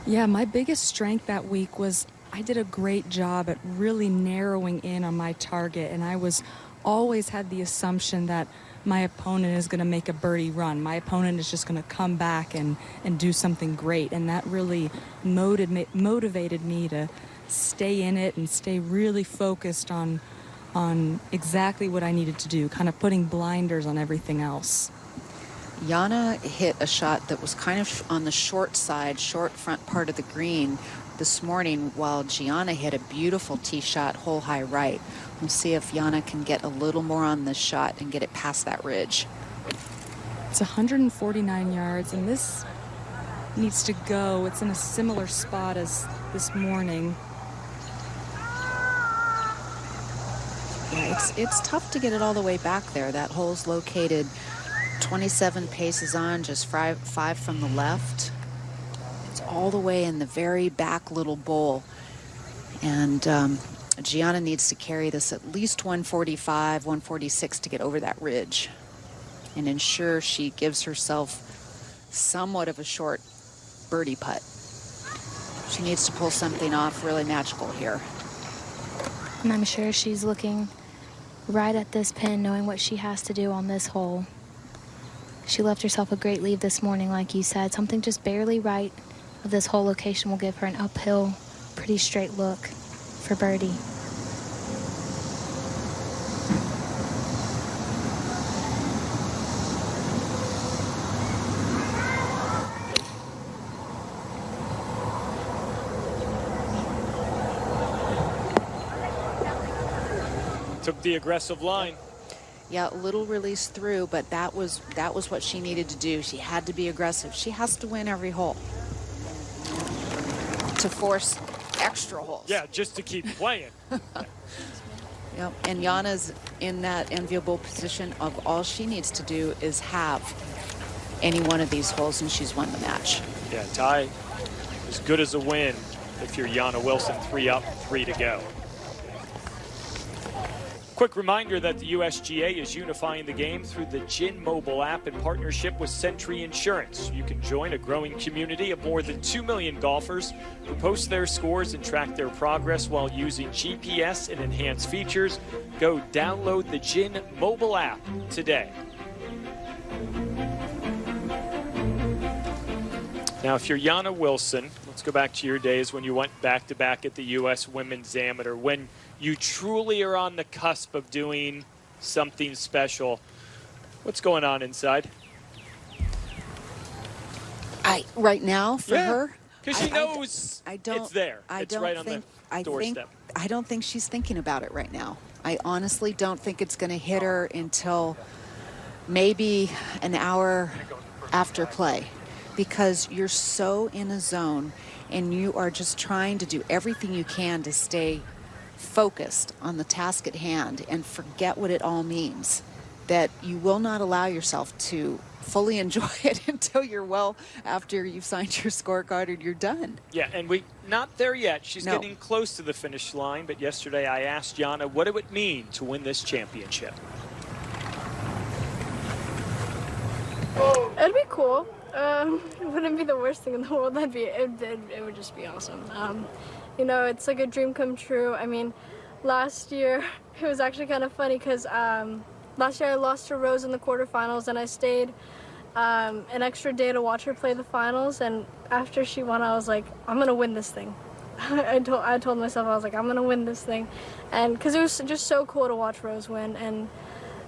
Yeah, my biggest strength that week was I did a great job at really narrowing in on my target, and I always had the assumption that my opponent is going to make a birdie run. My opponent is just going to come back and do something great, and that really motivated me to stay in it and stay really focused on exactly what I needed to do, kind of putting blinders on everything else. Jana hit a shot that was kind of on the short side, short front part of the green this morning, while Gianna hit a beautiful tee shot, hole high right. We'll see if Jana can get a little more on this shot and get it past that ridge. It's 149 yards, and this needs to go. It's in a similar spot as this morning. Yeah, it's tough to get it all the way back there. That hole's located 27 paces on, just five from the left. It's all the way in the very back little bowl. And Gianna needs to carry this at least 145, 146 to get over that ridge and ensure she gives herself somewhat of a short birdie putt. She needs to pull something off really magical here. And I'm sure she's looking right at this pin, knowing what she has to do on this hole. She left herself a great lead this morning, like you said. Something just barely right of this hole location will give her an uphill, pretty straight look for birdie. Took the aggressive line. Yeah, a little release through, but that was what she needed to do. She had to be aggressive. She has to win every hole to force extra holes. Yeah, just to keep playing. Yep, and Jana's in that enviable position of all she needs to do is have any one of these holes, and she's won the match. Yeah, tie as good as a win if you're Jana Wilson. 3 up, 3 to go. Quick reminder that the USGA is unifying the game through the GHIN mobile app in partnership with Sentry Insurance. You can join a growing community of more than 2 million golfers who post their scores and track their progress while using GPS and enhanced features. Go download the GHIN mobile app today. Now, if you're Jana Wilson, let's go back to your days when you went back-to-back at the U.S. Women's Amateur, when you truly are on the cusp of doing something special. What's going on inside? Right now for her, because she knows it's there. It's right on the doorstep. I don't think she's thinking about it right now. I honestly don't think it's going to hit her until maybe an hour after play, because you're so in a zone and you are just trying to do everything you can to stay focused on the task at hand and forget what it all means, that you will not allow yourself to fully enjoy it until you're well after you've signed your scorecard and you're done. Yeah, and we not there yet. She's getting close to the finish line, but yesterday I asked Jana what it would mean to win this championship. It'd be cool. It wouldn't be the worst thing in the world. It would just be awesome. You know, it's like a dream come true. I mean, last year it was actually kind of funny because last year I lost to Rose in the quarterfinals, and I stayed an extra day to watch her play the finals. And after she won, I was like, I'm gonna win this thing. I told myself, I was like, I'm gonna win this thing, and because it was just so cool to watch Rose win, and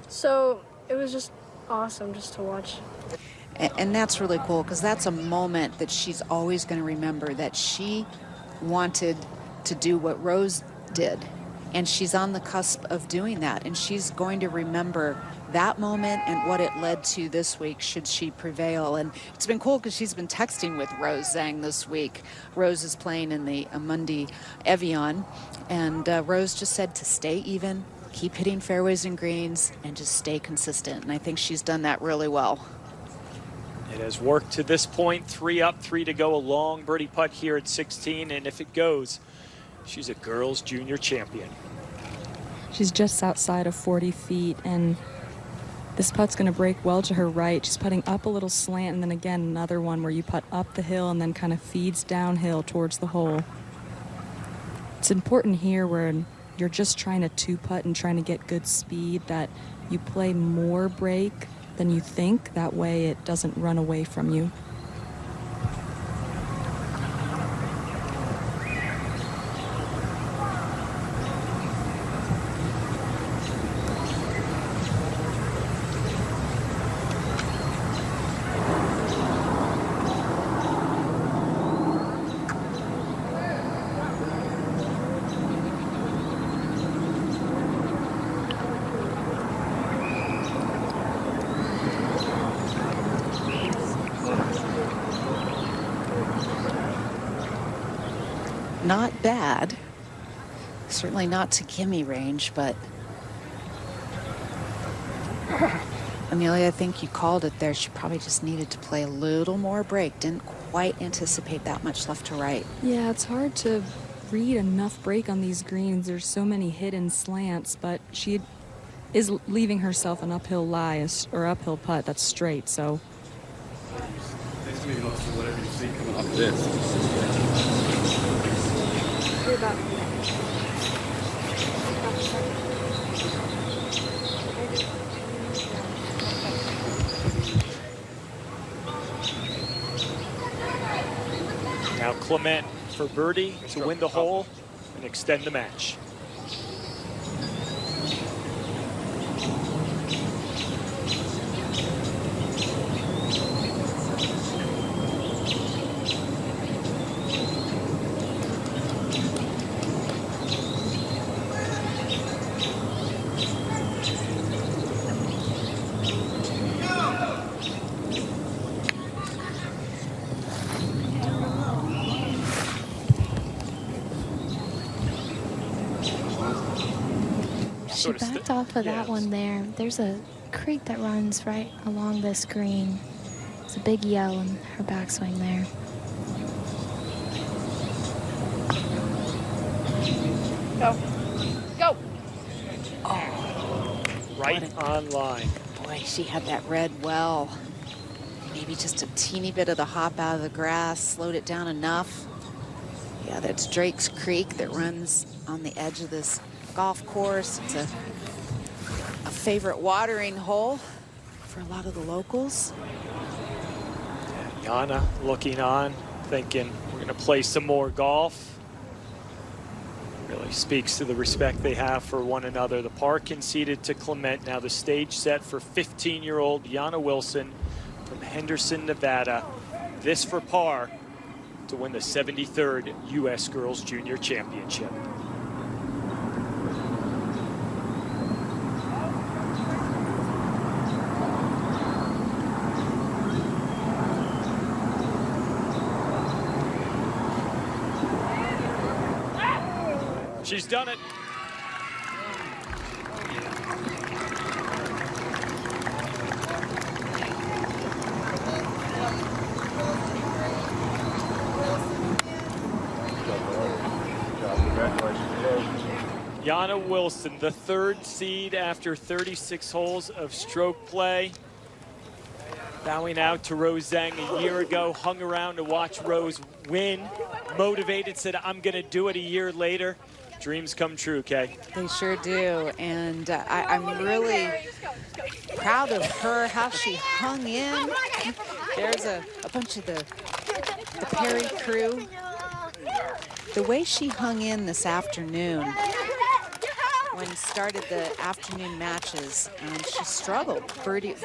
so it was just awesome just to watch. And that's really cool, because that's a moment that she's always going to remember, that she wanted to do what Rose did, and she's on the cusp of doing that, and she's going to remember that moment and what it led to this week should she prevail. And it's been cool because she's been texting with Rose Zhang this week. Rose is playing in the Amundi Evian, and Rose just said to stay even, keep hitting fairways and greens, and just stay consistent, and I think she's done that really well. It has worked to this point. 3 up, 3 to go. A long birdie putt here at 16, and if it goes, she's a girls' junior champion. She's just outside of 40 feet, and this putt's going to break well to her right. She's putting up a little slant, and then again another one where you putt up the hill and then kind of feeds downhill towards the hole. It's important here where you're just trying to two-putt and trying to get good speed, that you play more break than you think. That way it doesn't run away from you. not bad. Certainly not to gimme range, but Amelia, I think you called it there. She probably just needed to play a little more break. Didn't quite anticipate that much left to right. Yeah, it's hard to read enough break on these greens. There's so many hidden slants, but she is leaving herself an uphill lie or uphill putt that's straight, so. Whatever you see coming off this. Now Clement for birdie to win the hole and extend the match. She backed off of that one there. There's a creek that runs right along this green. It's a big yell in her backswing there. Go. Go. Oh. Right on line. Boy, she had that red well. Maybe just a teeny bit of the hop out of the grass, slowed it down enough. Yeah, that's Drake's Creek that runs on the edge of this golf course. It's a favorite watering hole for a lot of the locals. Yana looking on, thinking we're going to play some more golf. Really speaks to the respect they have for one another. The par conceded to Clement. Now the stage set for 15-year-old Yana Wilson from Henderson, Nevada. This for par to win the 73rd U.S. Girls Junior Championship. She's done it. Yana Wilson, the third seed after 36 holes of stroke play. Bowing out to Rose Zhang a year ago, hung around to watch Rose win. Motivated, said, I'm going to do it a year later. Dreams come true, Kay. They sure do, and I'm really proud of her, how she hung in. There's a bunch of the Perry crew. The way she hung in this afternoon when started the afternoon matches, and she struggled. Bogeyed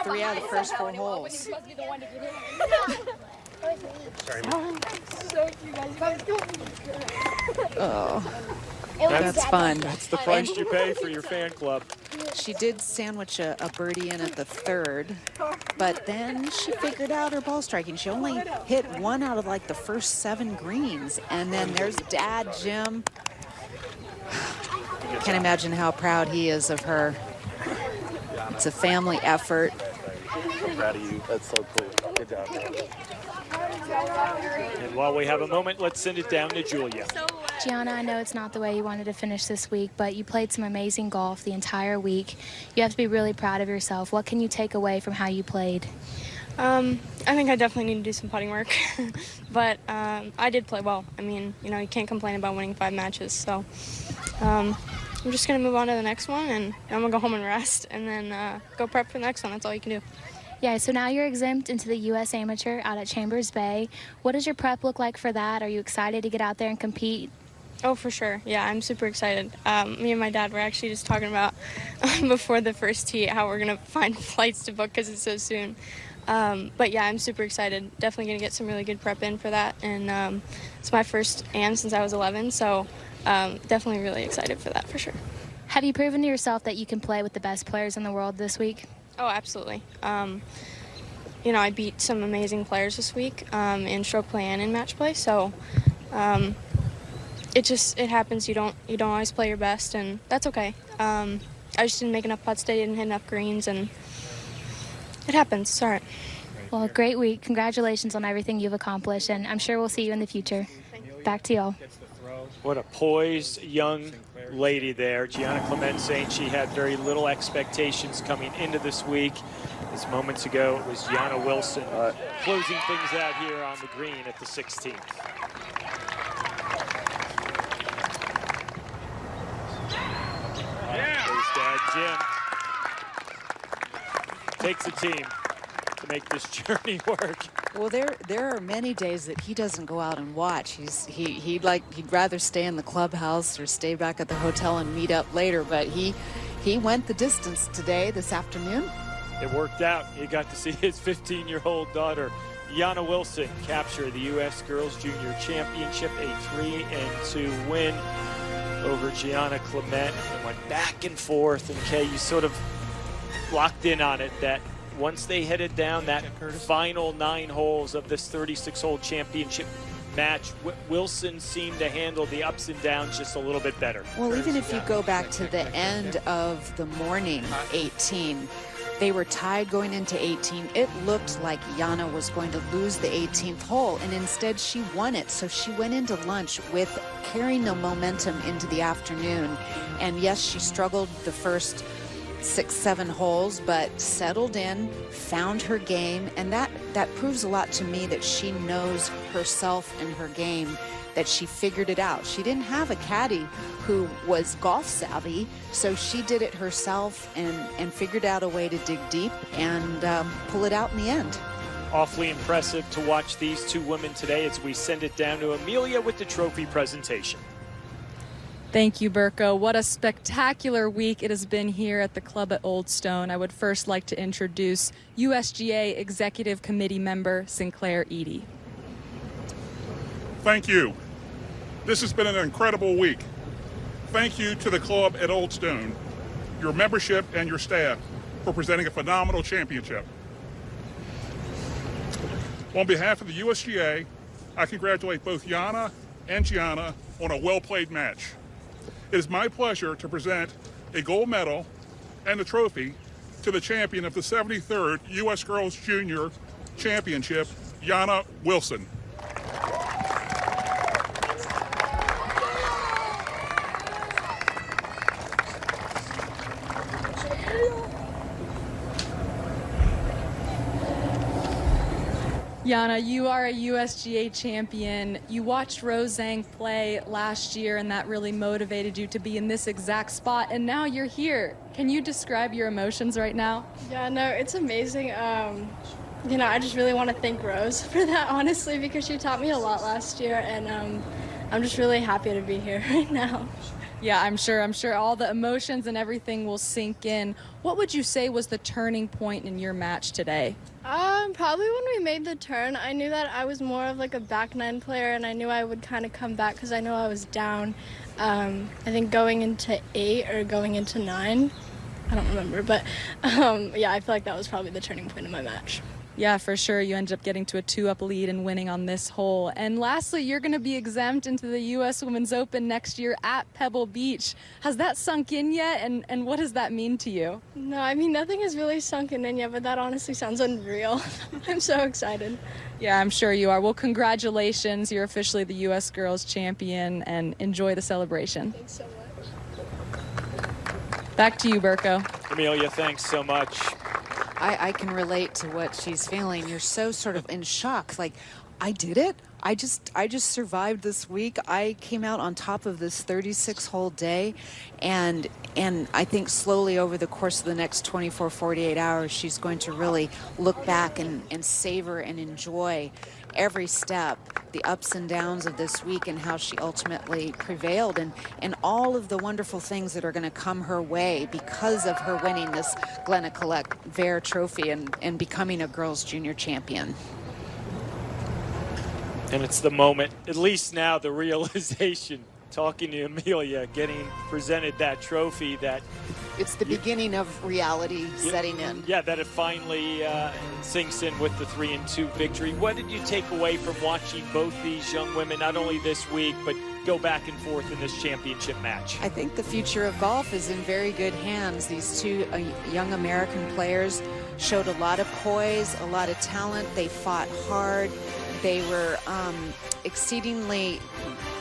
3 out of the first 4 holes. Oh, that's fun. That's the price you pay for your fan club. She did sandwich a birdie in at the 3rd, but then she figured out her ball striking. She only hit 1 out of like the first 7 greens, and then there's Dad Jim. Can't imagine how proud he is of her. It's a family effort. I'm proud of you. That's so cool. Good job, man. And while we have a moment, let's send it down to Julia. Gianna, I know it's not the way you wanted to finish this week, but you played some amazing golf the entire week. You have to be really proud of yourself. What can you take away from how you played? I think I definitely need to do some putting work, but I did play well. I mean, you know, you can't complain about winning 5 matches, so I'm just going to move on to the next one, and I'm going to go home and rest, and then go prep for the next one. That's all you can do. Yeah, so now you're exempt into the U.S. Amateur out at Chambers Bay. What does your prep look like for that? Are you excited to get out there and compete? Oh, for sure. Yeah, I'm super excited. Me and my dad were actually just talking about before the first tee how we're going to find flights to book because it's so soon. But yeah, I'm super excited. Definitely going to get some really good prep in for that. And it's my first AM since I was 11, so definitely really excited for that for sure. Have you proven to yourself that you can play with the best players in the world this week? Oh, absolutely. You know, I beat some amazing players this week in stroke play and in match play, so it happens. You don't always play your best, and that's okay. I just didn't make enough putts today, didn't hit enough greens, and it happens. It's all right. Well, great week. Congratulations on everything you've accomplished, and I'm sure we'll see you in the future. Back to y'all. What a poised young lady there. Gianna Clement saying she had very little expectations coming into this week. As moments ago, it was Gianna Wilson closing things out here on the green at the 16th. There's Dad Jim. Takes a team to make this journey work. Well, there are many days that he doesn't go out and watch. He'd rather stay in the clubhouse or stay back at the hotel and meet up later. But he went the distance today, this afternoon. It worked out. He got to see his 15-year-old daughter, Gianna Wilson, capture the U.S. Girls Junior Championship, a 3-2 win over Gianna Clement. And went back and forth. And Kay, you sort of locked in on it that once they headed down that final 9 holes of this 36-hole championship match, Wilson seemed to handle the ups and downs just a little bit better. Well, even if you go back to the end of the morning, 18, they were tied going into 18. It looked like Gianna was going to lose the 18th hole, and instead she won it. So she went into lunch with carrying the momentum into the afternoon. And yes, she struggled the first 6-7 holes, but settled in, found her game, and that proves a lot to me that she knows herself and her game, that she figured it out. She didn't have a caddy who was golf savvy, so she did it herself and figured out a way to dig deep and pull it out in the end. Awfully impressive to watch these two women today as we send it down to Amelia with the trophy presentation. Thank you, Burko. What a spectacular week it has been here at the club at Old Stone. I would first like to introduce USGA Executive Committee member Sinclair Eady. Thank you. This has been an incredible week. Thank you to the club at Old Stone, your membership and your staff for presenting a phenomenal championship. On behalf of the USGA, I congratulate both Gianna and Gianna on a well-played match. It is my pleasure to present a gold medal and a trophy to the champion of the 73rd U.S. Girls Junior Championship, Gianna Wilson. Gianna, you are a USGA champion. You watched Rose Zhang play last year, and that really motivated you to be in this exact spot, and now you're here. Can you describe your emotions right now? Yeah, no, it's amazing. You know, I just really want to thank Rose for that, honestly, because she taught me a lot last year, and I'm just really happy to be here right now. Yeah, I'm sure all the emotions and everything will sink in. What would you say was the turning point in your match today? Probably when we made the turn. I knew that I was more of like a back nine player, and I knew I would kind of come back because I know I was down. I think going into 8 or going into 9, I don't remember, but yeah, I feel like that was probably the turning point in my match. Yeah, for sure. You ended up getting to a 2-up lead and winning on this hole. And lastly, you're going to be exempt into the U.S. Women's Open next year at Pebble Beach. Has that sunk in yet? And what does that mean to you? No, I mean, nothing has really sunken in yet, but that honestly sounds unreal. I'm so excited. Yeah, I'm sure you are. Well, congratulations. You're officially the U.S. Girls Champion, and enjoy the celebration. Thanks so much. Back to you, Burko. Amelia, thanks so much. I can relate to what she's feeling. You're so sort of in shock. Like, I did it. I just survived this week. I came out on top of this 36-hole day, and I think slowly over the course of the next 24, 48 hours, she's going to really look back and savor and enjoy every step, the ups and downs of this week, and how she ultimately prevailed, and all of the wonderful things that are going to come her way because of her winning this Glenna Collette Vare Trophy and becoming a girls junior champion. And it's the moment, at least now, the realization, talking to Amelia, getting presented that trophy, that it's the beginning of reality setting in. Yeah, that it finally sinks in with the 3-2 victory. What did you take away from watching both these young women, not only this week, but go back and forth in this championship match. I think the future of golf is in very good hands. These two young American players showed a lot of poise, a lot of talent. They fought hard. They were exceedingly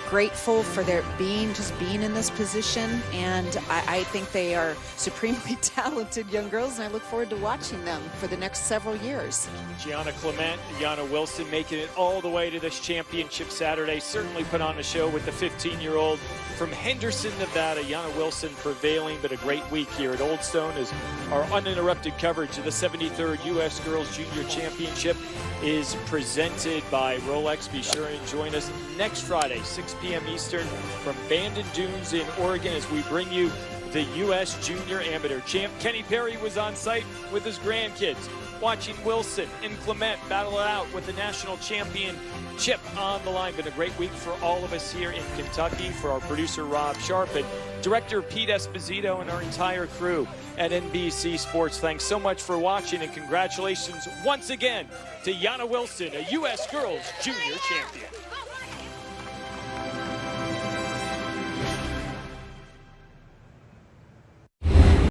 grateful for their being in this position, and I think they are supremely talented young girls, and I look forward to watching them for the next several years. Gianna Clement, Yana Wilson making it all the way to this championship Saturday. Certainly put on a show with the 15-year-old from Henderson, Nevada. Yana Wilson prevailing, but a great week here at Old Stone as our uninterrupted coverage of the 73rd U.S. Girls Junior Championship is presented by Rolex. Be sure and join us next Friday, 6 p.m. Eastern, from Bandon Dunes in Oregon as we bring you the U.S. Junior Amateur Champ. Kenny Perry was on site with his grandkids, watching Wilson and Clement battle it out with the national championship on the line. Been a great week for all of us here in Kentucky. For our producer, Rob Sharp, and director Pete Esposito, and our entire crew at NBC Sports, thanks so much for watching, and congratulations once again to Yana Wilson, a U.S. Girls Junior Champion.